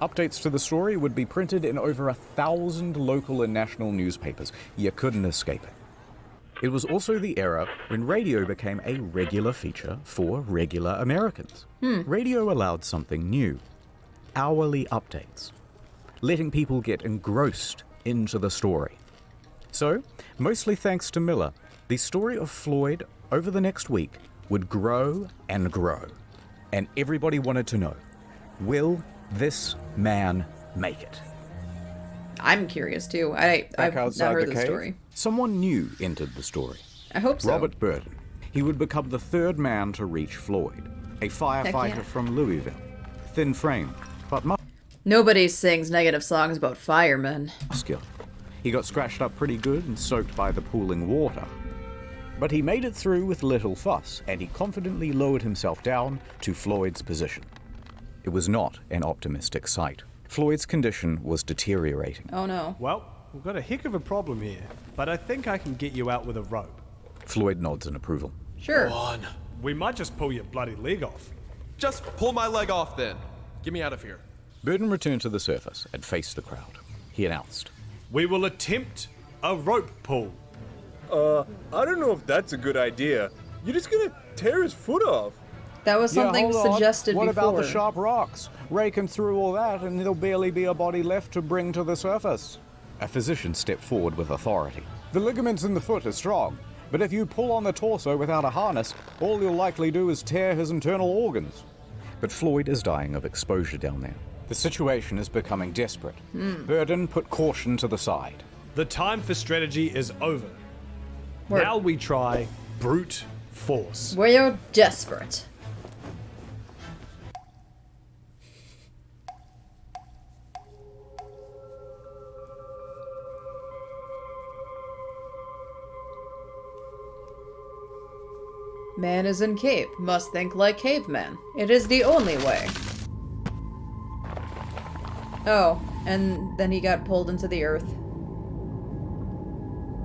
Updates to the story would be printed in over 1,000 local and national newspapers. You couldn't escape it. It was also the era when radio became a regular feature for regular Americans. Radio allowed something new: hourly updates, letting people get engrossed into the story. So, mostly thanks to Miller, the story of Floyd over the next week would grow and grow. And everybody wanted to know, will this man make it? I'm curious too. I've not heard the story. Someone new entered the story. I hope so. Robert Burton. He would become the third man to reach Floyd, a firefighter from Louisville. Thin-framed, but Nobody sings negative songs about firemen. muscular. He got scratched up pretty good and soaked by the pooling water. But he made it through with little fuss, and he confidently lowered himself down to Floyd's position. It was not an optimistic sight. Floyd's condition was deteriorating. Oh no. Well, we've got a heck of a problem here, but I think I can get you out with a rope. Floyd nods in approval. Sure. Go on. We might just pull your bloody leg off. Just pull my leg off then. Get me out of here. Burton returned to the surface and faced the crowd. He announced, We will attempt a rope pull. I don't know if that's a good idea. You're just gonna tear his foot off. That was something suggested what before. about the sharp rocks? Rake him through all that and there'll barely be a body left to bring to the surface. A physician stepped forward with authority. The ligaments in the foot are strong, but if you pull on the torso without a harness, all you'll likely do is tear his internal organs. But Floyd is dying of exposure down there. The situation is becoming desperate. Burton put caution to the side. The time for strategy is over. Word. Now we try brute force. We're desperate. Man is in cave, must think like caveman. It is the only way. Oh, and then he got pulled into the earth.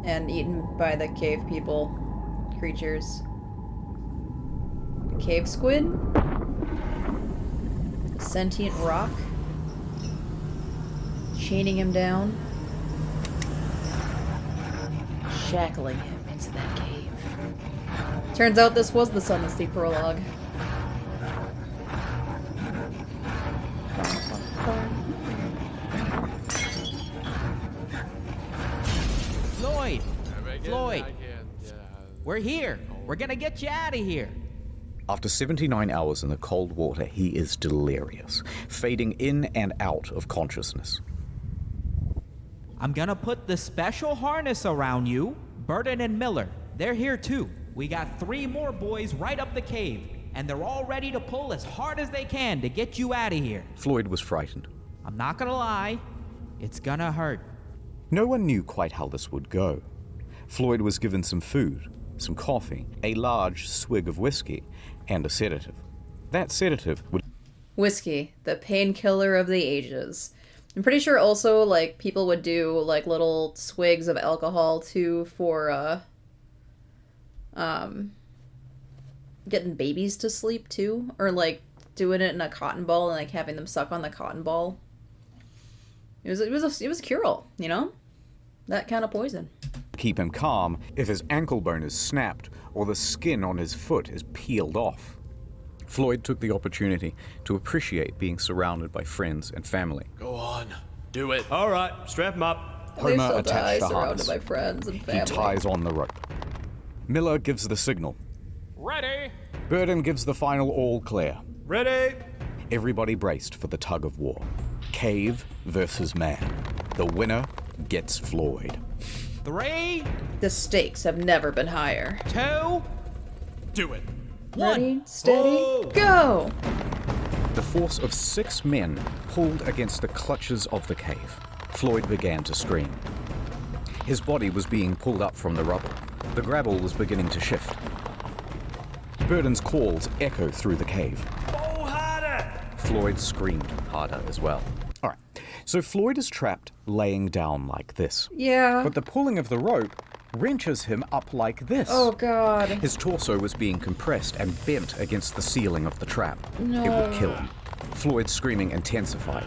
And eaten by the cave people. Creatures. The cave squid? Sentient rock? Chaining him down? Shackling him into that cave. Turns out this was the Sun Sea prologue. Floyd! Floyd! We're here! We're gonna get you out of here! After 79 hours in the cold water, he is delirious, fading in and out of consciousness. I'm gonna put the special harness around you. Burton and Miller, they're here too. We got 3 more boys right up the cave, and they're all ready to pull as hard as they can to get you out of here. Floyd was frightened. I'm not gonna lie, it's gonna hurt. No one knew quite how this would go. Floyd was given some food, some coffee, a large swig of whiskey, and a sedative. That sedative would... Whiskey, the painkiller of the ages. I'm pretty sure also, like, people would do, like, little swigs of alcohol, too, for, getting babies to sleep, too. Or, like, doing it in a cotton ball and, like, having them suck on the cotton ball. It was a cure-all, you know? That kind of poison. Keep him calm if his ankle bone is snapped or the skin on his foot is peeled off. Floyd took the opportunity to appreciate being surrounded by friends and family. Go on. Do it. All right, strap him up. At least Homer he'll die attached the surrounded harness. by friends and He family. ties on the rope. Miller gives the signal. Ready? Burden gives the final all clear. Ready? Everybody braced for the tug of war. Cave versus man. The winner gets Floyd. 3. The stakes have never been higher. 2. Do it. Ready, steady, go! The force of 6 men pulled against the clutches of the cave. Floyd began to scream. His body was being pulled up from the rubble. The gravel was beginning to shift. Burden's calls echo through the cave. Pull harder! Floyd screamed harder as well. All right, so Floyd is trapped laying down like this. Yeah. But the pulling of the rope wrenches him up like this. Oh, God. His torso was being compressed and bent against the ceiling of the trap. No. It would kill him. Floyd's screaming intensified,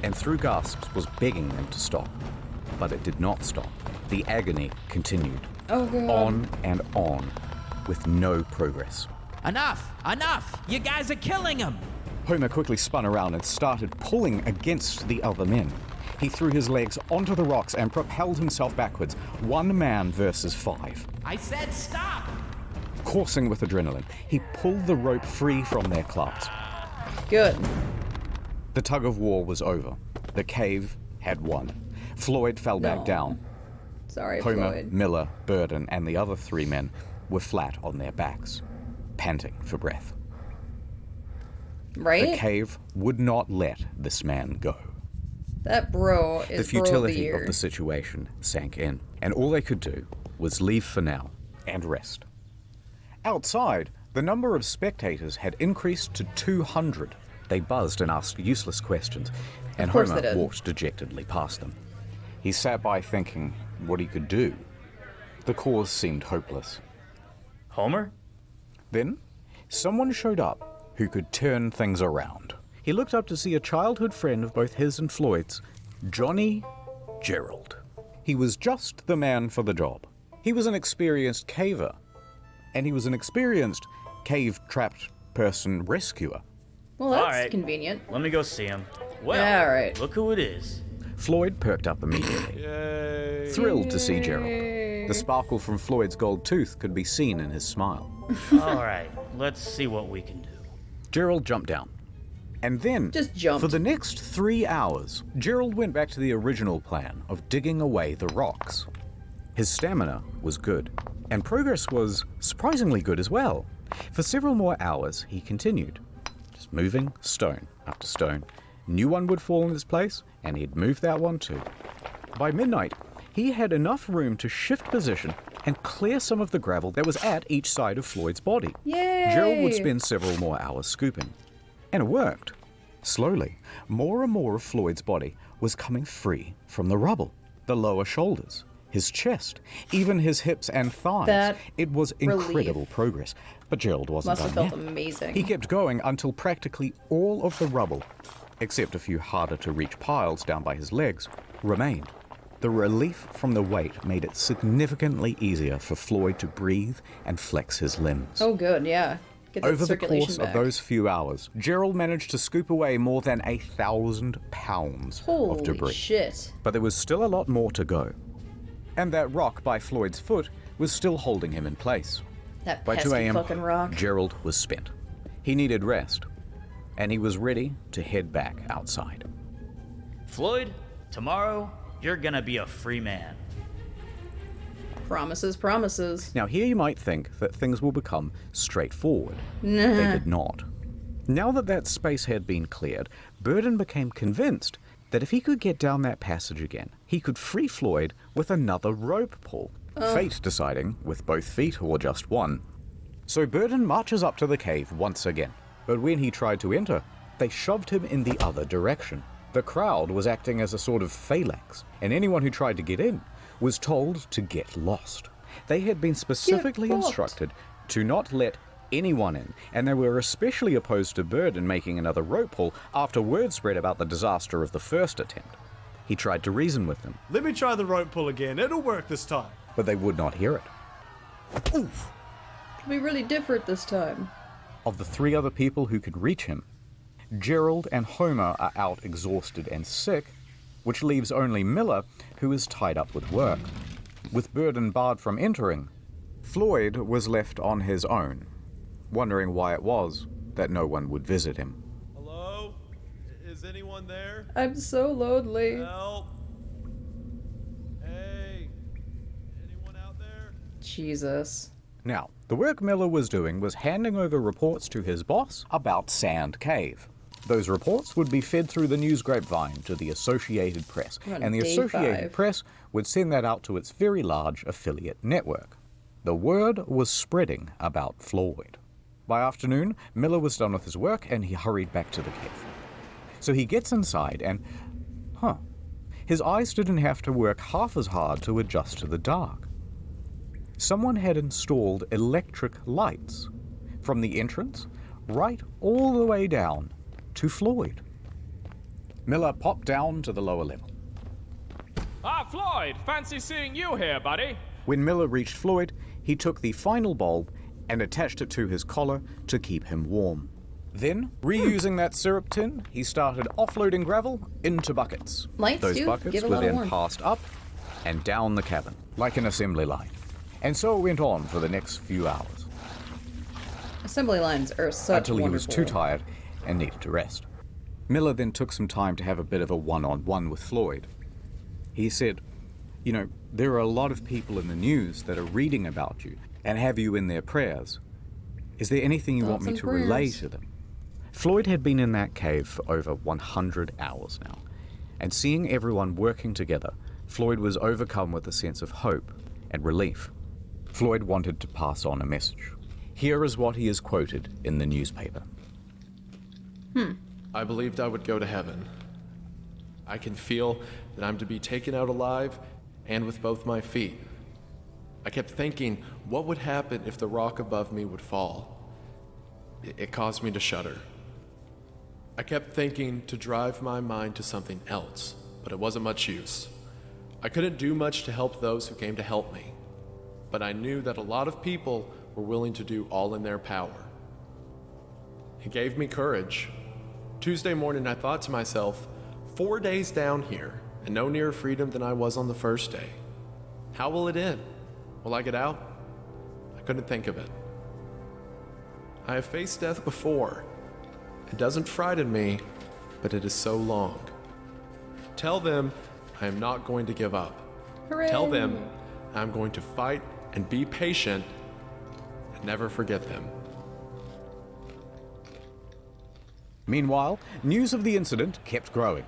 and through gasps was begging them to stop. But it did not stop. The agony continued. Oh, God. On and on, with no progress. Enough! Enough! You guys are killing him! Homer quickly spun around and started pulling against the other men. He threw his legs onto the rocks and propelled himself backwards. 1 man versus 5. I said stop! Coursing with adrenaline, he pulled the rope free from their clasp. Good. The tug of war was over. The cave had won. Floyd fell back No. down. Sorry, Homer, Floyd. Miller, Burden, and the other 3 men were flat on their backs, panting for breath. Right? The cave would not let this man go. That bro is The futility bro of the situation sank in, and all they could do was leave for now and rest. Outside, the number of spectators had increased to 200. They buzzed and asked useless questions, and Of course Homer they did. walked dejectedly past them. He sat by thinking what he could do. The cause seemed hopeless. Homer? Then, someone showed up who could turn things around. He looked up to see a childhood friend of both his and Floyd's, Johnny Gerald. He was just the man for the job. He was an experienced caver, and he was an experienced cave-trapped person rescuer. Well, that's All right. convenient. Let me go see him. Well, Yeah, all right. look who it is. Floyd perked up immediately, thrilled to see Gerald. The sparkle from Floyd's gold tooth could be seen in his smile. All right, let's see what we can do. Gerald jumped down. And then, Just jumped. for the next 3 hours, Gerald went back to the original plan of digging away the rocks. His stamina was good, and progress was surprisingly good as well. For several more hours, he continued, just moving stone after stone. New one would fall in its place, and he'd move that one too. By midnight, he had enough room to shift position and clear some of the gravel that was at each side of Floyd's body. Yay! Gerald would spend several more hours scooping. And it worked. Slowly, more and more of Floyd's body was coming free from the rubble. The lower shoulders, his chest, even his hips and thighs. That it was incredible relief. progress. But Gerald wasn't Must have done felt yet. amazing. He kept going until practically all of the rubble, except a few harder to reach piles down by his legs, remained. The relief from the weight made it significantly easier for Floyd to breathe and flex his limbs. Oh, good, yeah. Get that Over the circulation course back. of those few hours, Gerald managed to scoop away more than 1,000 pounds Holy of debris. shit. But there was still a lot more to go. And that rock by Floyd's foot was still holding him in place. That By 2 pesky a.m., fucking rock. Gerald was spent. He needed rest, and he was ready to head back outside. Floyd, tomorrow you're gonna be a free man. Promises, promises. Now, here you might think that things will become straightforward. Nah. They did not. Now that space had been cleared, Burden became convinced that if he could get down that passage again, he could free Floyd with another rope pull. Fate deciding with both feet or just one. So Burden marches up to the cave once again, but when he tried to enter, they shoved him in the other direction. The crowd was acting as a sort of phalanx, and anyone who tried to get in was told to get lost. They had been specifically fucked. instructed to not let anyone in, and they were especially opposed to Burden making another rope pull after word spread about the disaster of the first attempt. He tried to reason with them, Let me try the rope pull again. It'll work this time. but they would not hear it. Oof! It'll be really different this time. Of the 3 other people who could reach him, Gerald and Homer are out exhausted and sick, which leaves only Miller, who is tied up with work. With Burden barred from entering, Floyd was left on his own, wondering why it was that no one would visit him. Hello? Is anyone there? I'm so lonely. Help! Hey! Anyone out there? Jesus. Now, the work Miller was doing was handing over reports to his boss about Sand Cave. Those reports would be fed through the news grapevine to the Associated Press, and the Associated Press would send that out to its very large affiliate network. The word was spreading about Floyd. By afternoon, Miller was done with his work and he hurried back to the cave. So he gets inside and, his eyes didn't have to work half as hard to adjust to the dark. Someone had installed electric lights from the entrance right all the way down to Floyd. Miller popped down to the lower level. Ah, Floyd! Fancy seeing you here, buddy. When Miller reached Floyd, he took the final bulb and attached it to his collar to keep him warm. Then, reusing that syrup tin, he started offloading gravel into buckets. Lights Those do buckets give a were lot of then warmth. passed up and down the cabin, like an assembly line. And so it went on for the next few hours. Assembly lines are such Until he was too wonderful- tired and needed to rest. Miller then took some time to have a bit of a one-on-one with Floyd. He said, "You know, there are a lot of people in the news that are reading about you and have you in their prayers. Is there anything you want Thoughts me and to relay prayers. to them?" Floyd had been in that cave for over 100 hours now, and seeing everyone working together, Floyd was overcome with a sense of hope and relief. Floyd wanted to pass on a message. Here is what he is quoted in the newspaper. I believed I would go to heaven. I can feel that I'm to be taken out alive and with both my feet. I kept thinking, what would happen if the rock above me would fall? It caused me to shudder. I kept thinking to drive my mind to something else, but it wasn't much use. I couldn't do much to help those who came to help me, but I knew that a lot of people were willing to do all in their power. It gave me courage. Tuesday morning, I thought to myself, 4 days down here, and no nearer freedom than I was on the first day. How will it end? Will I get out? I couldn't think of it. I have faced death before. It doesn't frighten me, but it is so long. Tell them I am not going to give up. Hooray. Tell them I'm going to fight and be patient and never forget them. Meanwhile, news of the incident kept growing.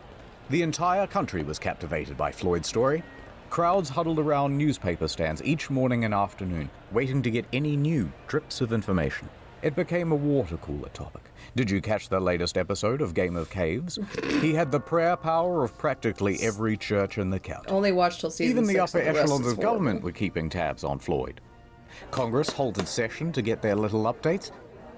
The entire country was captivated by Floyd's story. Crowds huddled around newspaper stands each morning and afternoon, waiting to get any new drips of information. It became a water cooler topic. Did you catch the latest episode of Game of Caves? He had the prayer power of practically every church in the county. Only watched till season Even the 6, upper and the rest echelons is of horrible. government were keeping tabs on Floyd. Congress halted session to get their little updates,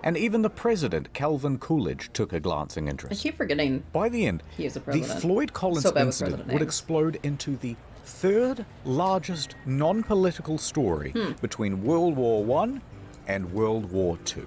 and even the president, Calvin Coolidge, took a glancing I interest. keep forgetting By the end, he is a the president. Floyd Collins So bad with incident president would names. explode into the third largest non-political story between World War I and World War II.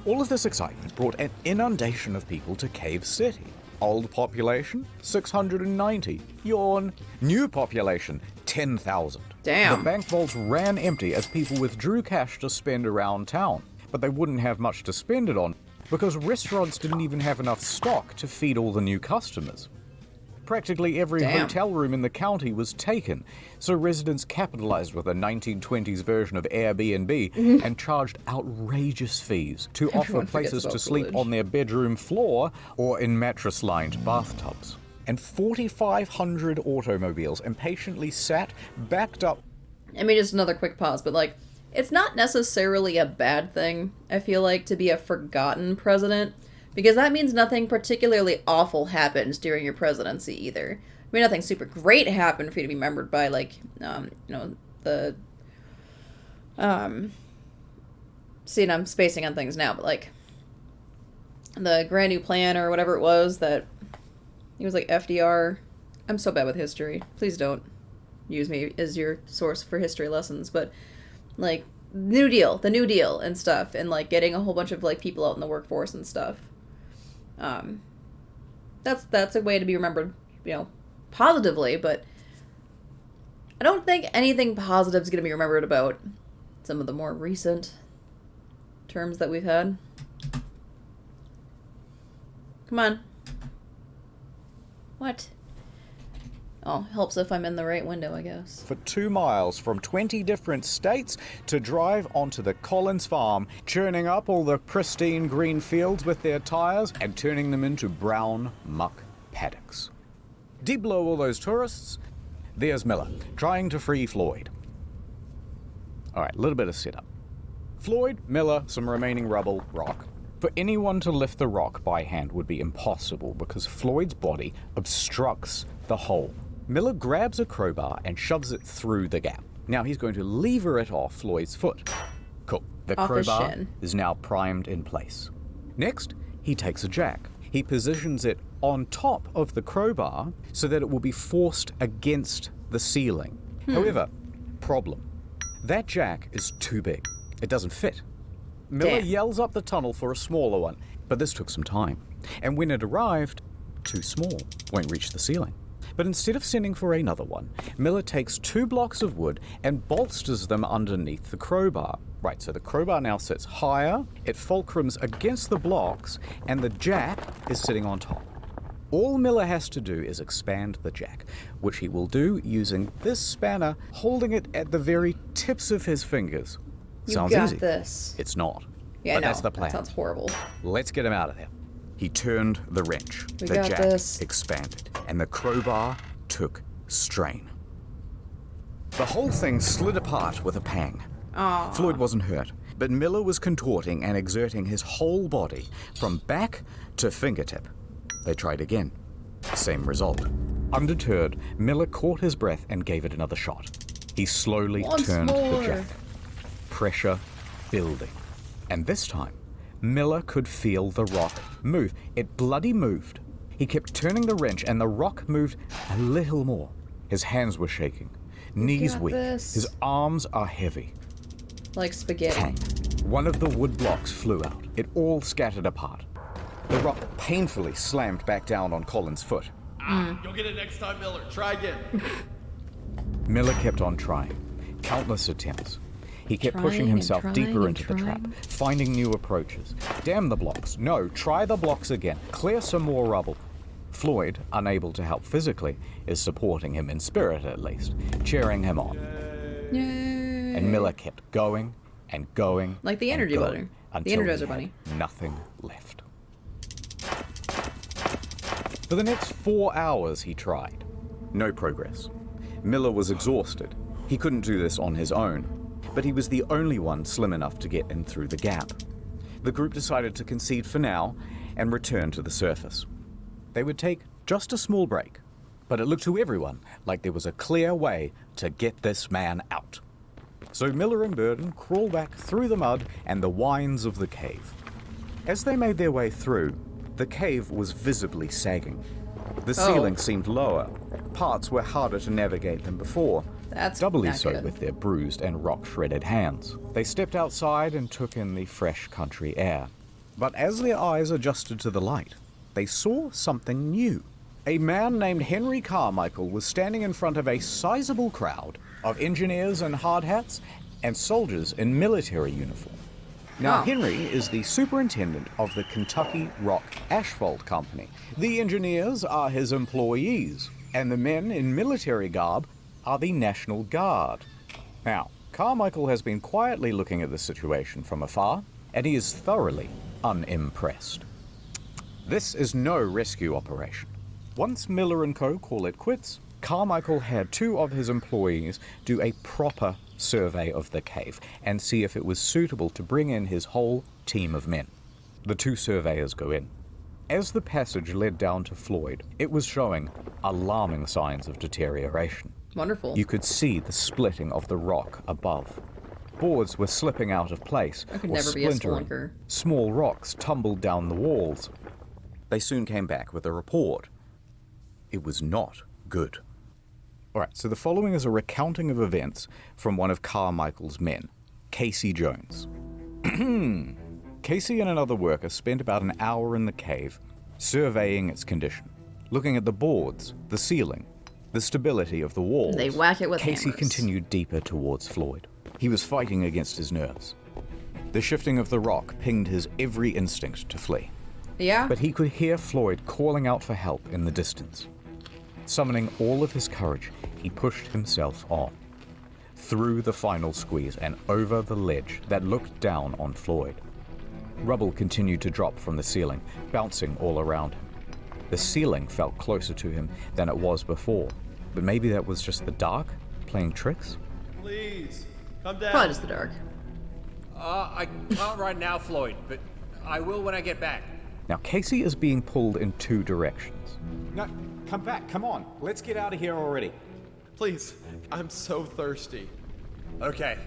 All of this excitement brought an inundation of people to Cave City. Old population, 690. Yawn. New population, 10,000. Damn. The bank vaults ran empty as people withdrew cash to spend around town. But they wouldn't have much to spend it on because restaurants didn't even have enough stock to feed all the new customers. Practically every Damn. hotel room in the county was taken, so residents capitalized with a 1920s version of Airbnb and charged outrageous fees to offer Everyone forgets places to about sleep Coolidge. on their bedroom floor or in mattress-lined bathtubs. And 4,500 automobiles impatiently sat, backed up. I mean, just another quick pause, but like, it's not necessarily a bad thing, I feel like, to be a forgotten president, because that means nothing particularly awful happens during your presidency either. I mean, nothing super great happened for you to be remembered by, like, the, see, I'm spacing on things now, but like, the Grand New Plan or whatever it was that, it was like FDR I'm so bad with history. Please don't use me as your source for history lessons, but like the New Deal and stuff, and like getting a whole bunch of like people out in the workforce and stuff. That's a way to be remembered, positively, but I don't think anything positive is going to be remembered about some of the more recent terms that we've had. Come on. What? Oh, helps if I'm in the right window, I guess. For 2 miles from 20 different states to drive onto the Collins farm, churning up all the pristine green fields with their tires and turning them into brown muck paddocks. Deep below all those tourists, there's Miller, trying to free Floyd. Alright, a little bit of setup. Floyd, Miller, some remaining rubble, rock. For anyone to lift the rock by hand would be impossible because Floyd's body obstructs the hole. Miller grabs a crowbar and shoves it through the gap. Now he's going to lever it off Floyd's foot. Cool. The Off his crowbar shin. is now primed in place. Next, he takes a jack. He positions it on top of the crowbar so that it will be forced against the ceiling. However, problem. That jack is too big. It doesn't fit. Miller Damn. yells up the tunnel for a smaller one, but this took some time. And when it arrived, too small, won't reach the ceiling. But instead of sending for another one, Miller takes 2 blocks of wood and bolsters them underneath the crowbar. Right, so the crowbar now sits higher, it fulcrums against the blocks, and the jack is sitting on top. All Miller has to do is expand the jack, which he will do using this spanner, holding it at the very tips of his fingers. You Sounds got easy. this. It's not. Yeah, but no, that's the plan. that sounds horrible. Let's get him out of there. He turned the wrench. We The got jack this. expanded, and the crowbar took strain. The whole thing slid apart with a pang. Aw. Floyd wasn't hurt, but Miller was contorting and exerting his whole body from back to fingertip. They tried again. Same result. Undeterred, Miller caught his breath and gave it another shot. He slowly Once turned more. the jack. Pressure building. And this time, Miller could feel the rock move. It bloody moved. He kept turning the wrench and the rock moved a little more. His hands were shaking, knees got weak, this. his arms are heavy. Like spaghetti. Pang. One of the wood blocks flew out. It all scattered apart. The rock painfully slammed back down on Colin's foot. You'll get it next time, Miller. Try again. Miller kept on trying. Countless attempts. He kept pushing Trying and himself trying deeper and into the trap, trying. finding new approaches. Damn the blocks. No, try the blocks again. Clear some more rubble. Floyd, unable to help physically, is supporting him in spirit at least, cheering him on. Yay. And Miller kept going and going. Like the and energy going bunny. The until Energizer he bunny. had nothing left. For the next 4 hours he tried. No progress. Miller was exhausted. He couldn't do this on his own, but he was the only one slim enough to get in through the gap. The group decided to concede for now and return to the surface. They would take just a small break, but it looked to everyone like there was a clear way to get this man out. So Miller and Burden crawled back through the mud and the whines of the cave. As they made their way through, the cave was visibly sagging. The ceiling seemed lower. Parts were harder to navigate than before. That's doubly not so good. with their bruised and rock-shredded hands. They stepped outside and took in the fresh country air. But as their eyes adjusted to the light, they saw something new. A man named Henry Carmichael was standing in front of a sizable crowd of engineers in hard hats and soldiers in military uniform. Now, Henry is the superintendent of the Kentucky Rock Asphalt Company. The engineers are his employees, and the men in military garb are the National Guard. Now, Carmichael has been quietly looking at the situation from afar, and he is thoroughly unimpressed. This is no rescue operation. Once Miller and Co. call it quits, Carmichael had 2 of his employees do a proper survey of the cave and see if it was suitable to bring in his whole team of men. The 2 surveyors go in. As the passage led down to Floyd, it was showing alarming signs of deterioration. Wonderful. You could see the splitting of the rock above. Boards were slipping out of place I could or never be a splintering. spelunker. Small rocks tumbled down the walls. They soon came back with a report. It was not good. Alright, so the following is a recounting of events from one of Carmichael's men, Casey Jones. Casey and another worker spent about an hour in the cave, surveying its condition, looking at the boards, the ceiling, the stability of the walls. They whack it with Casey hammers. continued deeper towards Floyd. He was fighting against his nerves. The shifting of the rock pinged his every instinct to flee. Yeah? But he could hear Floyd calling out for help in the distance. Summoning all of his courage, he pushed himself on, through the final squeeze and over the ledge that looked down on Floyd. Rubble continued to drop from the ceiling, bouncing all around him. The ceiling felt closer to him than it was before, but maybe that was just the dark playing tricks? Please, come down. Probably just the dark. I can't right now, Floyd, but I will when I get back. Now, Casey is being pulled in two directions. No, come back, come on. Let's get out of here already. Please, I'm so thirsty. Okay.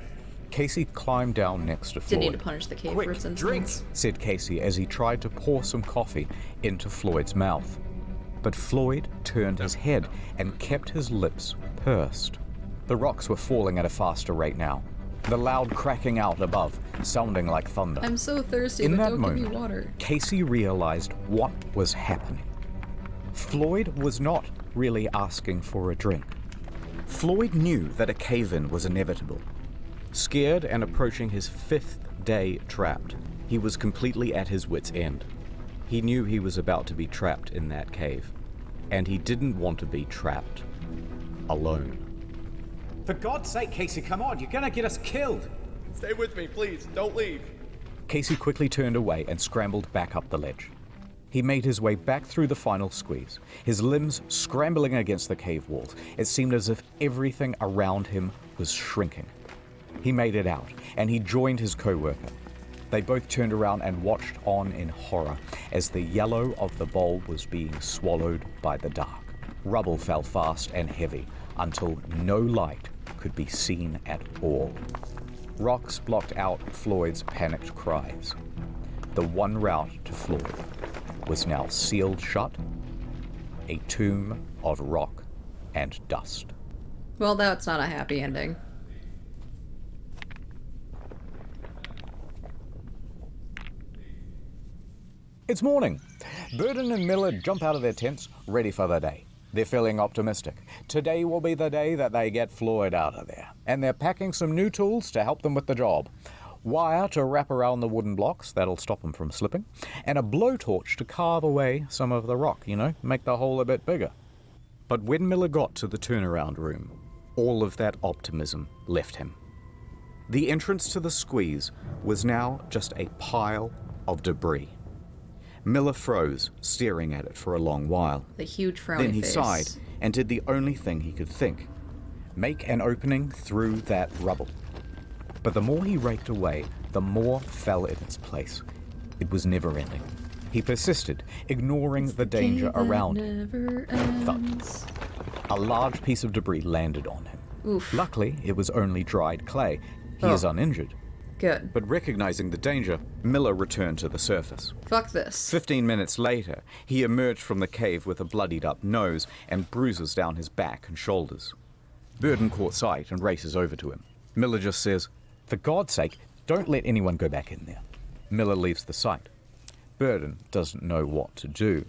Casey climbed down next to Floyd. Didn't need to punish the cave Quick, first instance. drink, said Casey as he tried to pour some coffee into Floyd's mouth. But Floyd turned his head and kept his lips pursed. The rocks were falling at a faster rate now, the loud cracking out above, sounding like thunder. I'm so thirsty, In but that don't moment, give me water. Casey realized what was happening. Floyd was not really asking for a drink. Floyd knew that a cave-in was inevitable. Scared and approaching his 5th day trapped, he was completely at his wit's end. He knew he was about to be trapped in that cave, and he didn't want to be trapped alone. For God's sake, Casey, come on, you're gonna get us killed. Stay with me, please. Don't leave. Casey quickly turned away and scrambled back up the ledge. He made his way back through the final squeeze, his limbs scrambling against the cave walls. It seemed as if everything around him was shrinking. He made it out, and he joined his co-worker. They both turned around and watched on in horror as the yellow of the bulb was being swallowed by the dark. Rubble fell fast and heavy until no light could be seen at all. Rocks blocked out Floyd's panicked cries. The one route to Floyd was now sealed shut, a tomb of rock and dust. Well, that's not a happy ending. It's morning. Burden and Miller jump out of their tents, ready for the day. They're feeling optimistic. Today will be the day that they get Floyd out of there. And they're packing some new tools to help them with the job. Wire to wrap around the wooden blocks, that'll stop them from slipping. And a blowtorch to carve away some of the rock, make the hole a bit bigger. But when Miller got to the turnaround room, all of that optimism left him. The entrance to the squeeze was now just a pile of debris. Miller froze, staring at it for a long while. The huge frowny Then he face. sighed and did the only thing he could think. Make an opening through that rubble. But the more he raked away, the more fell in its place. It was never-ending. He persisted, ignoring the danger around him. Thud. A large piece of debris landed on him. Oof. Luckily, it was only dried clay. He is uninjured. Good. But recognizing the danger, Miller returned to the surface. Fuck this. 15 minutes later, he emerged from the cave with a bloodied-up nose and bruises down his back and shoulders. Burden caught sight and races over to him. Miller just says, "For God's sake, don't let anyone go back in there." Miller leaves the site. Burden doesn't know what to do.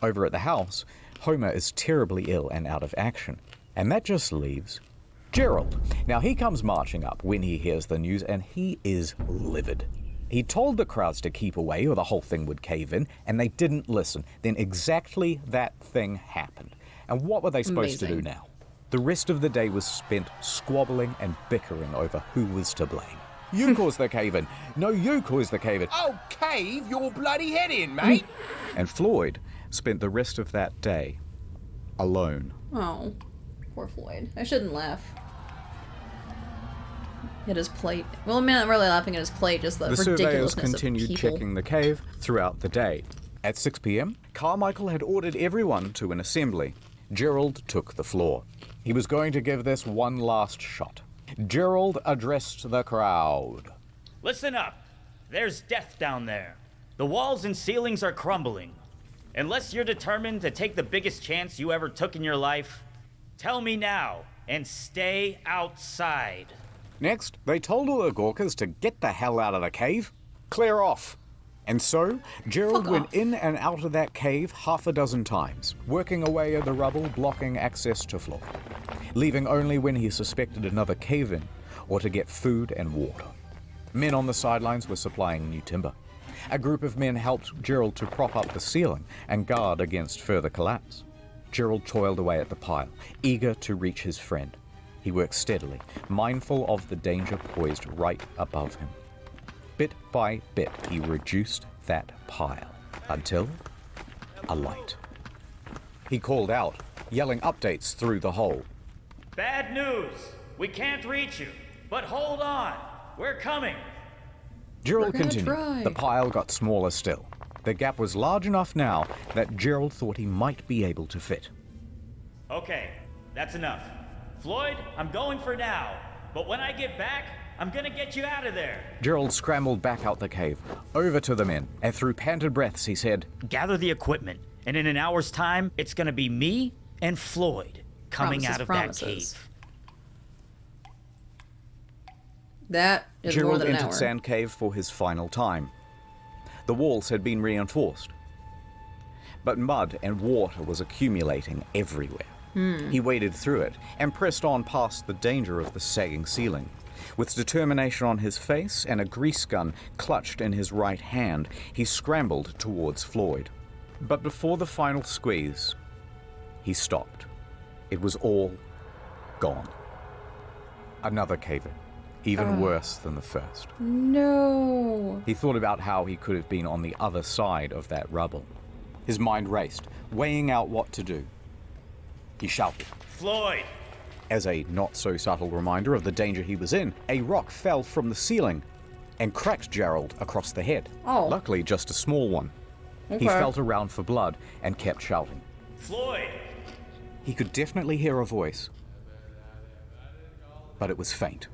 Over at the house, Homer is terribly ill and out of action, and that just leaves Gerald. Now, he comes marching up when he hears the news, and he is livid. He told the crowds to keep away or the whole thing would cave in, and they didn't listen. Then exactly that thing happened. And what were they supposed to do now? The rest of the day was spent squabbling and bickering over who was to blame. You caused the cave-in. No, you caused the cave-in. Oh, cave your bloody head in, mate! And Floyd spent the rest of that day alone. Oh, poor Floyd. I shouldn't laugh. At his plate. Well, I'm not really laughing at his plate, just the surveyors ridiculousness continued of people. checking the cave throughout the day. At 6 p.m., Carmichael had ordered everyone to an assembly. Gerald took the floor. He was going to give this one last shot. Gerald addressed the crowd. Listen up. There's death down there. The walls and ceilings are crumbling. Unless you're determined to take the biggest chance you ever took in your life, tell me now and stay outside. Next, they told all the Gorkas to get the hell out of the cave. Clear off. And so, Gerald went in and out of that cave half a dozen times, working away at the rubble, blocking access to Floyd, leaving only when he suspected another cave-in or to get food and water. Men on the sidelines were supplying new timber. A group of men helped Gerald to prop up the ceiling and guard against further collapse. Gerald toiled away at the pile, eager to reach his friend. He worked steadily, mindful of the danger poised right above him. Bit by bit, he reduced that pile, until a light. He called out, yelling updates through the hole. Bad news! We can't reach you, but hold on, we're coming. Gerald continued. The pile got smaller still. The gap was large enough now that Gerald thought he might be able to fit. Okay, that's enough. Floyd, I'm going for now, but when I get back, I'm gonna get you out of there. Gerald scrambled back out the cave, over to the men, and through panted breaths he said, Gather the equipment, and in an hour's time, it's gonna be me and Floyd coming out of that cave. That is more Gerald than an entered hour. Sand Cave for his final time. The walls had been reinforced, but mud and water was accumulating everywhere. He waded through it and pressed on past the danger of the sagging ceiling. With determination on his face and a grease gun clutched in his right hand, he scrambled towards Floyd. But before the final squeeze, he stopped. It was all gone. Another cave-in, even worse than the first. No. He thought about how he could have been on the other side of that rubble. His mind raced, weighing out what to do. He shouted, Floyd! As a not-so-subtle reminder of the danger he was in, a rock fell from the ceiling and cracked Gerald across the head. Oh. Luckily, just a small one. Okay. He felt around for blood and kept shouting. Floyd! He could definitely hear a voice, but it was faint.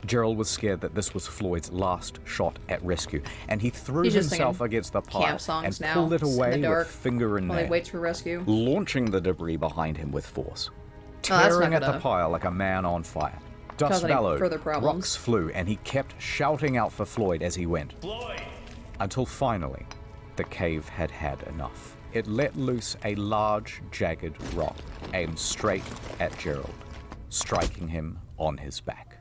Gerald was scared that this was Floyd's last shot at rescue, and he threw himself against the pile camp songs and now, pulled it in the away dark, with finger and while he nail, waits for rescue. launching the debris behind him with force. Oh, that's Tearing not at the gonna pile like a man on fire. Dust cause any bellowed, further problems. rocks flew, and he kept shouting out for Floyd as he went. Floyd! Until finally, the cave had had enough. It let loose a large, jagged rock aimed straight at Gerald, striking him on his back.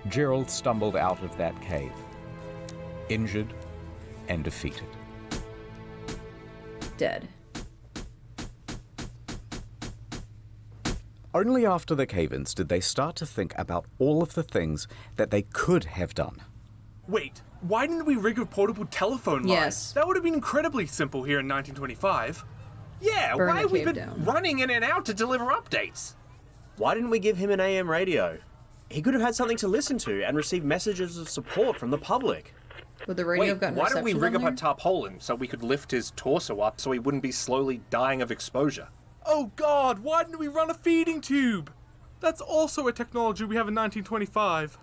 Gerald stumbled out of that cave, injured and defeated. Dead. Only after the cave-ins did they start to think about all of the things that they could have done. Wait, why didn't we rig a portable telephone line? Yes. That would have been incredibly simple here in 1925. Yeah, Burn why a have we cave been down. running in and out to deliver updates? Why didn't we give him an AM radio? He could have had something to listen to and receive messages of support from the public. Would the radio have gotten why don't we reception rig down up a tarpaulin so we could lift his torso up so he wouldn't be slowly dying of exposure? Oh God, why didn't we run a feeding tube? That's also a technology we have in 1925.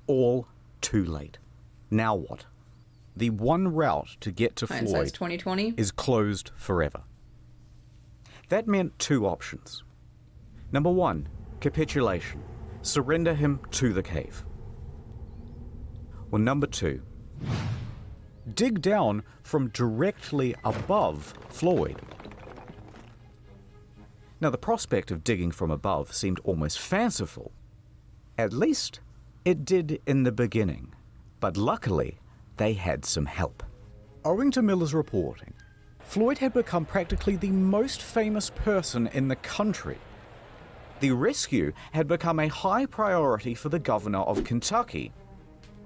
All too late. Now what? The one route to get to Hindsight's Floyd 2020. is closed forever. That meant two options. Number one, capitulation. Surrender him to the cave. Or number two, dig down from directly above Floyd. Now, the prospect of digging from above seemed almost fanciful. At least, it did in the beginning. But luckily, they had some help. Owing to Miller's reporting, Floyd had become practically the most famous person in the country. The rescue had become a high priority for the governor of Kentucky.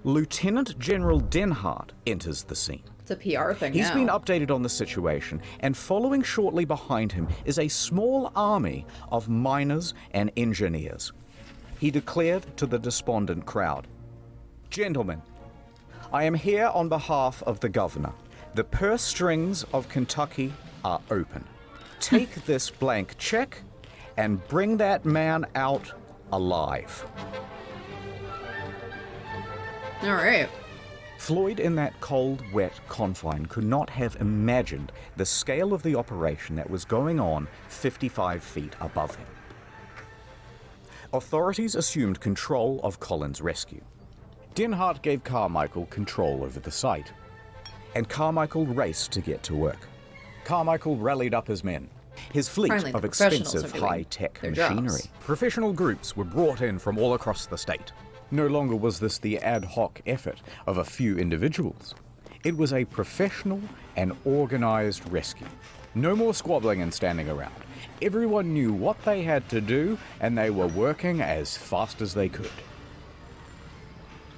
Lieutenant General Denhart enters the scene. It's a PR thing He's now. been updated on the situation, and following shortly behind him is a small army of miners and engineers. He declared to the despondent crowd, "Gentlemen, I am here on behalf of the governor. The purse strings of Kentucky are open. Take this blank check and bring that man out alive." All right. Floyd, in that cold, wet confine, could not have imagined the scale of the operation that was going on 55 feet above him. Authorities assumed control of Colin's rescue. Denhart gave Carmichael control over the site, and Carmichael raced to get to work. Carmichael rallied up his men. His fleet Finally, of the professionals expensive are doing high-tech their machinery. jobs. Professional groups were brought in from all across the state. No longer was this the ad hoc effort of a few individuals. It was a professional and organized rescue. No more squabbling and standing around. Everyone knew what they had to do, and they were working as fast as they could.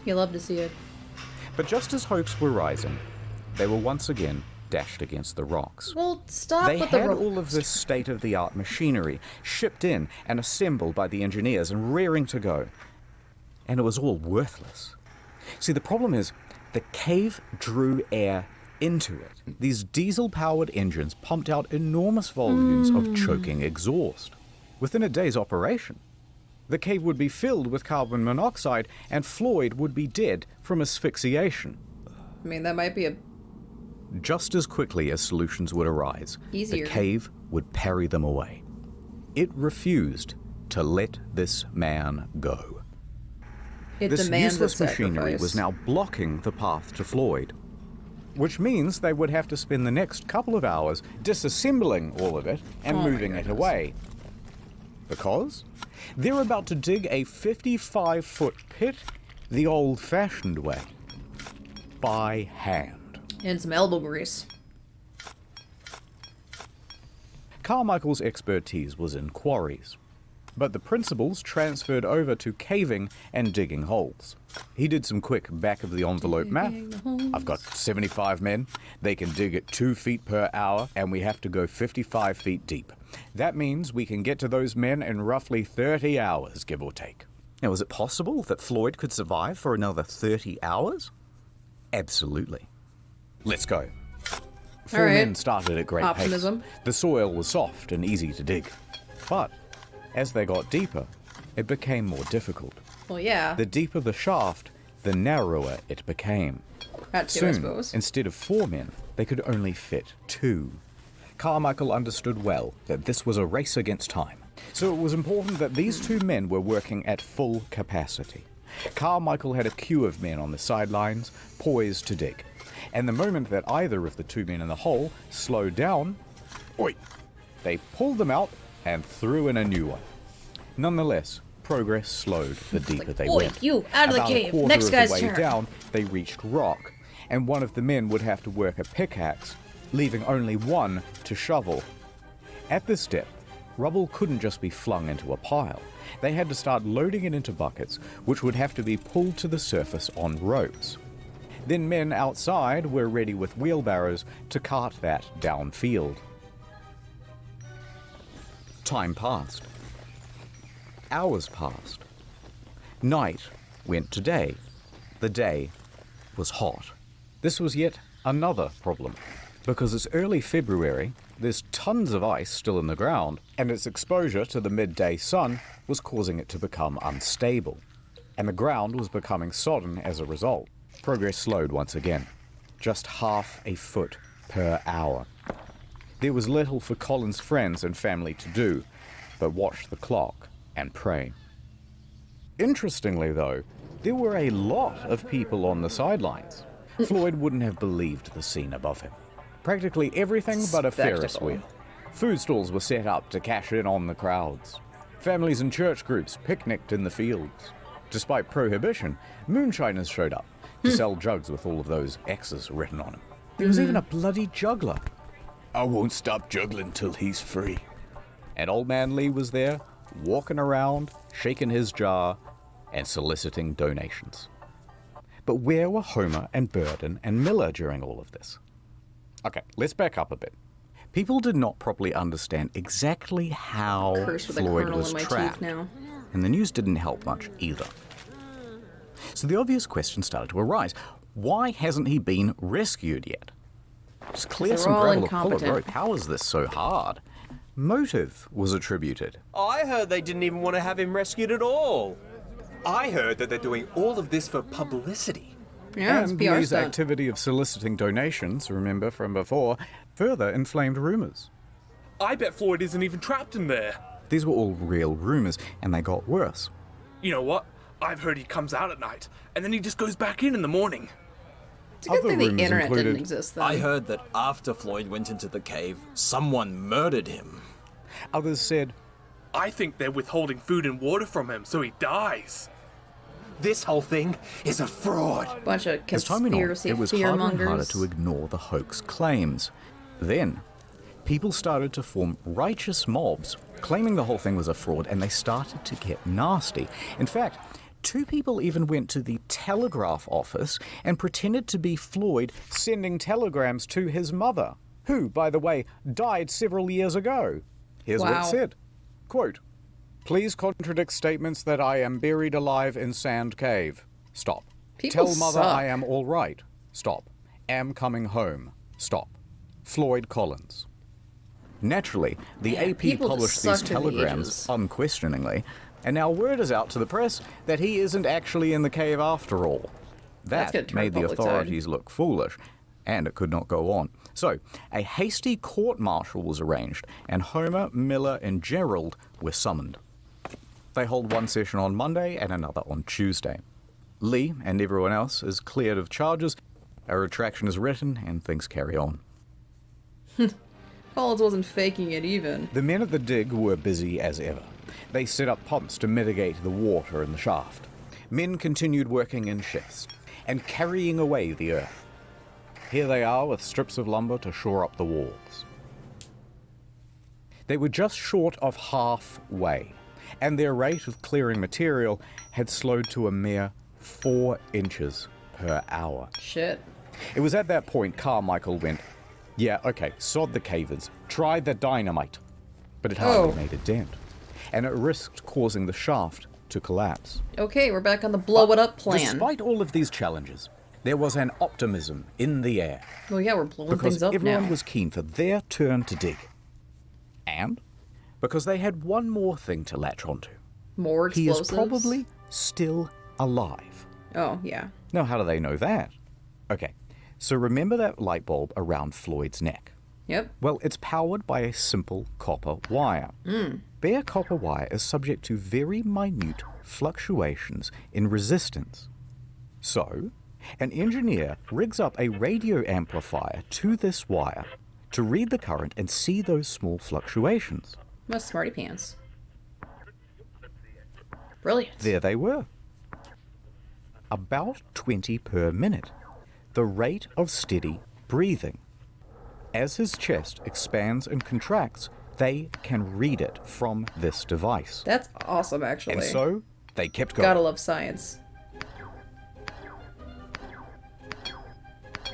You love to see it. But just as hopes were rising, they were once again dashed against the rocks. Well, stop They with the had ro- all of this state-of-the-art machinery shipped in and assembled by the engineers and rearing to go. And it was all worthless. See, the problem is, the cave drew air into it. These diesel-powered engines pumped out enormous volumes of choking exhaust. Within a day's operation, the cave would be filled with carbon monoxide and Floyd would be dead from asphyxiation. I mean, that might be a... Just as quickly as solutions would arise, Easier. the cave would parry them away. It refused to let this man go. It This demands a useless machinery sacrifice. was now blocking the path to Floyd, which means they would have to spend the next couple of hours disassembling all of it and Oh my moving it away. Because they're about to dig a 55-foot pit the old-fashioned way, by hand. And some elbow grease. Carmichael's expertise was in quarries, but the principles transferred over to caving and digging holes. He did some quick back-of-the-envelope math. I've got 75 men, they can dig at 2 feet per hour, and we have to go 55 feet deep. That means we can get to those men in roughly 30 hours, give or take. Now, is it possible that Floyd could survive for another 30 hours? Absolutely. Let's go. Four right. men started at great Optimism. pace. The soil was soft and easy to dig. But as they got deeper, it became more difficult. Well, yeah. The deeper the shaft, the narrower it became. That too, I Soon, suppose. instead of 4 men, they could only fit 2. Carmichael understood well that this was a race against time, so it was important that these 2 men were working at full capacity. Carmichael had a queue of men on the sidelines, poised to dig, and the moment that either of the 2 men in the hole slowed down, oi, they pulled them out and threw in a new one. Nonetheless, progress slowed the deeper they "Oi, went. you, out of the About a cave. quarter Next of guy's the way turn." down, they reached rock, and one of the men would have to work a pickaxe, leaving only one to shovel. At this depth, rubble couldn't just be flung into a pile. They had to start loading it into buckets, which would have to be pulled to the surface on ropes. Then men outside were ready with wheelbarrows to cart that downfield. Time passed. Hours passed. Night went to day. The day was hot. This was yet another problem, because it's early February, there's tons of ice still in the ground, and its exposure to the midday sun was causing it to become unstable, and the ground was becoming sodden as a result. Progress slowed once again, just half a foot per hour. There was little for Colin's friends and family to do, but watch the clock and pray. Interestingly, though, there were a lot of people on the sidelines. Floyd wouldn't have believed the scene above him. Practically everything but a Ferris Spectacle. wheel. Food stalls were set up to cash in on the crowds. Families and church groups picnicked in the fields. Despite prohibition, moonshiners showed up to sell jugs with all of those X's written on them. There was even a bloody juggler. I won't stop juggling till he's free. And Old Man Lee was there, walking around, shaking his jar, and soliciting donations. But where were Homer and Burden and Miller during all of this? Okay, let's back up a bit. People did not properly understand exactly how Curse with a Floyd kernel was in my trapped, teeth now. and the news didn't help much either. So the obvious question started to arise. Why hasn't he been rescued yet? Just clear they're some all gravel or pull a incompetent. rope. How is this so hard? Motive was attributed. I heard they didn't even want to have him rescued at all. I heard that they're doing all of this for publicity. Yeah, it's And PR Lee's stunt. activity of soliciting donations, remember from before, further inflamed rumours. I bet Floyd isn't even trapped in there. These were all real rumours, and they got worse. You know what? I've heard he comes out at night, and then he just goes back in the morning. It's a good Other thing the rumours internet didn't included- exist then. I heard that after Floyd went into the cave, someone murdered him. Others said, I think they're withholding food and water from him so he dies. This whole thing is a fraud. Bunch of as time went on, conspiracy it was harder and harder fearmongers. to ignore the hoax claims. Then, people started to form righteous mobs, claiming the whole thing was a fraud, and they started to get nasty. In fact, 2 people even went to the telegraph office and pretended to be Floyd sending telegrams to his mother, who, by the way, died several years ago. Here's what Wow. it said. Quote, "Please contradict statements that I am buried alive in Sand Cave. Stop. People Tell mother suck. I am all right. Stop. Am coming home. Stop. Floyd Collins." Naturally, the Man, AP people just published suck these to the telegrams ages. unquestioningly, and now word is out to the press that he isn't actually in the cave after all. That's gonna That turn made the public tide. authorities look foolish, and it could not go on. So, a hasty court-martial was arranged, and Homer, Miller, and Gerald were summoned. They hold one session on Monday and another on Tuesday. Lee and everyone else is cleared of charges, a retraction is written, and things carry on. Collins wasn't faking it even. The men at the dig were busy as ever. They set up pumps to mitigate the water in the shaft. Men continued working in shifts and carrying away the earth. Here they are with strips of lumber to shore up the walls. They were just short of halfway, and their rate of clearing material had slowed to a mere 4 inches per hour. Shit. It was at that point Carmichael went, "Yeah, okay, sod the cavers. Try the dynamite." But it hardly made a dent, and it risked causing the shaft to collapse. Okay, we're back on the blow it up plan. Despite all of these challenges, there was an optimism in the air. Well, yeah, we're blowing Because things up everyone now. was keen for their turn to dig. And because they had one more thing to latch onto. More He is explosives? probably still alive. Oh, yeah. Now, how do they know that? Okay, so remember that light bulb around Floyd's neck? Yep. Well, it's powered by a simple copper wire. Bare copper wire is subject to very minute fluctuations in resistance. So, an engineer rigs up a radio amplifier to this wire to read the current and see those small fluctuations. Must smarty pants. Brilliant. There they were. About 20 per minute. The rate of steady breathing. As his chest expands and contracts, they can read it from this device. That's awesome, actually. And so, they kept going. Gotta love science.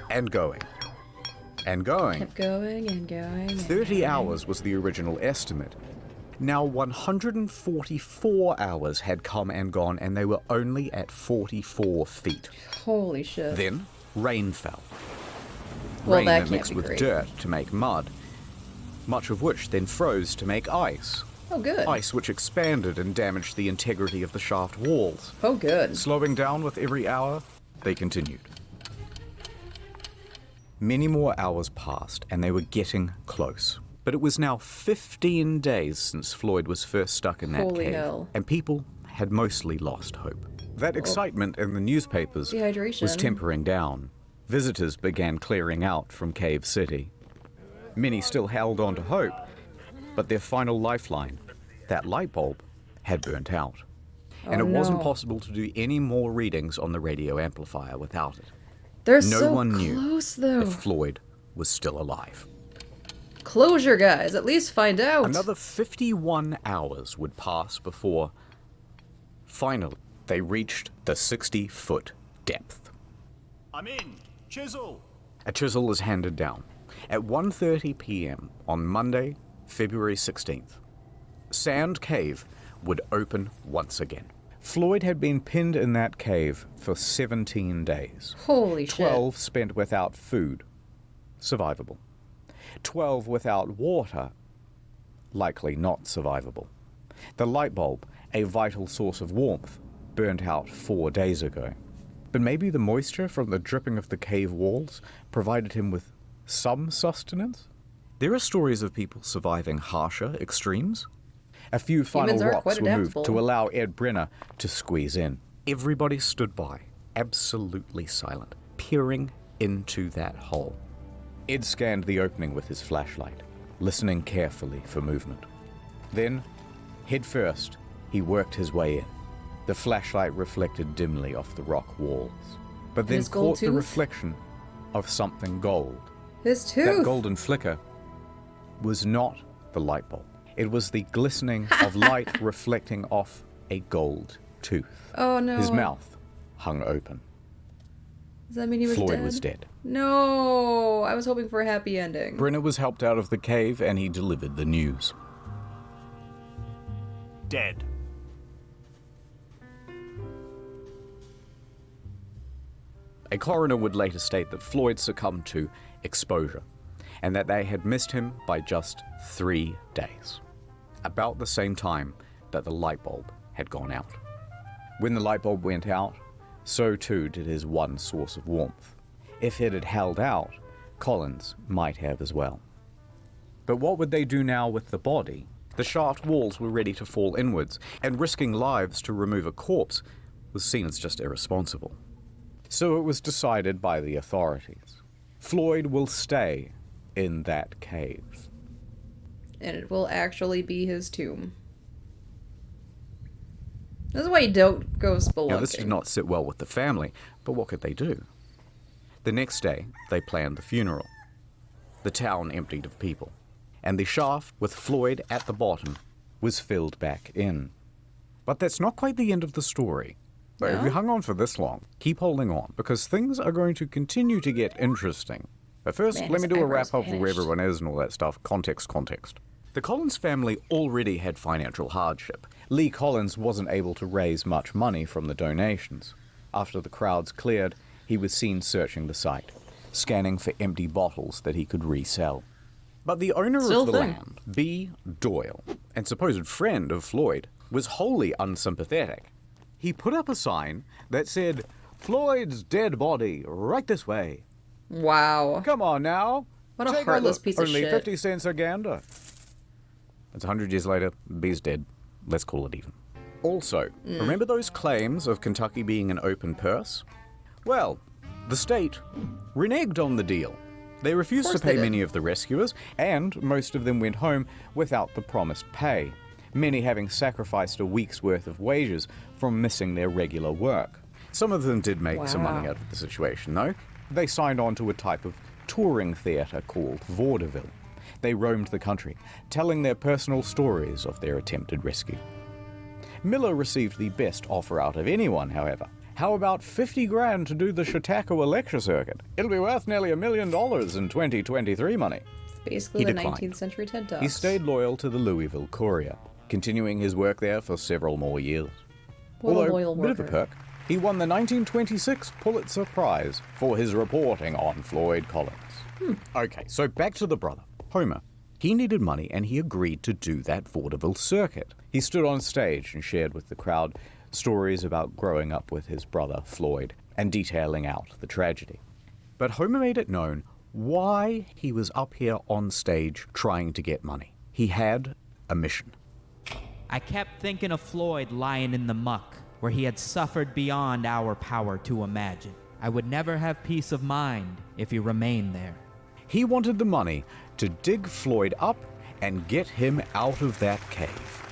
And going. And going. Kept going and going. And 30 going. hours was the original estimate. Now 144 hours had come and gone, and they were only at 44 feet. Holy shit. Then, rain fell. Well, Rain that that can't mixed be with great. dirt to make mud, much of which then froze to make ice. Oh, good. Ice which expanded and damaged the integrity of the shaft walls. Oh, good. Slowing down with every hour, they continued. Many more hours passed, and they were getting close. But it was now 15 days since Floyd was first stuck in that Holy cave, hell. and people had mostly lost hope. That excitement in the newspapers Dehydration. was tempering down. Visitors began clearing out from Cave City. Many still held on to hope, but their final lifeline, that light bulb, had burnt out. And Oh, it wasn't no. possible to do any more readings on the radio amplifier without it. They're No so one knew close, though. if Floyd was still alive. Closure, guys. At least find out. Another 51 hours would pass before, finally, they reached the 60-foot depth. I'm in. Chisel. A chisel is handed down. At 1:30 p.m. on Monday, February 16th, Sand Cave would open once again. Floyd had been pinned in that cave for 17 days. Holy shit. 12 spent without food, survivable. 12 without water, likely not survivable. The light bulb, a vital source of warmth, burnt out 4 days ago. But maybe the moisture from the dripping of the cave walls provided him with some sustenance? There are stories of people surviving harsher extremes. A few final Humans are rocks quite were moved adaptable. to allow Ed Brenner to squeeze in. Everybody stood by, absolutely silent, peering into that hole. Ed scanned the opening with his flashlight, listening carefully for movement. Then, head first, he worked his way in. The flashlight reflected dimly off the rock walls, but then his gold caught the tooth? reflection of something gold. His tooth. That golden flicker was not the light bulb. It was the glistening of light reflecting off a gold tooth. Oh no. His mouth hung open. Does that mean he was Floyd dead? was dead. No, I was hoping for a happy ending. Brenner was helped out of the cave and he delivered the news. Dead. A coroner would later state that Floyd succumbed to exposure, and that they had missed him by just 3 days, about the same time that the light bulb had gone out. When the light bulb went out, so too did his one source of warmth. If it had held out, Collins might have as well. But what would they do now with the body? The shaft walls were ready to fall inwards, and risking lives to remove a corpse was seen as just irresponsible. So it was decided by the authorities. Floyd will stay in that cave. And it will actually be his tomb. This is why you don't go spelunking. Now, this did not sit well with the family, but what could they do? The next day, they planned the funeral. The town emptied of people, and the shaft, with Floyd at the bottom, was filled back in. But that's not quite the end of the story. But if you hung on for this long, keep holding on, because things are going to continue to get interesting. But first, let me do a wrap-up of where everyone is and all that stuff. Context. The Collins family already had financial hardship. Lee Collins wasn't able to raise much money from the donations. After the crowds cleared, he was seen searching the site, scanning for empty bottles that he could resell. But the owner of the land, B. Doyle, and supposed friend of Floyd, was wholly unsympathetic. He put up a sign that said, "Floyd's dead body, right this way." Wow. Come on now. What a Take heartless look. piece of Only shit. 50 cents a gander. It's 100 years later, B's dead. Let's call it even. Also, remember those claims of Kentucky being an open purse? Well, the state reneged on the deal. They refused to pay many of the rescuers, and most of them went home without the promised pay, many having sacrificed a week's worth of wages from missing their regular work. Some of them did make some money out of the situation, though. They signed on to a type of touring theatre called vaudeville. They roamed the country, telling their personal stories of their attempted rescue. Miller received the best offer out of anyone, however. How about 50 grand to do the Chautauqua lecture circuit? It'll be worth nearly $1 million in 2023 money. It's basically the declined. 19th century TED Talks. He stayed loyal to the Louisville Courier, continuing his work there for several more years. What a loyal bit of a worker. perk, he won the 1926 Pulitzer Prize for his reporting on Floyd Collins. Okay, so back to the brother, Homer. He needed money and he agreed to do that vaudeville circuit. He stood on stage and shared with the crowd stories about growing up with his brother, Floyd, and detailing out the tragedy. But Homer made it known why he was up here on stage trying to get money. He had a mission. I kept thinking of Floyd lying in the muck, where he had suffered beyond our power to imagine. I would never have peace of mind if he remained there. He wanted the money to dig Floyd up and get him out of that cave.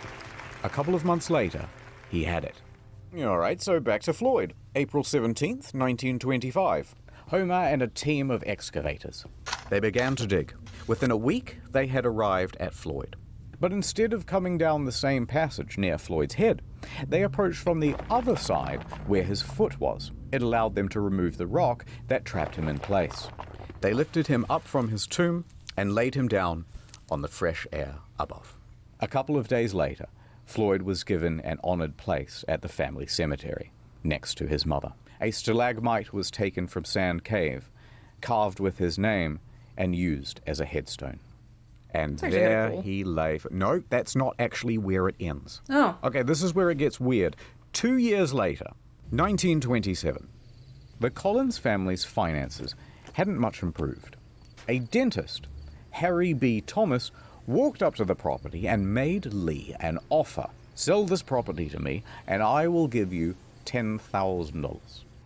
A couple of months later, he had it. Alright, so back to Floyd. April 17th, 1925. Homer and a team of excavators. They began to dig. Within a week, they had arrived at Floyd. But instead of coming down the same passage near Floyd's head, they approached from the other side where his foot was. It allowed them to remove the rock that trapped him in place. They lifted him up from his tomb and laid him down on the fresh air above. A couple of days later, Floyd was given an honored place at the family cemetery, next to his mother. A stalagmite was taken from Sand Cave, carved with his name, and used as a headstone. And That's actually there kinda cool. he lay. No, that's not actually where it ends. Oh. Okay, this is where it gets weird. 2 years later, 1927, The Collins family's finances hadn't much improved. A dentist, Harry B. Thomas, walked up to the property and made Lee an offer. Sell this property to me, and I will give you $10,000.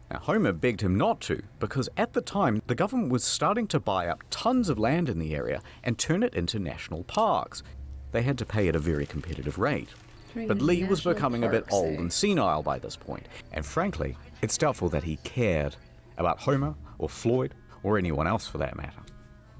Now, Homer begged him not to, because at the time, the government was starting to buy up tons of land in the area and turn it into national parks. They had to pay at a very competitive rate. But Lee was becoming a bit old and senile by this point, and frankly, it's doubtful that he cared about Homer or Floyd or anyone else for that matter.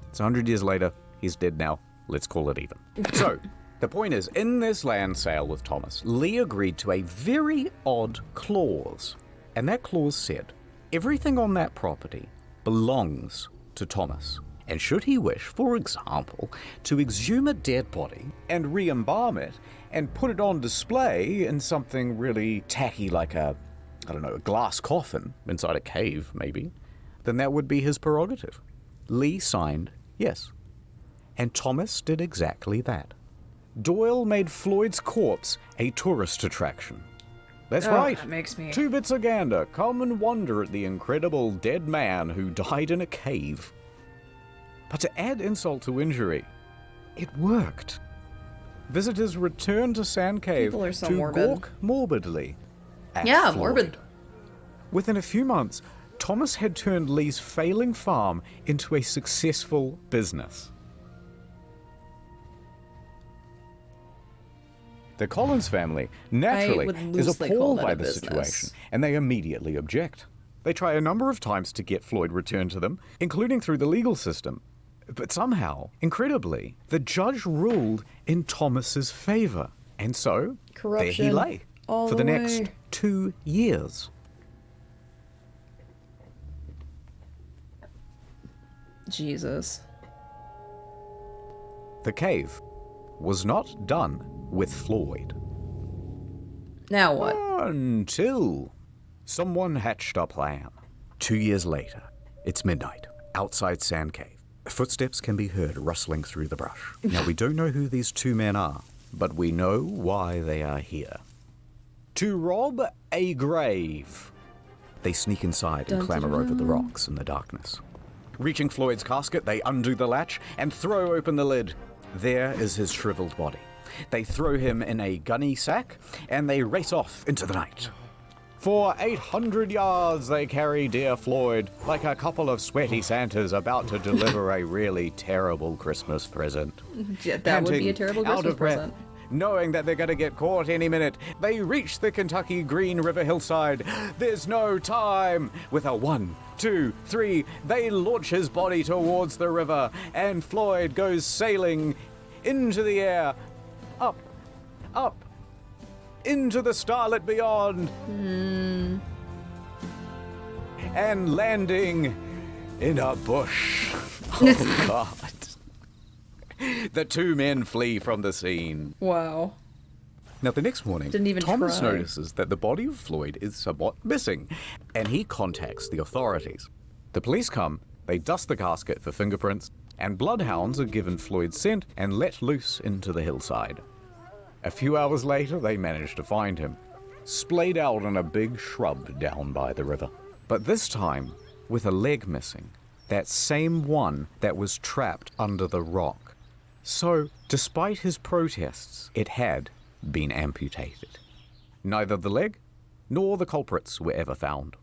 It's 100 years later, he's dead now, let's call it even. So, the point is, in this land sale with Thomas, Lee agreed to a very odd clause. And that clause said, everything on that property belongs to Thomas. And should he wish, for example, to exhume a dead body and re-embalm it and put it on display in something really tacky like a glass coffin inside a cave, maybe, then that would be his prerogative. Lee signed yes. And Thomas did exactly that. Doyle made Floyd's corpse a tourist attraction. That's right. That makes me... 2 bits of gander. Come and wonder at the incredible dead man who died in a cave. But to add insult to injury, it worked. Visitors returned to Sand Cave so to morbid. gawk morbidly at Yeah, Floyd. morbid. Within a few months, Thomas had turned Lee's failing farm into a successful business. The Collins family, naturally, would is loosely call appalled that by a the business. situation, and they immediately object. They try a number of times to get Floyd returned to them, including through the legal system. But somehow, incredibly, the judge ruled in Thomas's favor. And so, there he Corruption lay all for the the next way. 2 years. Jesus. The cave was not done with Floyd. Now what? Until someone hatched a plan. 2 years later, it's midnight, outside Sand Cave. Footsteps can be heard rustling through the brush. Now, we don't know who these 2 men are, but we know why they are here. To rob a grave. They sneak inside and clamber over the rocks in the darkness. Reaching Floyd's casket, they undo the latch and throw open the lid. There is his shriveled body. They throw him in a gunny sack, and they race off into the night. For 800 yards they carry dear Floyd, like a couple of sweaty Santas about to deliver a really terrible Christmas present. Yeah, that would be a terrible Panting, out Christmas of breath, present. knowing that they're going to get caught any minute, they reach the Kentucky Green River hillside. There's no time. With a 1, 2, 3, they launch his body towards the river, and Floyd goes sailing into the air, up, up, into the starlit beyond, and landing in a bush. Oh, God. The 2 men flee from the scene. Wow. Now, the next morning, Didn't even Thomas try. notices that the body of Floyd is somewhat missing, and he contacts the authorities. The police come, they dust the casket for fingerprints, and bloodhounds are given Floyd's scent and let loose into the hillside. A few hours later, they manage to find him, splayed out in a big shrub down by the river. But this time, with a leg missing, that same one that was trapped under the rock. So, despite his protests, it had been amputated. Neither the leg nor the culprits were ever found.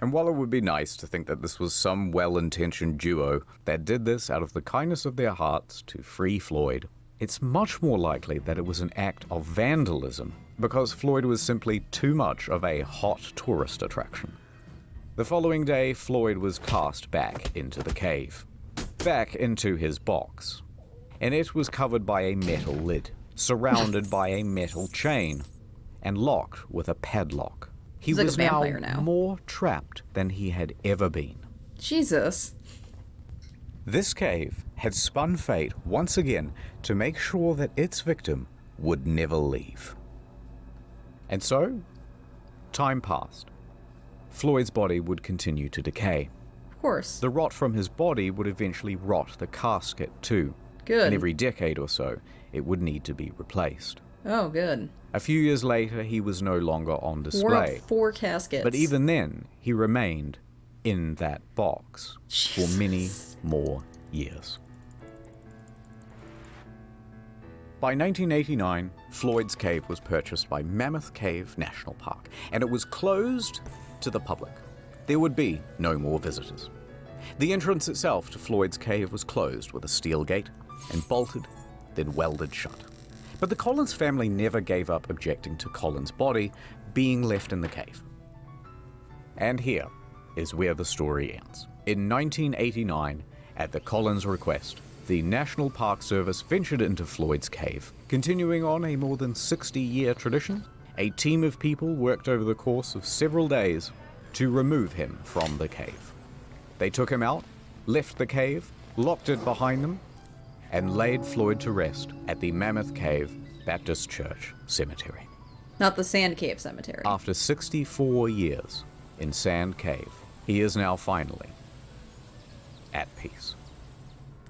And while it would be nice to think that this was some well-intentioned duo that did this out of the kindness of their hearts to free Floyd, it's much more likely that it was an act of vandalism because Floyd was simply too much of a hot tourist attraction. The following day, Floyd was cast back into the cave, back into his box, and it was covered by a metal lid, surrounded by a metal chain, and locked with a padlock. He He's like was a vampire now. more trapped than he had ever been. Jesus. This cave had spun fate once again to make sure that its victim would never leave. And so, time passed. Floyd's body would continue to decay. Of course. The rot from his body would eventually rot the casket too. Good. And every decade or so, it would need to be replaced. Oh, good. A few years later, he was no longer on Wore display. up 4 caskets. But even then, he remained in that box for many more years. By 1989, Floyd's Cave was purchased by Mammoth Cave National Park, and it was closed to the public. There would be no more visitors. The entrance itself to Floyd's Cave was closed with a steel gate and bolted, then welded shut. But the Collins family never gave up objecting to Collins' body being left in the cave. And here is where the story ends. In 1989, at the Collins' request, the National Park Service ventured into Floyd's Cave. Continuing on a more than 60-year tradition, a team of people worked over the course of several days to remove him from the cave. They took him out, left the cave, locked it behind them, and laid Floyd to rest at the Mammoth Cave Baptist Church Cemetery. Not the Sand Cave Cemetery. After 64 years in Sand Cave, he is now finally at peace.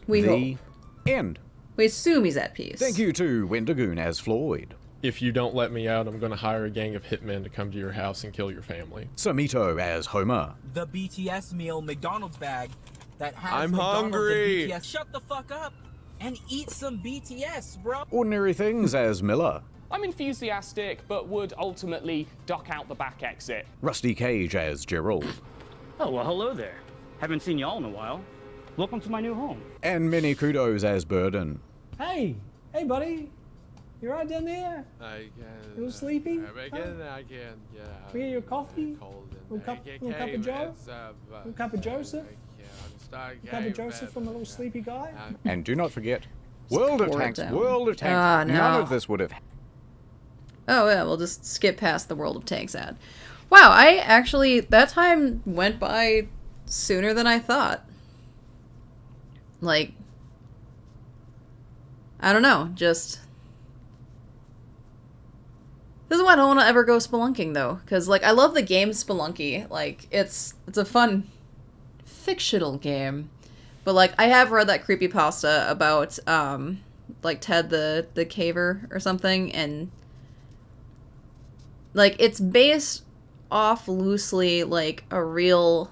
We the hope. End. We assume he's at peace. Thank you to Wendigoon as Floyd. If you don't let me out, I'm going to hire a gang of hitmen to come to your house and kill your family. Samito as Homer. The BTS meal McDonald's bag that has I'm McDonald's hungry. and BTS. Shut the fuck up and eat some BTS, bro. Ordinary Things as Miller. I'm enthusiastic, but would ultimately duck out the back exit. Rusty Cage as Gerald. Oh, well, hello there. Haven't seen y'all in a while. Welcome to my new home. And many kudos as Burden. Hey, buddy. You right down there? I can. A little sleepy? I can, yeah. We get you a coffee? Little cup of Joe? Little cup of Joseph? A cup of Joseph from a little sleepy guy? And do not forget, World of Tanks, down. World of Tanks. Ah, no. None of this would have. Oh yeah, we'll just skip past the World of Tanks ad. Wow, I actually, that time went by sooner than I thought. Like, I don't know, just... This is why I don't want to ever go spelunking, though. Because, like, I love the game Spelunky. Like, it's a fun, fictional game. But, like, I have read that creepypasta about, like, Ted the Caver or something. And, like, it's based off loosely, like, a real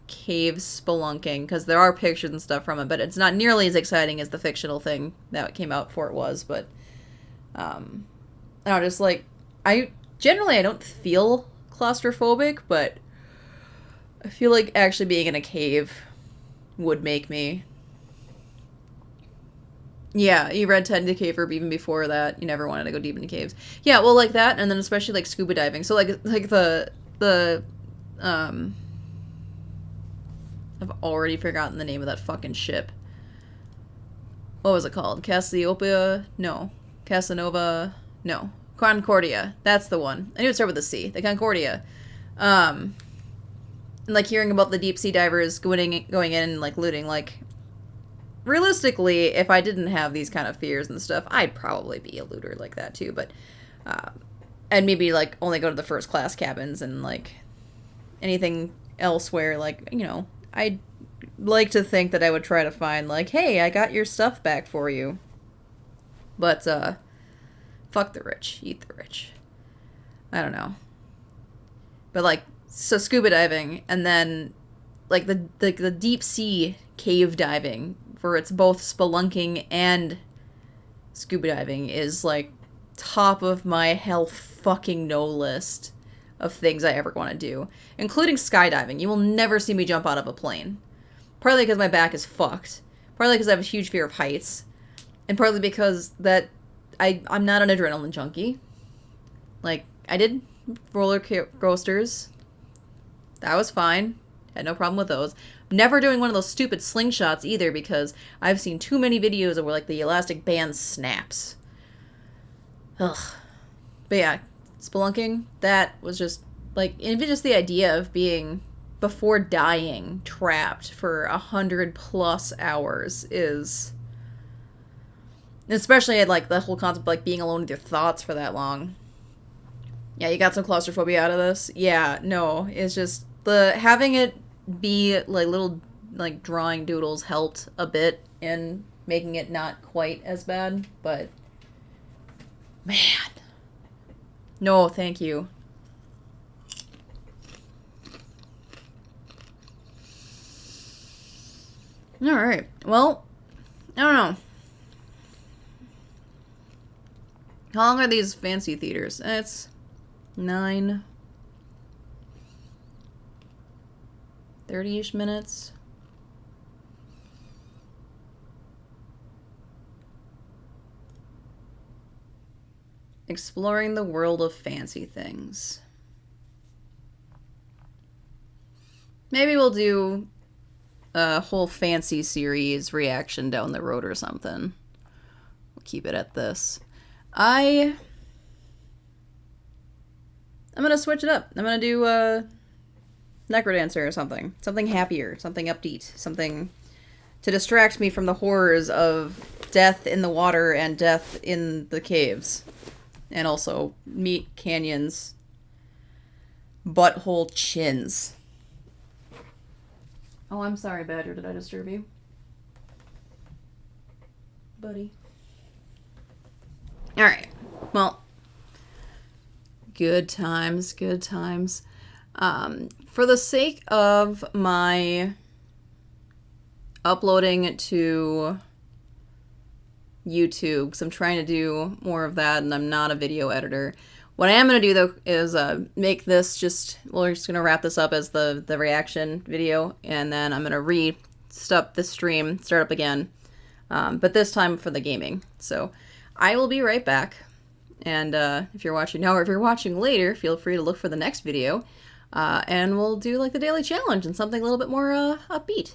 cave spelunking. Because there are pictures and stuff from it. But it's not nearly as exciting as the fictional thing that came out before it was. But, I just like, I don't feel claustrophobic, but I feel like actually being in a cave would make me. Yeah, you read Ted the Caver even before that. You never wanted to go deep into caves. Yeah, well, like that, and then especially like scuba diving. So like the I've already forgotten the name of that fucking ship. What was it called? Cassiopeia? No. Casanova? No. Concordia. That's the one. I knew it started with a C. The Concordia. And, like, hearing about the deep sea divers going in and, like, looting, like, realistically, if I didn't have these kind of fears and stuff, I'd probably be a looter like that, too, but, and maybe, like, only go to the first class cabins and, like, anything elsewhere, like, you know, I'd like to think that I would try to find, like, hey, I got your stuff back for you. But, fuck the rich. Eat the rich. I don't know. But, like, so scuba diving, and then, like, the deep sea cave diving, where it's both spelunking and scuba diving, is, like, top of my hell fucking no list of things I ever want to do. Including skydiving. You will never see me jump out of a plane. Partly because my back is fucked. Partly because I have a huge fear of heights. And partly because that I'm not an adrenaline junkie. Like, I did roller coasters. That was fine. Had no problem with those. Never doing one of those stupid slingshots either, because I've seen too many videos of where, like, the elastic band snaps. Ugh. But yeah, spelunking, that was just, like, even just the idea of being, before dying, trapped for 100+ hours is... Especially, like, the whole concept of, like, being alone with your thoughts for that long. Yeah, you got some claustrophobia out of this? Yeah, no, it's just, having it be, like, little, like, drawing doodles helped a bit in making it not quite as bad, but... Man. No, thank you. Alright, well, I don't know. How long are these fancy theaters? It's 9... 30-ish minutes. Exploring the world of fancy things. Maybe we'll do a whole fancy series reaction down the road or something. We'll keep it at this. I'm gonna switch it up. I'm gonna do Necrodancer or something. Something happier, something upbeat, something to distract me from the horrors of death in the water and death in the caves. And also meet Canyon's butthole chins. Oh, I'm sorry, Badger. Did I disturb you? Buddy. Alright. Well, good times, good times. For the sake of my uploading to YouTube, because I'm trying to do more of that and I'm not a video editor, what I am going to do though is make this just, we're just going to wrap this up as the reaction video, and then I'm going to re-stop the stream, start up again, but this time for the gaming. So I will be right back, and if you're watching now or if you're watching later, feel free to look for the next video. And we'll do like the daily challenge and something a little bit more upbeat.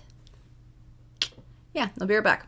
Yeah, I'll be right back.